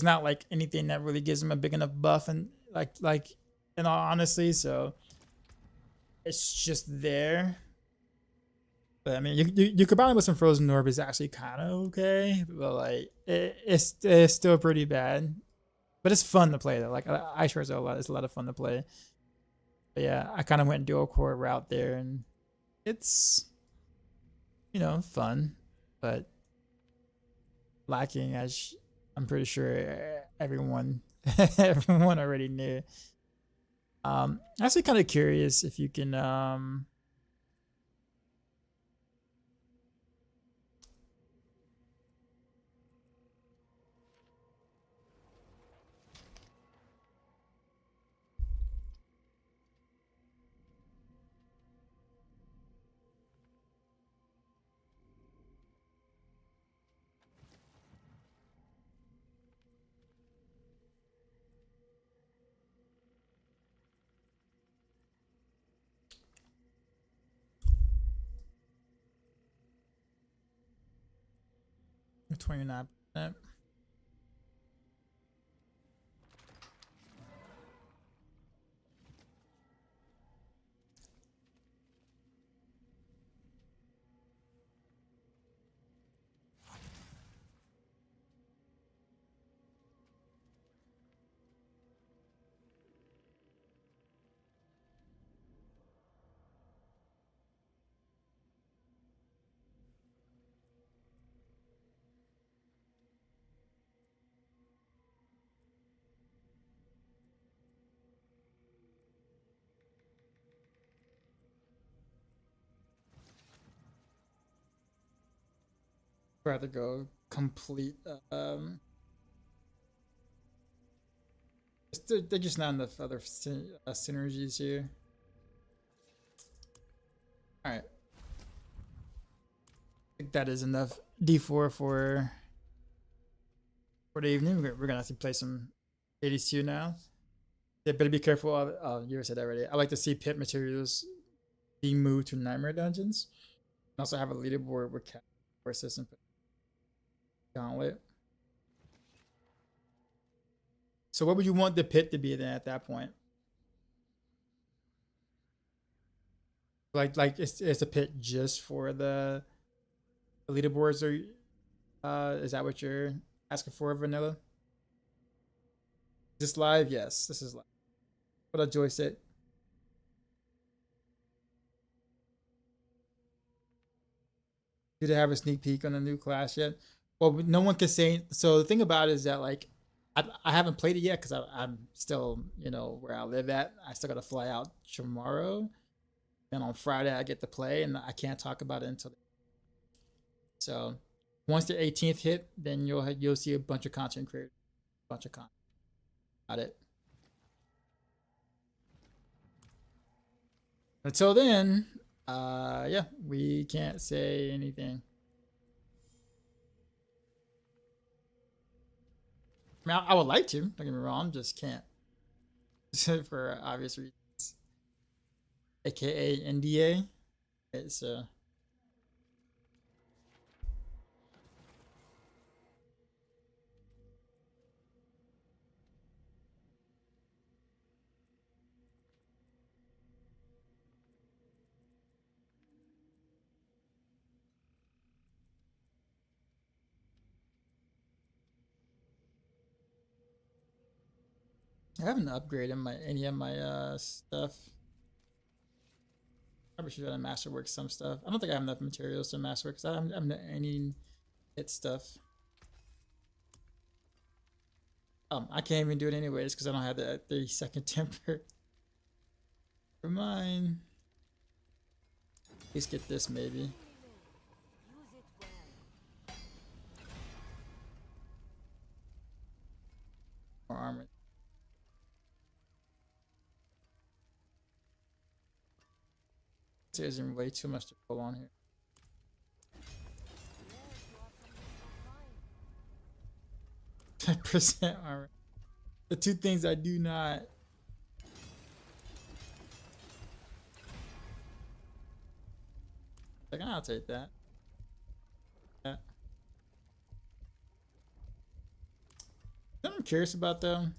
not like anything that really gives them a big enough buff, and like in all honesty, so it's just there. But I mean, you combine it with some frozen orb is actually kind of okay, but like it's still pretty bad. But it's fun to play though. Like ice shards are it's a lot of fun to play. But yeah, I kind of went dual core route there, and it's fun, but lacking, as I'm pretty sure everyone everyone already knew. I'm actually kind of curious if you can 29%. Rather go complete. They're just not enough other synergies here. All right, I think that is enough D4 for the evening. We're gonna have to play some 82 now. Yeah, better be careful. Oh, you said that already. I like to see pit materials being moved to nightmare dungeons. And also have a leaderboard with for system gauntlet. So what would you want the pit to be then at that point? Like it's a pit just for the leaderboards, or is that what you're asking for, Vanilla? Is this live? Yes, this is live. What a joystick. Do they have a sneak peek on the new class yet? Well, no one can say. So the thing about it is that like I haven't played it yet because I'm still, you know, where I live at. I still got to fly out tomorrow. Then on Friday I get to play, and I can't talk about it until. So once the 18th hit, then you'll see a bunch of content creators, bunch of content. Got it. Until then, yeah, we can't say anything. I mean, I would like to. Don't get me wrong, just can't for obvious reasons. AKA NDA. It's I haven't upgraded any of my stuff. Probably should have masterwork some stuff. I don't think I have enough materials to masterwork because I haven't any hit stuff. I can't even do it anyways because I don't have the 30-second temper. For mine. At least get this maybe. More armor. There's way too much to pull on here. 10% armor. The two things I do not. Like, I'll take that. Yeah. I'm curious about them.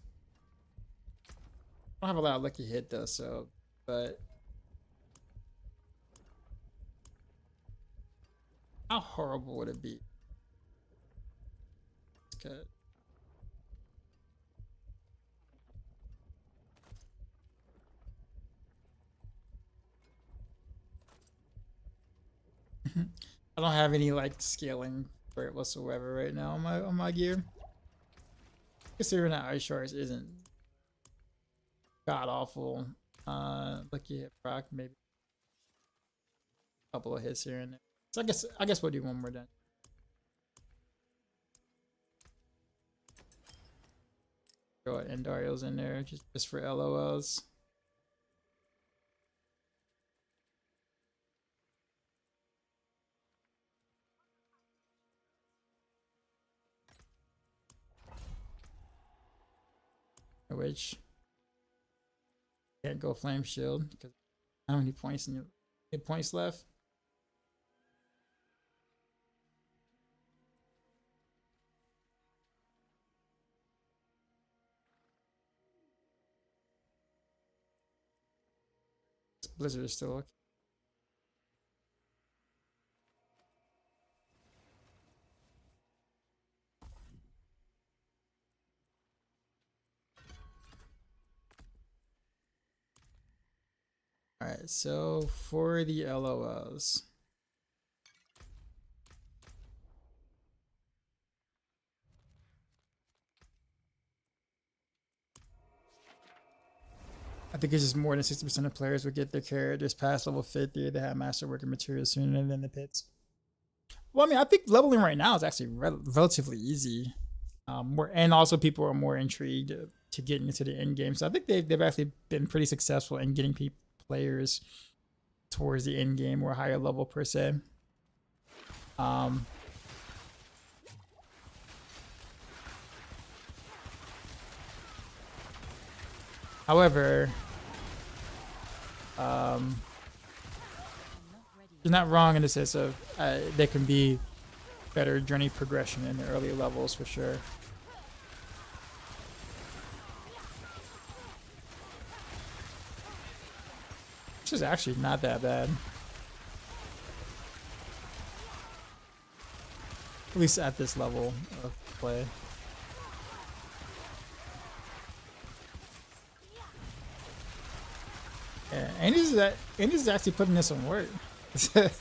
I don't have a lot of lucky hit though, so but. How horrible would it be? It's good. I don't have any like scaling for it whatsoever right now on my gear. Considering that ice shards isn't god awful. Lucky hit proc, maybe a couple of hits here and there. So I guess we'll do one more then. Throw Endarios in there just for LOLs. Which can't go flame shield because how many points in your hit points left? Blizzard is still okay. All right, so for the LOLs. I think it's just more than 60% of players would get their characters past level 50 to have master working materials sooner than the pits. Well, I mean, I think leveling right now is actually relatively easy. And also people are more intrigued to get into the end game. So I think they've actually been pretty successful in getting players towards the end game or higher level per se. However, you're not wrong in the sense of there can be better journey progression in the earlier levels for sure. Which is actually not that bad. At least at this level of play. Yeah, Andy's actually putting in some work. I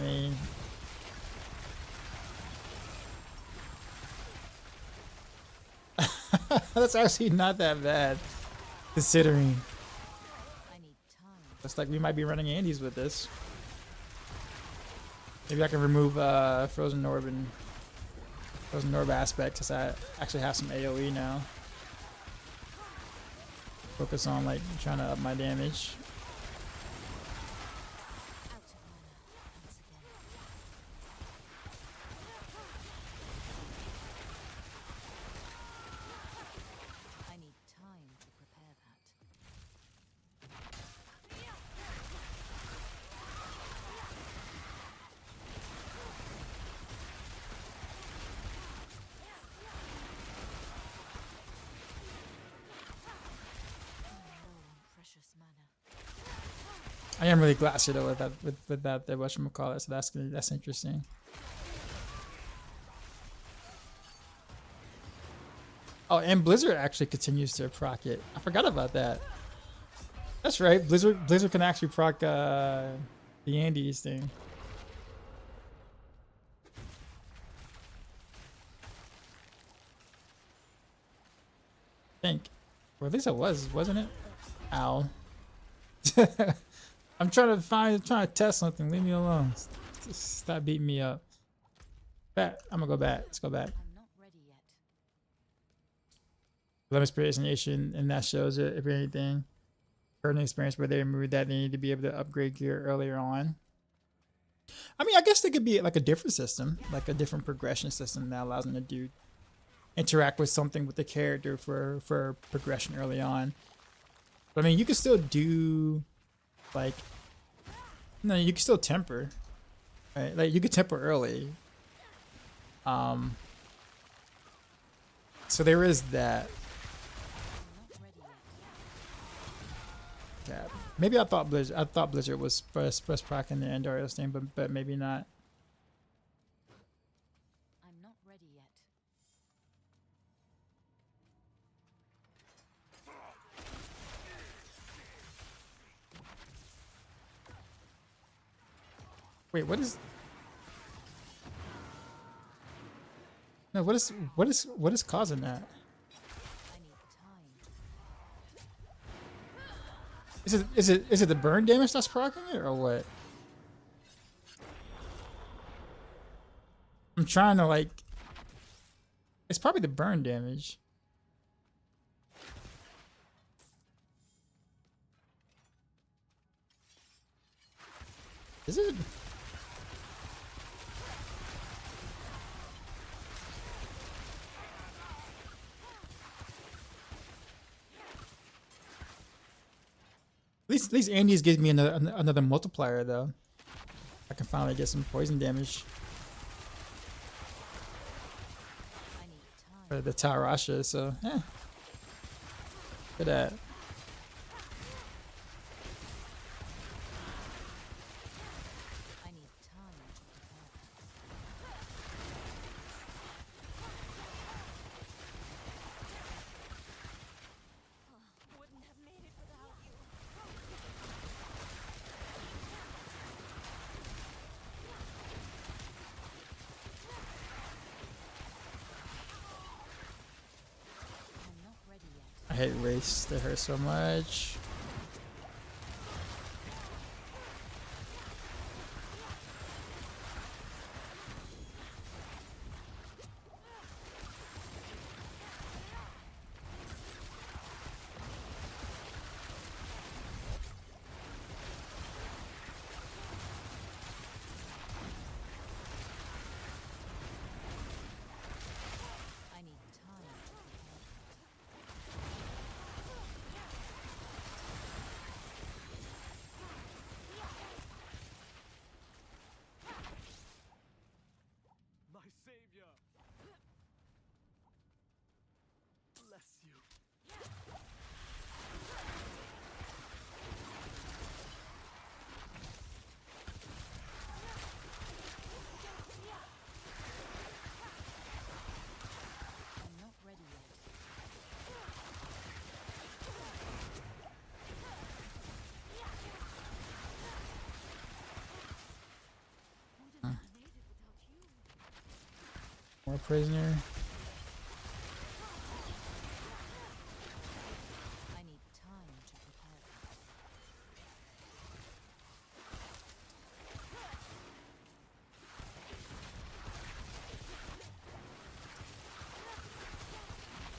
mean, that's actually not that bad, considering. I need time. Looks like we might be running Andes with this. Maybe I can remove Frozen Orb aspect because I actually have some AoE now. Focus on like trying to up my damage. Out of mana once again. I need time to prepare that. Precious mana. I am really glassy though with that whatchamacallit, so that's interesting. Oh, and Blizzard actually continues to proc it. I forgot about that. That's right. Blizzard can actually proc the Andes thing. I think. Or at least it was, wasn't it? Ow. I'm trying to test something. Leave me alone. Stop beating me up. Back. I'm gonna go back. Let's go back. I'm not ready yet. Lemon Spirit Nation, and that shows it. If anything, heard an experience where they removed that, they need to be able to upgrade gear earlier on. I mean, I guess there could be like a different system, like a different progression system that allows them to do interact with something with the character for progression early on. But I mean, you can still do like no, you can still temper, right? Like you could temper early. So there is that. I'm not ready yet. Yeah, maybe I thought Blizzard was first proc in the Endorios thing, but maybe not. I'm not ready yet. Wait, what is? No, what is causing that? I need time. Is it the burn damage that's proccing it or what? I'm trying to like. It's probably the burn damage. Is it? At least Andy's gives me another multiplier though. I can finally get some poison damage I need time. for the Tarasha, so yeah. Look at that. I need time to prepare that. Wouldn't have made it without you. I'm not ready yet. I hate race. They hurt so much. I need time to prepare that. My savior. Bless you. I'm not ready yet. Wouldn't have made it without you. More prisoner. I need time to prepare that.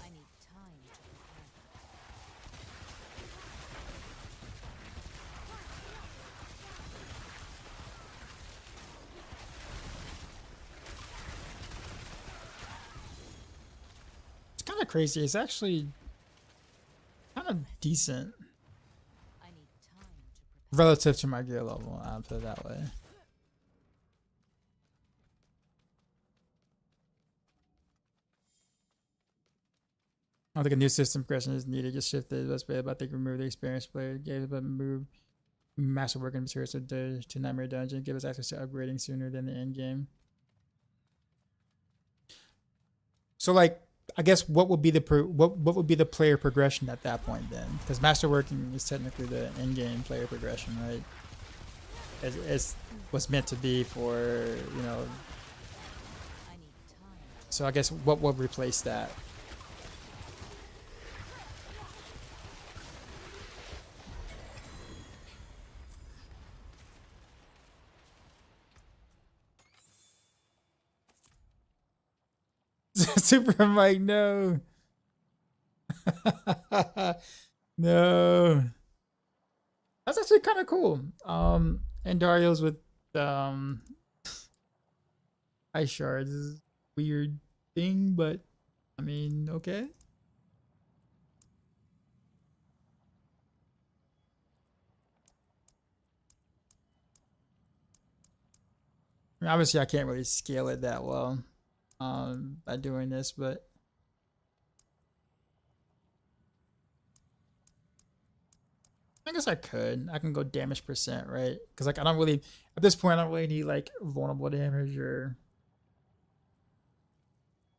I need time to prepare that. It's kind of crazy. It's actually kind of decent I need time to prepare. relative to my gear level. I'll put it that way. I don't think a new system progression is needed. Just shift the best way, but I think remove the experienced player. Gave it, but move master working materials to Nightmare Dungeon. Give us access to upgrading sooner than the end game. So, like, I guess what would be the what would be the player progression at that point then? Because master working is technically the end game player progression, right? As what's meant to be for, you know. I need time. So I guess what would replace that? Super Mike, no. No. That's actually kind of cool. And Dario's with ice shards is a weird thing, but I mean, okay. I mean, obviously I can't really scale it that well by doing this, but I guess I could. I can go damage percent, right? Because like I don't really at this point I don't really need like vulnerable damage or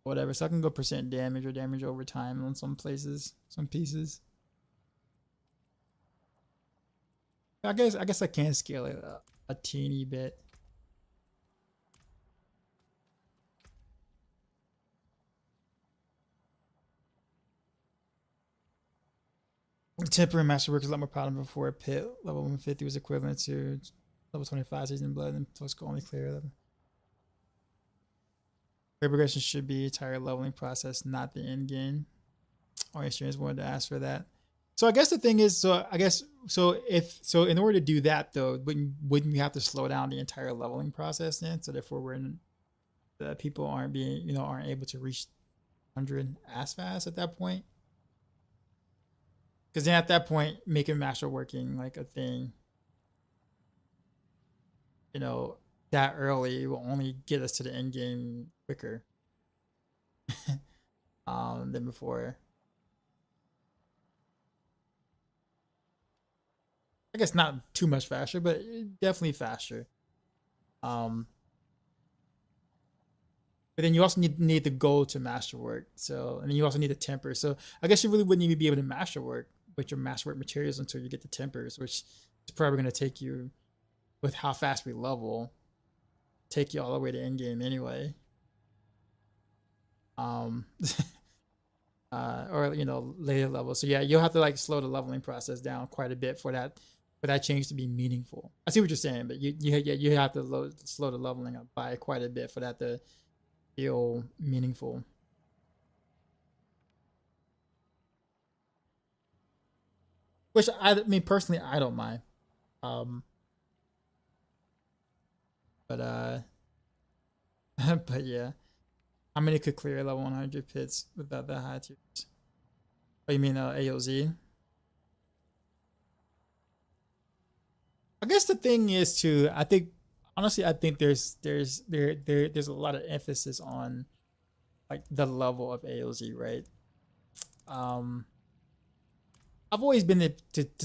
whatever. So I can go percent damage or damage over time on some places, some pieces. I guess I can scale it a teeny bit. Temporary masterwork is a lot more powerful before pit. Level 150 was equivalent to level 25 season blood and plus go only clear level. Player progression should be a entire leveling process, not the end game. Only streamers wanted to ask for that. So I guess the thing is, so I guess so in order to do that though, wouldn't you have to slow down the entire leveling process then? So therefore the people aren't able to reach 100 as fast at that point. Because then at that point, making master working like a thing, that early will only get us to the end game quicker than before. I guess not too much faster, but definitely faster. But then you also need the gold to masterwork. So, and then you also need the temper. So I guess you really wouldn't even be able to masterwork with your masterwork materials until you get the tempers, which is probably going to take you, with how fast we level, take you all the way to endgame anyway. Or later level. So yeah, you'll have to like slow the leveling process down quite a bit for that change to be meaningful. I see what you're saying, but you have to slow the leveling up by quite a bit for that to feel meaningful. Which I mean personally I don't mind. But but yeah. How many could clear level 100 pits without that high tiers? Oh, you mean AOZ? I guess the thing is too. I think honestly, I think there's a lot of emphasis on like the level of AOZ, right? I've always been the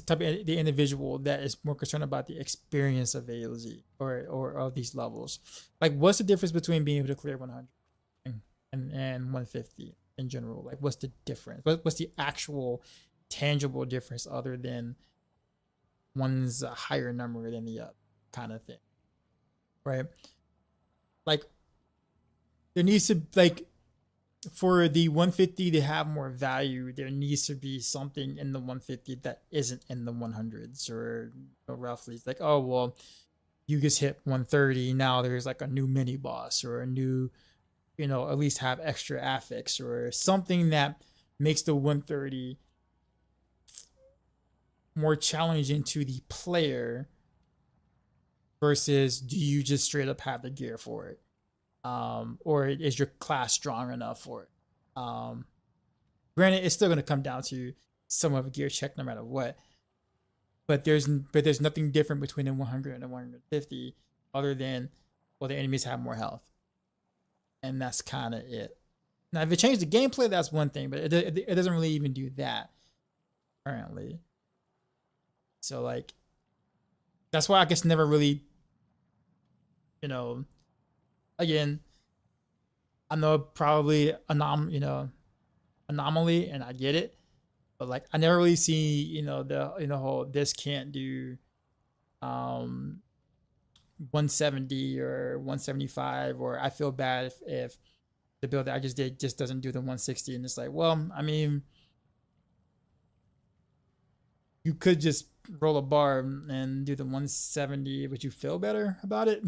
type of the individual that is more concerned about the experience of AOZ or of these levels. Like, what's the difference between being able to clear 100 and 150 in general? Like, what's the difference? What's the actual tangible difference other than one's a higher number than the other kind of thing, right? Like, there needs to, like, for the 150 to have more value, there needs to be something in the 150 that isn't in the 100s, or roughly it's like, oh well, you just hit 130, now there's like a new mini boss or a new, at least have extra affix or something that makes the 130 more challenging to the player versus do you just straight up have the gear for it, or is your class strong enough for it? Granted, it's still going to come down to some of a gear check no matter what, but there's nothing different between the 100 and the 150 other than, well, the enemies have more health, and that's kind of it. Now, if it changed the gameplay, that's one thing, but it doesn't really even do that currently. So like, that's why I guess never really, again, I know probably anomaly, and I get it, but like I never really see the whole this can't do 170 or 175, or I feel bad if the build that I just did just doesn't do the 160, and it's like, well, I mean, you could just roll a bar and do the 170. Would you feel better about it?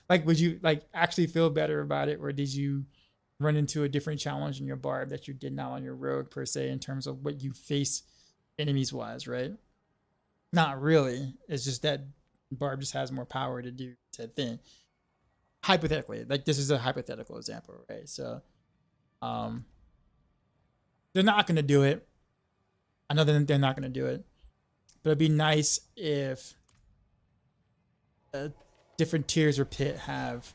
Like, would you like actually feel better about it, or did you run into a different challenge in your barb that you did not on your rogue per se, in terms of what you face enemies wise, right? Not really. It's just that barb just has more power to do said thing. Hypothetically, like, this is a hypothetical example, right? So they're not going to do it. I know that they're not going to do it, but it'd be nice if different tiers of pit have,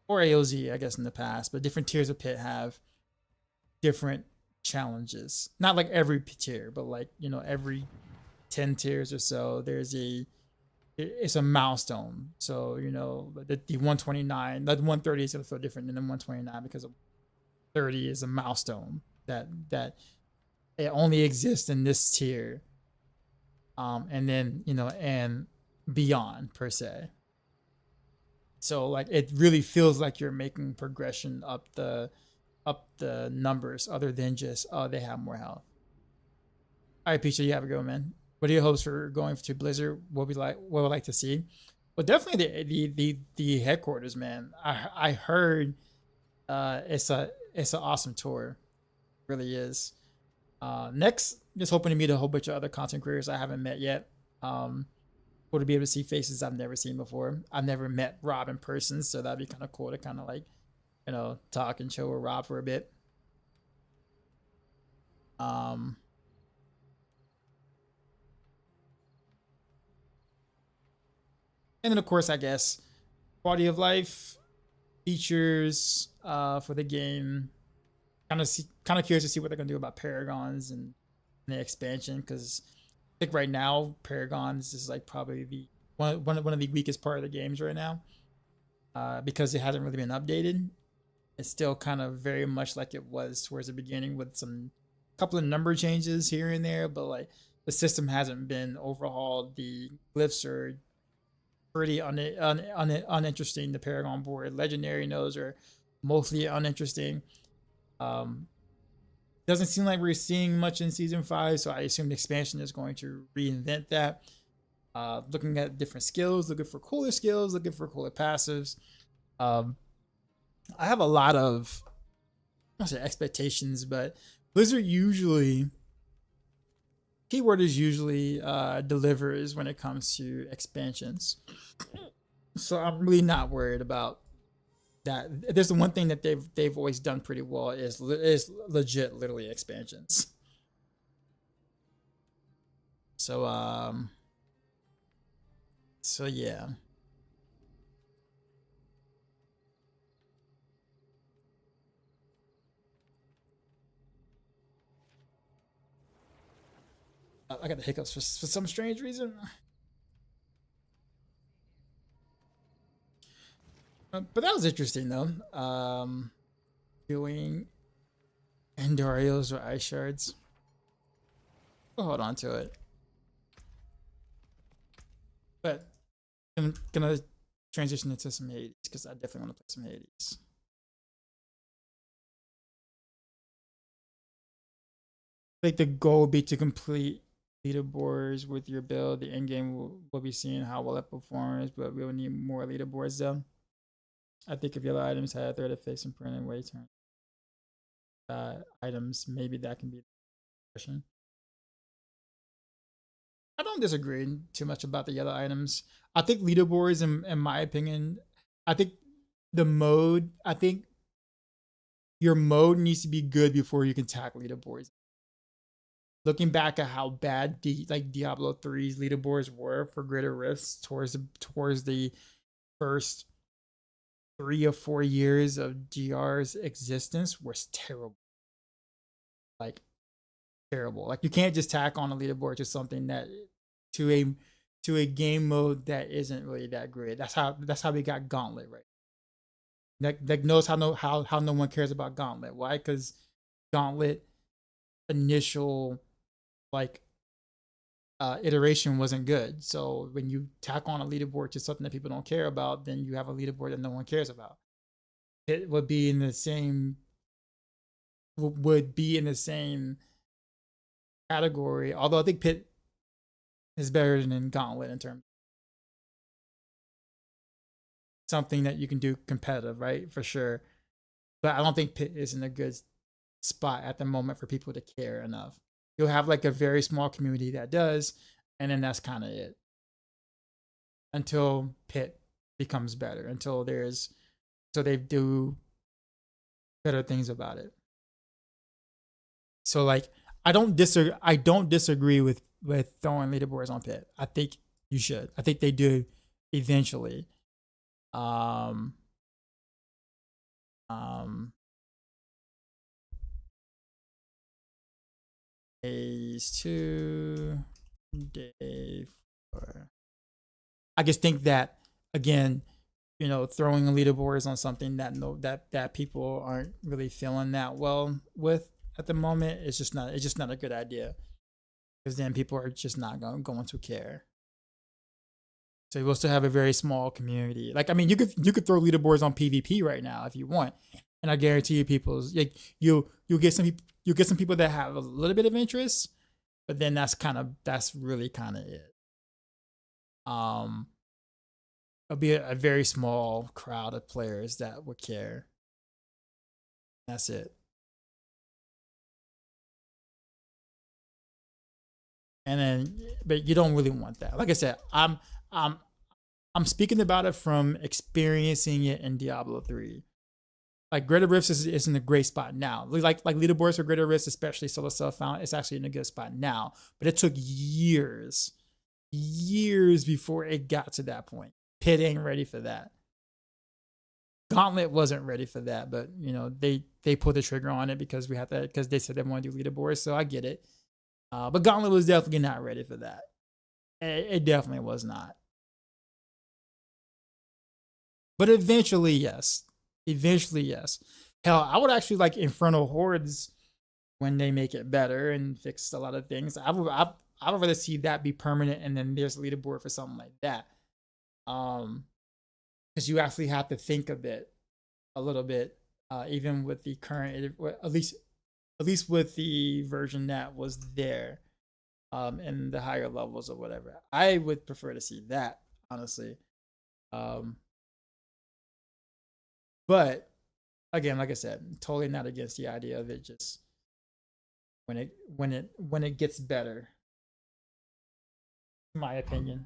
or AOZ, I guess, in the past, but different tiers of pit have different challenges. Not like every tier, but like, every 10 tiers or so, it's a milestone. So, the 129, the 130 is going to feel different than the 129 because 30 is a milestone that it only exists in this tier. And then, and beyond per se. So like, it really feels like you're making progression up the numbers, other than just, oh, they have more health. All right, Peach, you have a go, man. What are your hopes for going to Blizzard? What would like to see? Well, definitely the headquarters, man. I heard it's an awesome tour. It really is. Next, just hoping to meet a whole bunch of other content creators I haven't met yet. Cool to be able to see faces I've never seen before. I've never met Rob in person, so that'd be kind of cool to kind of like, talk and chill with Rob for a bit. And then of course, I guess quality of life, features for the game. Kind of curious to see what they're gonna do about Paragons and the expansion, because think right now Paragons is like probably the one of the weakest part of the games right now, because it hasn't really been updated. It's still kind of very much like it was towards the beginning, with some couple of number changes here and there, but like the system hasn't been overhauled. The glyphs are pretty uninteresting. The Paragon board, legendary nodes are mostly uninteresting. Doesn't seem like we're seeing much in season 5, so I assume the expansion is going to reinvent that. Looking at different skills, looking for cooler skills, looking for cooler passives. I have a lot of, I don't say expectations, but Blizzard usually, keyword is usually delivers when it comes to expansions. So I'm really not worried about that. There's the one thing that they've always done pretty well is legit, literally expansions. So yeah. I got the hiccups for some strange reason. But that was interesting though. Doing Andarios or ice shards. We'll hold on to it. But I'm gonna transition into some Hades because I definitely want to play some Hades. Like the goal would be to complete leaderboards with your build. The end game will be seeing how well it performs, but we will need more leaderboards though. I think if yellow items had a threat of face and print and way turn items, maybe that can be the question. I don't disagree too much about the yellow items. I think leaderboards, in my opinion, I think the mode, I think your mode needs to be good before you can tackle leaderboards. Looking back at how bad Diablo 3's leaderboards were for Greater Rifts towards the first 3 or 4 years of GR's existence was terrible. Like terrible. Like you can't just tack on a leaderboard to something that to a game mode that isn't really that great. That's how we got Gauntlet, right? That knows how no one cares about Gauntlet. Why? Because Gauntlet initial iteration wasn't good. So when you tack on a leaderboard to something that people don't care about, then you have a leaderboard that no one cares about. It would be in the same category, although I think Pit is better than Gauntlet in terms of something that you can do competitive, right? For sure. But I don't think Pit is in a good spot at the moment for people to care enough. You'll have like a very small community that does, and then that's kind of it. Until Pit becomes better, until they do better things about it. So like I don't disagree with throwing leaderboards on Pit. I think you should. I think they do eventually. Days 2, day 4. I just think that again, throwing leaderboards on something that people aren't really feeling that well with at the moment is just not a good idea, because then people are just not going to care. So you will still have a very small community. Like I mean, you could throw leaderboards on PvP right now if you want, and I guarantee you, you'll get some people that have a little bit of interest, but then that's really kind of it. It'll be a very small crowd of players that would care. That's it. And then, but you don't really want that. Like I said, I'm speaking about it from experiencing it in Diablo 3. Like Greater Rifts is in a great spot now. Like leaderboards for Greater Rifts, especially solo self-found, it's actually in a good spot now. But it took years before it got to that point. Pit ain't ready for that. Gauntlet wasn't ready for that, but they pulled the trigger on it because they said they want to do leaderboards. So I get it. But Gauntlet was definitely not ready for that. It definitely was not. But eventually, yes. Eventually, yes. Hell, I would actually like Infernal Hordes when they make it better and fix a lot of things. I would rather see that be permanent and then there's a leaderboard for something like that. Because you actually have to think of it a little bit, even with the current, at least with the version that was there, in the higher levels or whatever. I would prefer to see that, honestly. But again, like I said, totally not against the idea of it just when it gets better, in my opinion.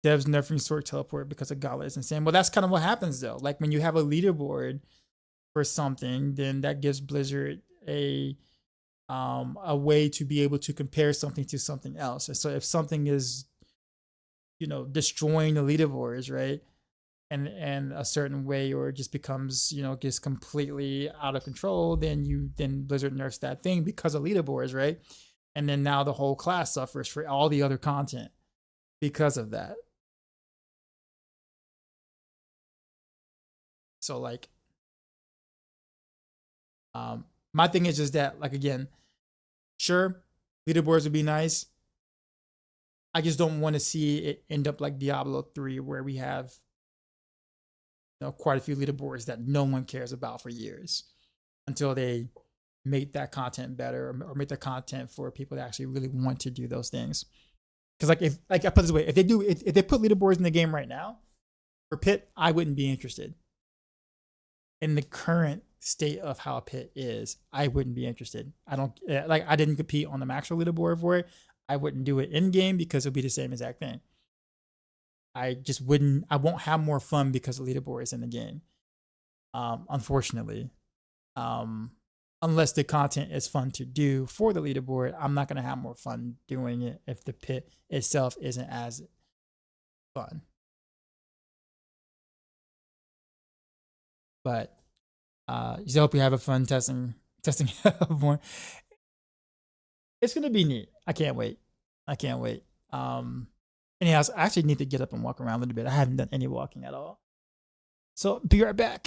Devs nerfing sword teleport because of Gauntlet is insane. Well, that's kind of what happens though. Like when you have a leaderboard for something, then that gives Blizzard a way to be able to compare something to something else. And so if something is, destroying the leaderboards, right, and a certain way, or it just becomes, gets completely out of control, then Blizzard nerfs that thing because of leaderboards, right? And then now the whole class suffers for all the other content because of that. So like, my thing is just that, like, again, sure, leaderboards would be nice. I just don't want to see it end up like Diablo 3, where we have, quite a few leaderboards that no one cares about for years until they make that content better, or make the content for people that actually really want to do those things. Because if I put it this way, if they put leaderboards in the game right now for Pit, I wouldn't be interested. In the current state of how Pit is, I wouldn't be interested. I didn't compete on the Maxroll leaderboard for it. I wouldn't do it in game because it'll be the same exact thing. I won't have more fun because the leaderboard is in the game. Unfortunately. Unless the content is fun to do for the leaderboard, I'm not going to have more fun doing it if the Pit itself isn't as fun. But just hope you have a fun testing more. It's gonna be neat. I can't wait. Anyhow, I actually need to get up and walk around a little bit. I haven't done any walking at all. So be right back.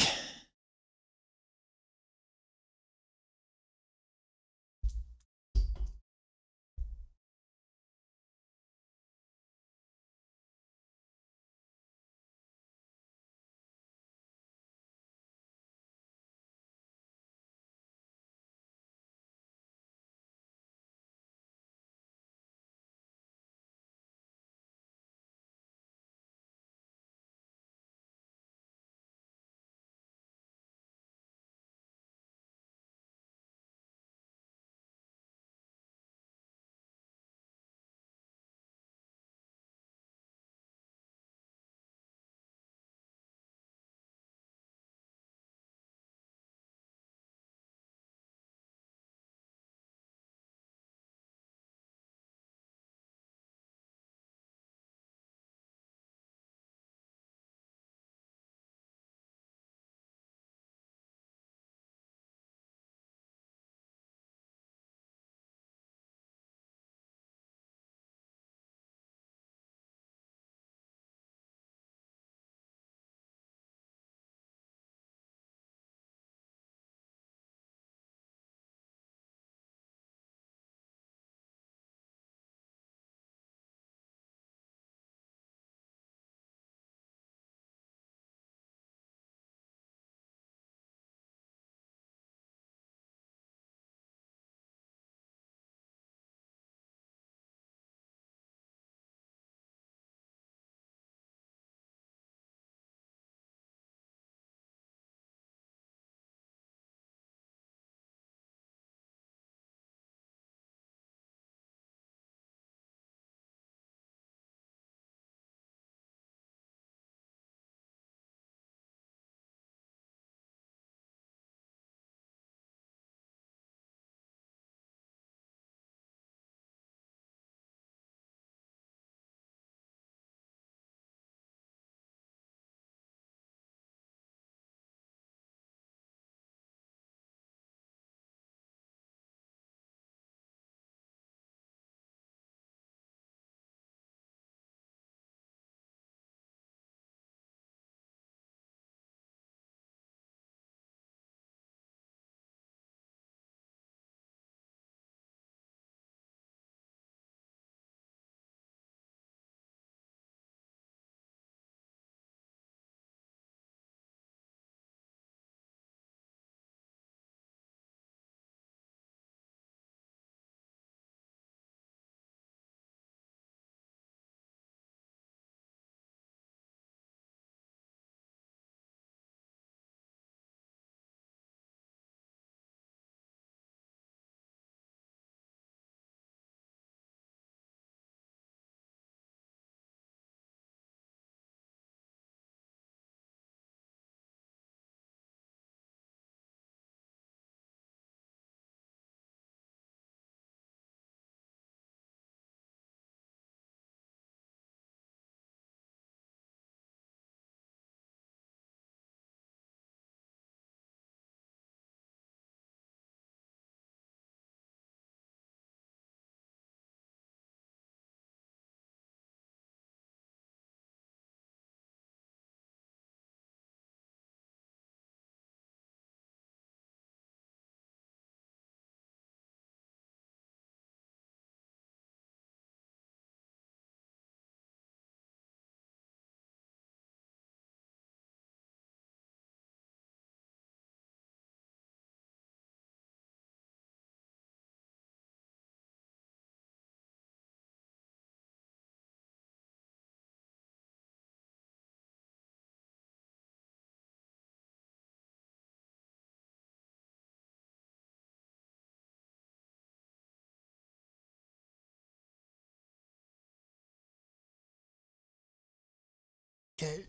Okay.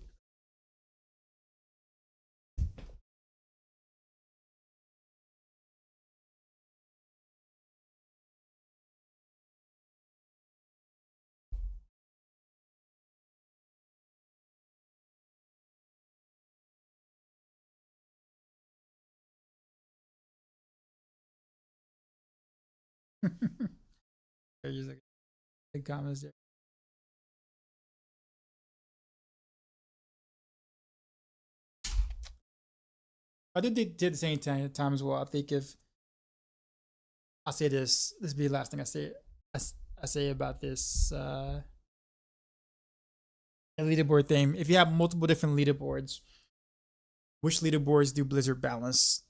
There's like the comments there. I did the same time as well. I think if I'll say this will be the last thing I say about this leaderboard thing. If you have multiple different leaderboards, which leaderboards do Blizzard balance?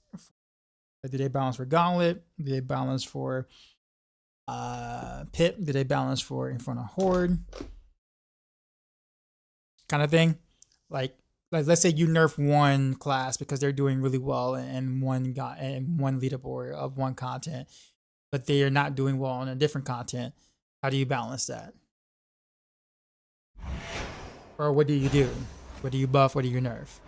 Do they balance for Gauntlet? Do they balance for Pit? Do they balance for in front of Horde? Kind of thing. Like let's say you nerf one class because they're doing really well and one leaderboard of one content, but they are not doing well on a different content. How do you balance that? Or what do you do? What do you buff? What do you nerf?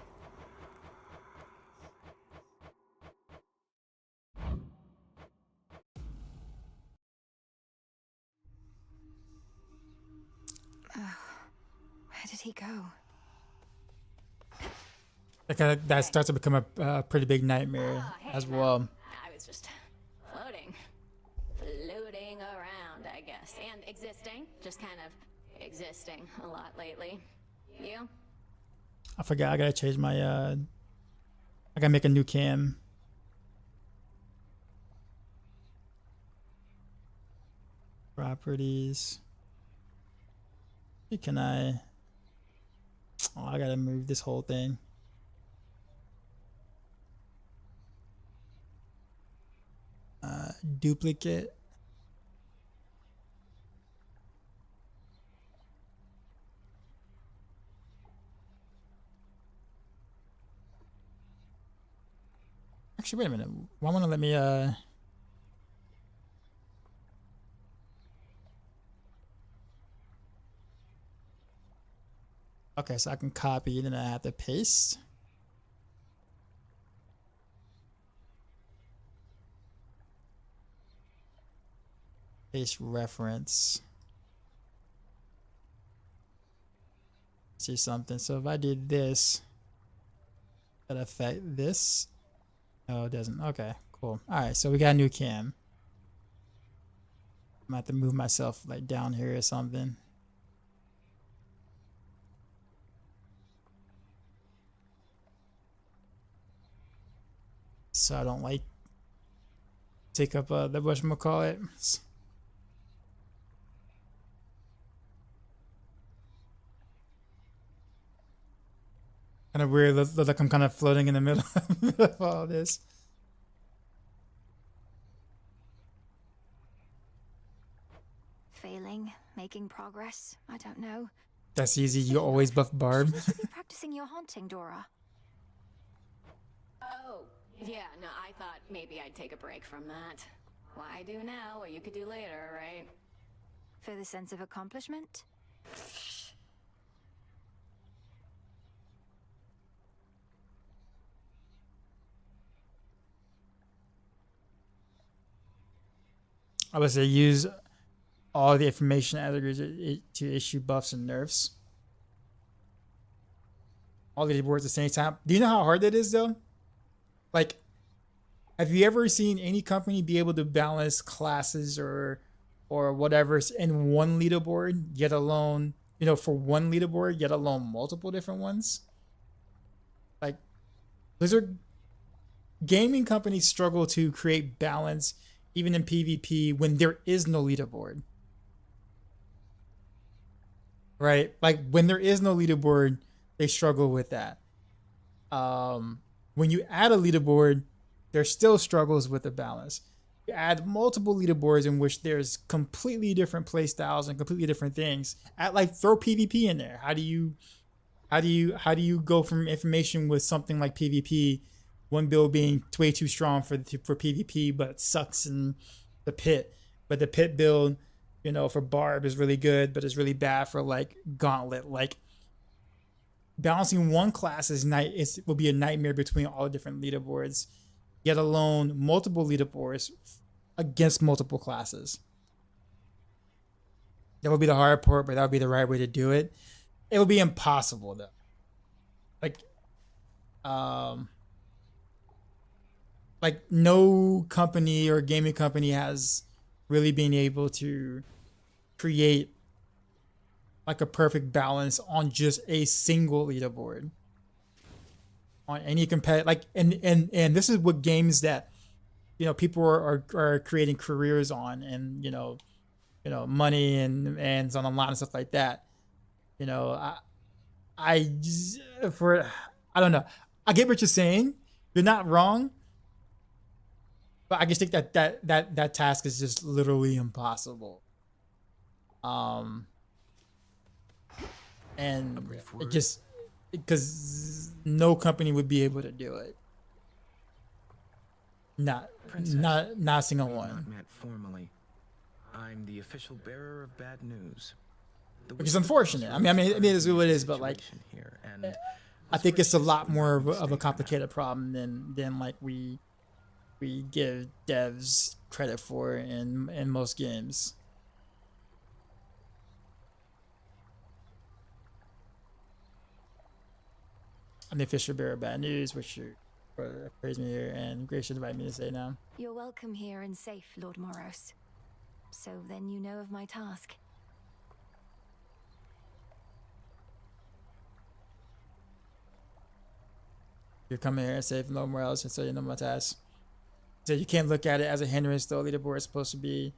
Where did he go? That starts to become a pretty big nightmare as well. I was just floating around, I guess, and existing, just kind of existing a lot lately. You? I forgot. I gotta change my. I gotta make a new cam. Properties. Can I? Oh, I gotta move this whole thing. Duplicate. Actually, wait a minute. Why won't it let me Okay, so I can copy and then I have to paste. Paste reference. See something. So if I did this, that affect this? No, it doesn't. Okay, cool. Alright, so we got a new cam. I'm gonna have to move myself like down here or something. So I don't like take up the whatchamacallit. Kind of weird. Look like I'm kind of floating in the middle of all this. Failing, making progress. I don't know. That's easy. You always buff Barb. You should be practicing your haunting, Dora. Oh, yeah, no, I thought maybe I'd take a break from that. Why do now what you could do later, right? For the sense of accomplishment? I would say use all the information aggregators to issue buffs and nerfs. All these boards at the same time. Do you know how hard that is though? Like, have you ever seen any company be able to balance classes or whatever in one leaderboard, yet alone, for one leaderboard, yet alone multiple different ones? Like, Blizzard gaming companies struggle to create balance even in PvP when there is no leaderboard. Right? Like when there is no leaderboard, they struggle with that. When you add a leaderboard, there still struggles with the balance. You add multiple leaderboards in which there's completely different play styles and completely different things. Throw PvP in there. How do you go from information with something like PvP, one build being way too strong for PvP, but it sucks in the pit. But the pit build, for Barb is really good, but it's really bad for like Gauntlet. Like, balancing one class will be a nightmare between all the different leaderboards, yet alone multiple leaderboards against multiple classes. That would be the hard part, but that would be the right way to do it. It would be impossible though. Like no company or gaming company has really been able to create like a perfect balance on just a single leaderboard on any competitive, like, and this is what games that, you know, people are creating careers on, and you know money and on online and stuff like that. You know, I don't know. I get what you're saying. You're not wrong. But I just think that task is just literally impossible. And it just, because no company would be able to do it. Not a single one. Not met formally. I'm the official bearer of bad news. Which is unfortunate. I mean, it is what it is, but like, I think it's a lot more of a complicated problem than like we give devs credit for in most games. I'm the official bearer of bad news, which you praise me here, and Grace should invite me to say now. You're welcome here and safe, Lord Moros. So then you know of my task. You're coming here and safe, no more else, and so you know my task. So you can't look at it as a hindrance, though. Leaderboard is supposed to be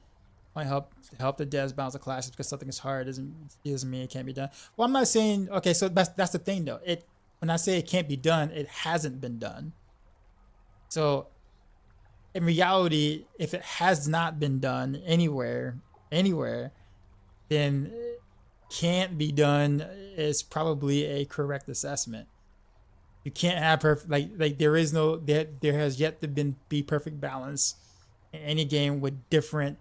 might help the devs balance the classes, because something is hard doesn't mean it can't be done. Well, I'm not saying, okay, so that's the thing though. When I say it can't be done, it hasn't been done. So in reality, if it has not been done anywhere, then can't be done is probably a correct assessment. You can't have perfect, like there is no, there has yet to be perfect balance in any game with different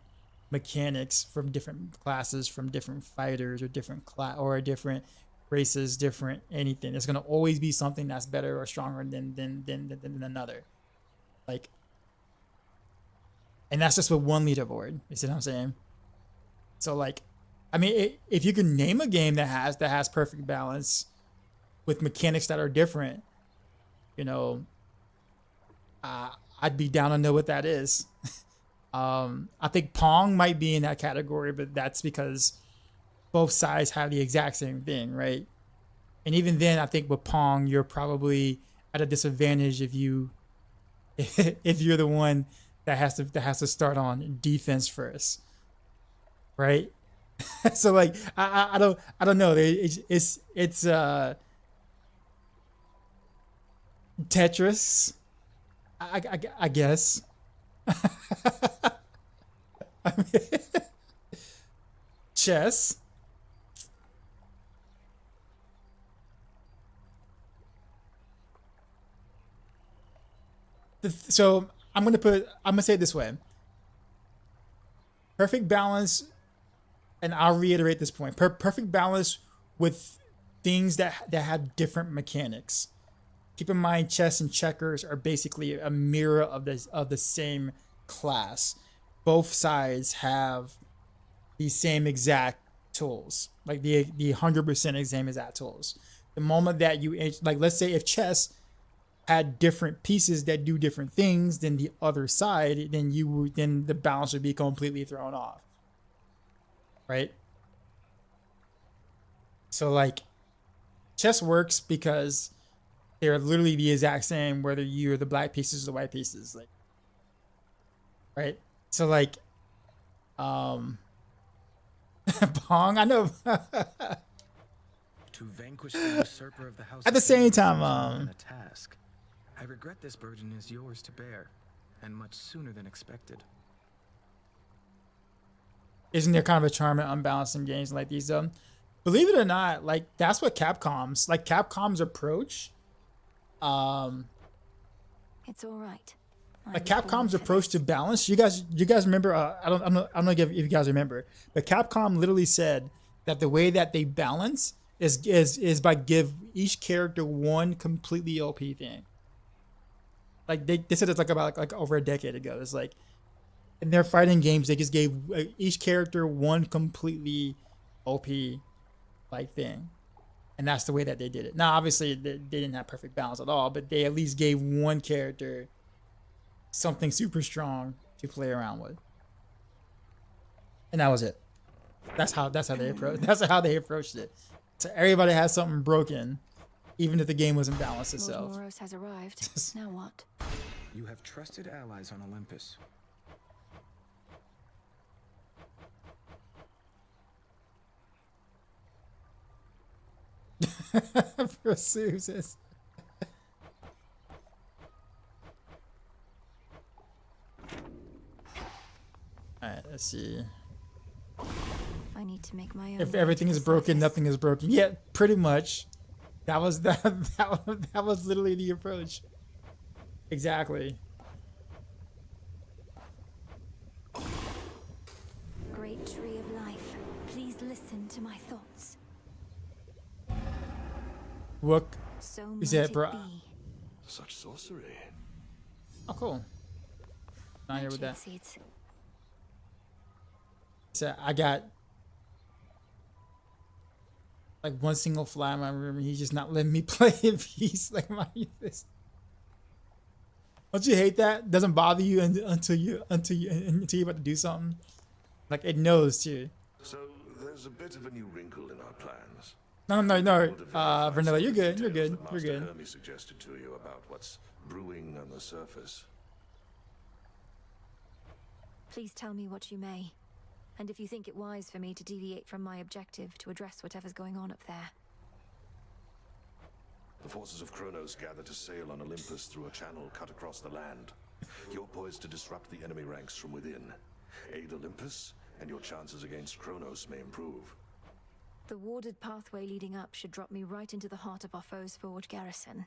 mechanics from different classes, from different fighters, or different different races, different anything. There's gonna always be something that's better or stronger than another. Like, and that's just with one leaderboard. You see what I'm saying? So like, I mean, if you can name a game that has perfect balance with mechanics that are different, you know, I'd be down to know what that is. I think Pong might be in that category, but that's because both sides have the exact same thing, right? And even then, I think with Pong, you're probably at a disadvantage if you're the one that has to start on defense first, right? So like, I don't know. It's Tetris, I guess. I mean, chess. So I'm gonna say it this way. Perfect balance, and I'll reiterate this point. Perfect balance with things that have different mechanics. Keep in mind, chess and checkers are basically a mirror of the same class. Both sides have the same exact tools, like the 100% same exact tools. The moment that you, like, let's say if chess had different pieces that do different things than the other side, then the balance would be completely thrown off, right? So like, chess works because they're literally the exact same, whether you're the black pieces or the white pieces, like, right? So like, Pong, I know. To vanquish the usurper of the house At the same time, a task. I regret this burden is yours to bear, and much sooner than expected. Isn't there kind of a charm in unbalancing games like these though? Believe it or not, like that's what Capcom's approach. It's all right. Like Capcom's approach to balance. You guys remember? I don't know if you guys remember, but Capcom literally said that the way that they balance is by each character one completely OP thing. Like they said it's like about like over a decade ago. It's like in their fighting games they just gave each character one completely OP like thing, and that's the way that they did it. Now obviously they didn't have perfect balance at all, but they at least gave one character something super strong to play around with, and that was it. That's how they approached it. So everybody has something broken, even if the game wasn't balanced Lord itself. Moros has arrived. Now what? You have trusted allies on Olympus. Pursues this. Alright, let's see. I need to make my own. If way everything to is the broken, surface. nothing is broken. Yeah, pretty much. That was that was literally the approach. Exactly. Great tree of life, please listen to my thoughts. What So is might it, bro? be. Such sorcery. Oh, cool. Not here with Nightshade that. seeds. So I got like one single fly in my room, and he's just not letting me play in peace. Like my this. Don't you hate that? Doesn't bother you until you're about to do something. Like it knows too. So there's a bit of a new wrinkle in our plans. No. We'll verify Vanilla, some you're good. You're details good. that You're Master good. Hermes suggested to you about what's brewing on the surface. Please tell me what you may, and if you think it wise for me to deviate from my objective to address whatever's going on up there. The forces of Kronos gather to sail on Olympus through a channel cut across the land. You're poised to disrupt the enemy ranks from within. Aid Olympus, and your chances against Kronos may improve. The warded pathway leading up should drop me right into the heart of our foe's forward garrison.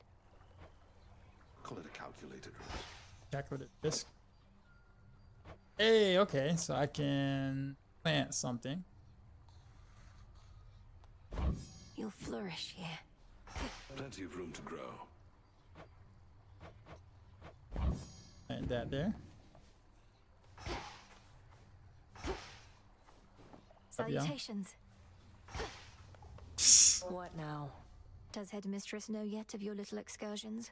Call it a calculated risk. Calculated risk. Hey, okay, so I can plant something. You'll flourish here. Plenty of room to grow. Plant that there. Salutations. What now? Does Headmistress know yet of your little excursions?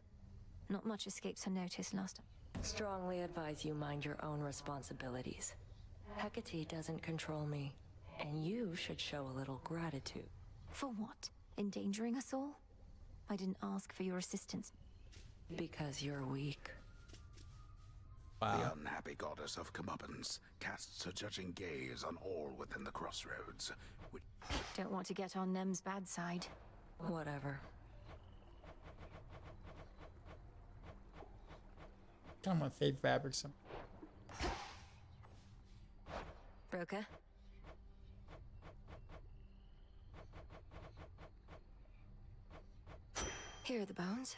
Not much escapes her notice last time. Strongly advise you mind your own responsibilities. Hecate doesn't control me, and you should show a little gratitude. For what? Endangering us all? I didn't ask for your assistance. Because you're weak. The unhappy goddess of comeuppance casts her judging gaze on all within the crossroads. Don't want to get on Nem's bad side. Whatever. Kind of want fade fabric. Broker? Here are the bones.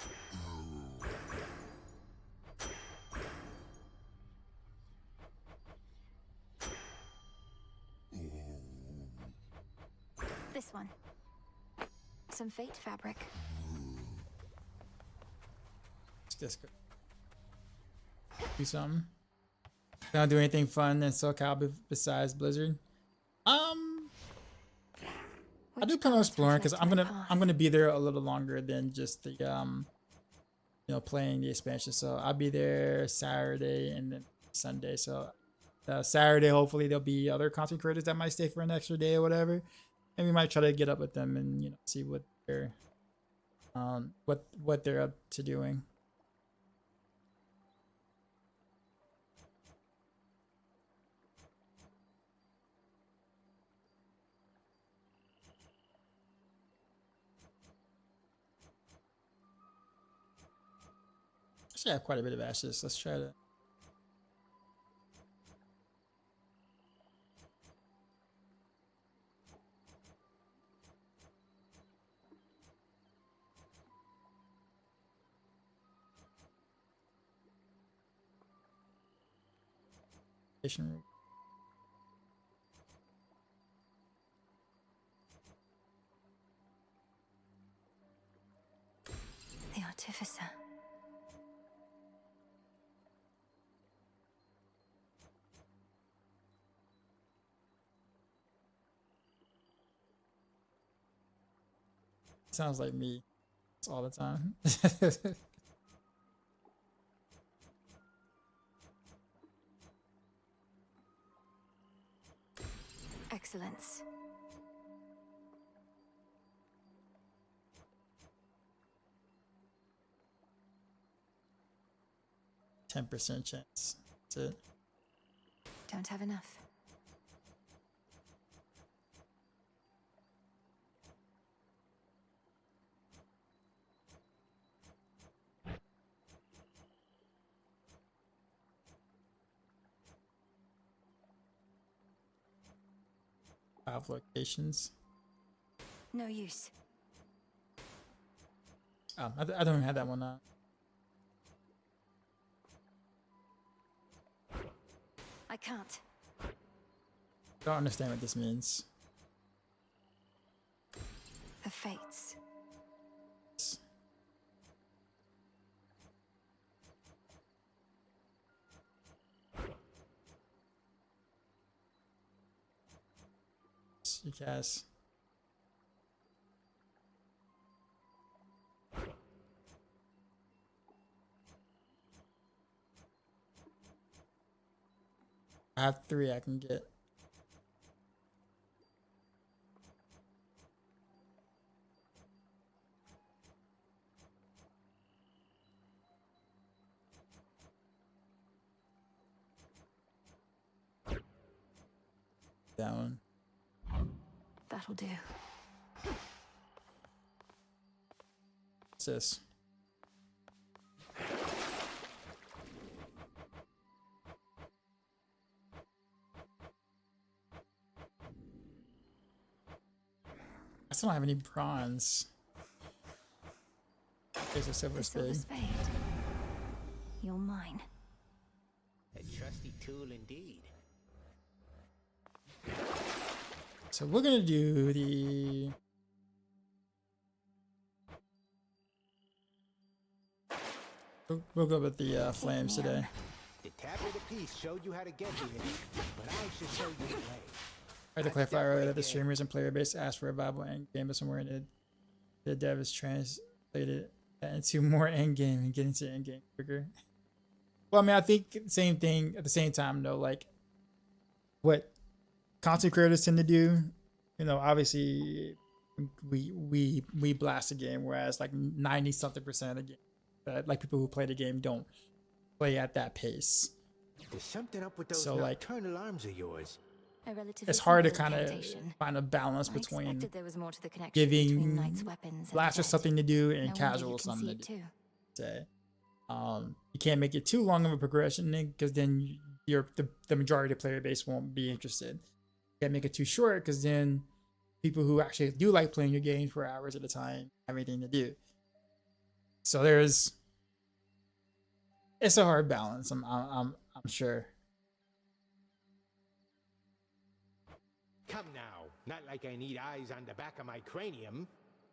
This one. Some fate fabric. Just go. Do something. Don't do anything fun in SoCal besides Blizzard. I do plan on exploring because I'm gonna be there a little longer than just the playing the expansion. So I'll be there Saturday and then Sunday. So Saturday hopefully there'll be other content creators that might stay for an extra day or whatever, and we might try to get up with them and see what they're what they're up to doing. Actually, I have quite a bit of ashes. Let's try to. Station. sounds like me. It's all the time. Excellence. 10% chance. That's it. Don't have enough. Five locations. No use. Oh, I don't even have that one now. I can't. Don't understand what this means. The fates. You guys. I have 3 I can get. That one. That'll do. What's this? I still don't have any bronze. There's a silver The silver spade. spade. You're mine. A trusty tool indeed. So we're gonna do the we'll go with the flames today. The tap of the piece showed you how to get to it, but I should show you the way. I had to clarify earlier that the streamers and player base asked for a viable endgame, but somewhere in it, the dev has translated that into more endgame and getting to endgame quicker. Well, I mean, I think the same thing at the same time, though. Like, what content creators tend to do, you know, obviously, we blast the game, whereas like 90-something% of the game, like people who play the game don't play at that pace. There's something up with those So, like, nocturnal arms of yours. A relatively it's hard to simple kind of incantation. find a balance I between expected there was more to the connection between giving knights' weapons and blasters dead. something to do No and wonder casual you something to concede do. too. Say, you can't make it too long of a progression because then the majority of the player base won't be interested. You can't make it too short because then people who actually do like playing your game for hours at a time have anything to do. So it's a hard balance. I'm sure. Come now, not like I need eyes on the back of my cranium,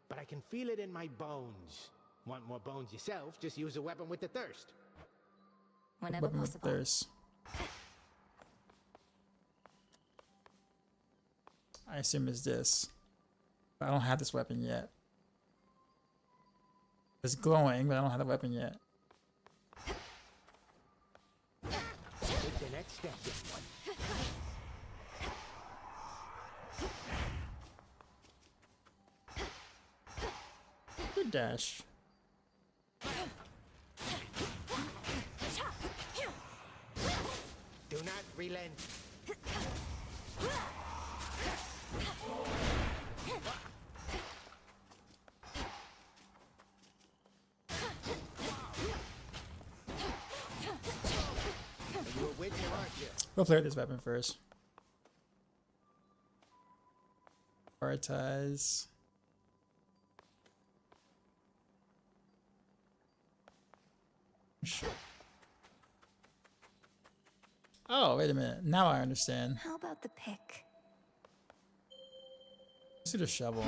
but I can feel it in my bones. Want more bones yourself? Just use a weapon with the thirst. Whenever Weapon with possible. thirst. I assume it's this. But I don't have this weapon yet. It's glowing, but I don't have the weapon yet. Take the next step, young one. Good dash. Do not relent. You a witch, aren't you? We'll play with this weapon first. Prioritize. Sure. Oh, wait a minute. Now I understand. How about the pick? Let's do the shovel.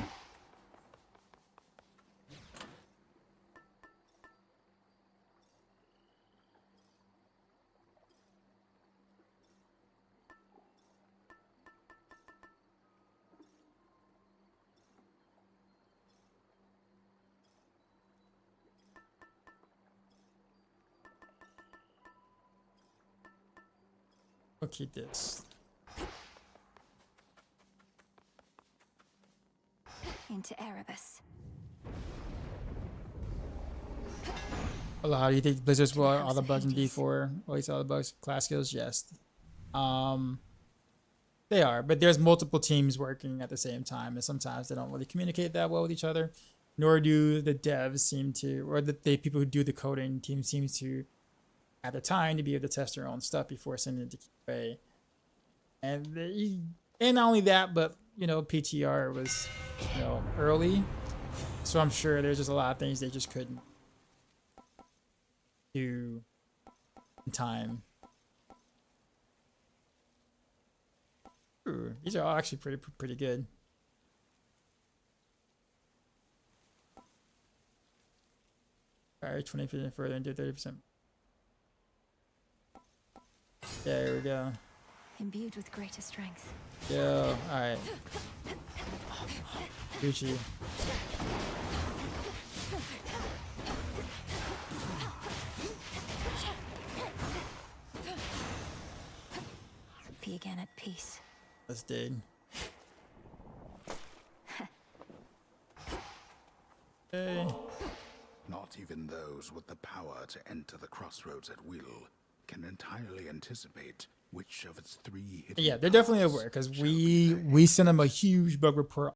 I'll keep this. Into Erebus. Hello, how do you think Blizzard's will all the bugs in D4? At least all the bugs, class skills, yes. They are, but there's multiple teams working at the same time, and sometimes they don't really communicate that well with each other. Nor do the devs seem to, or the people who do the coding team seems to have the time to be able to test their own stuff before sending it to QA. And not only that, but you know, PTR was, you know, early, so I'm sure there's just a lot of things they just couldn't do in time. Ooh, these are all actually pretty good. Alright, 20% further and do 30%. There we go. Imbued with greater strength. Yo, alright. Gucci. Be again at peace. Let's dig. Hey. Not even those with the power to enter the crossroads at will can entirely anticipate which of its 3 hidden Yeah, they're definitely aware because we sent them a huge bug report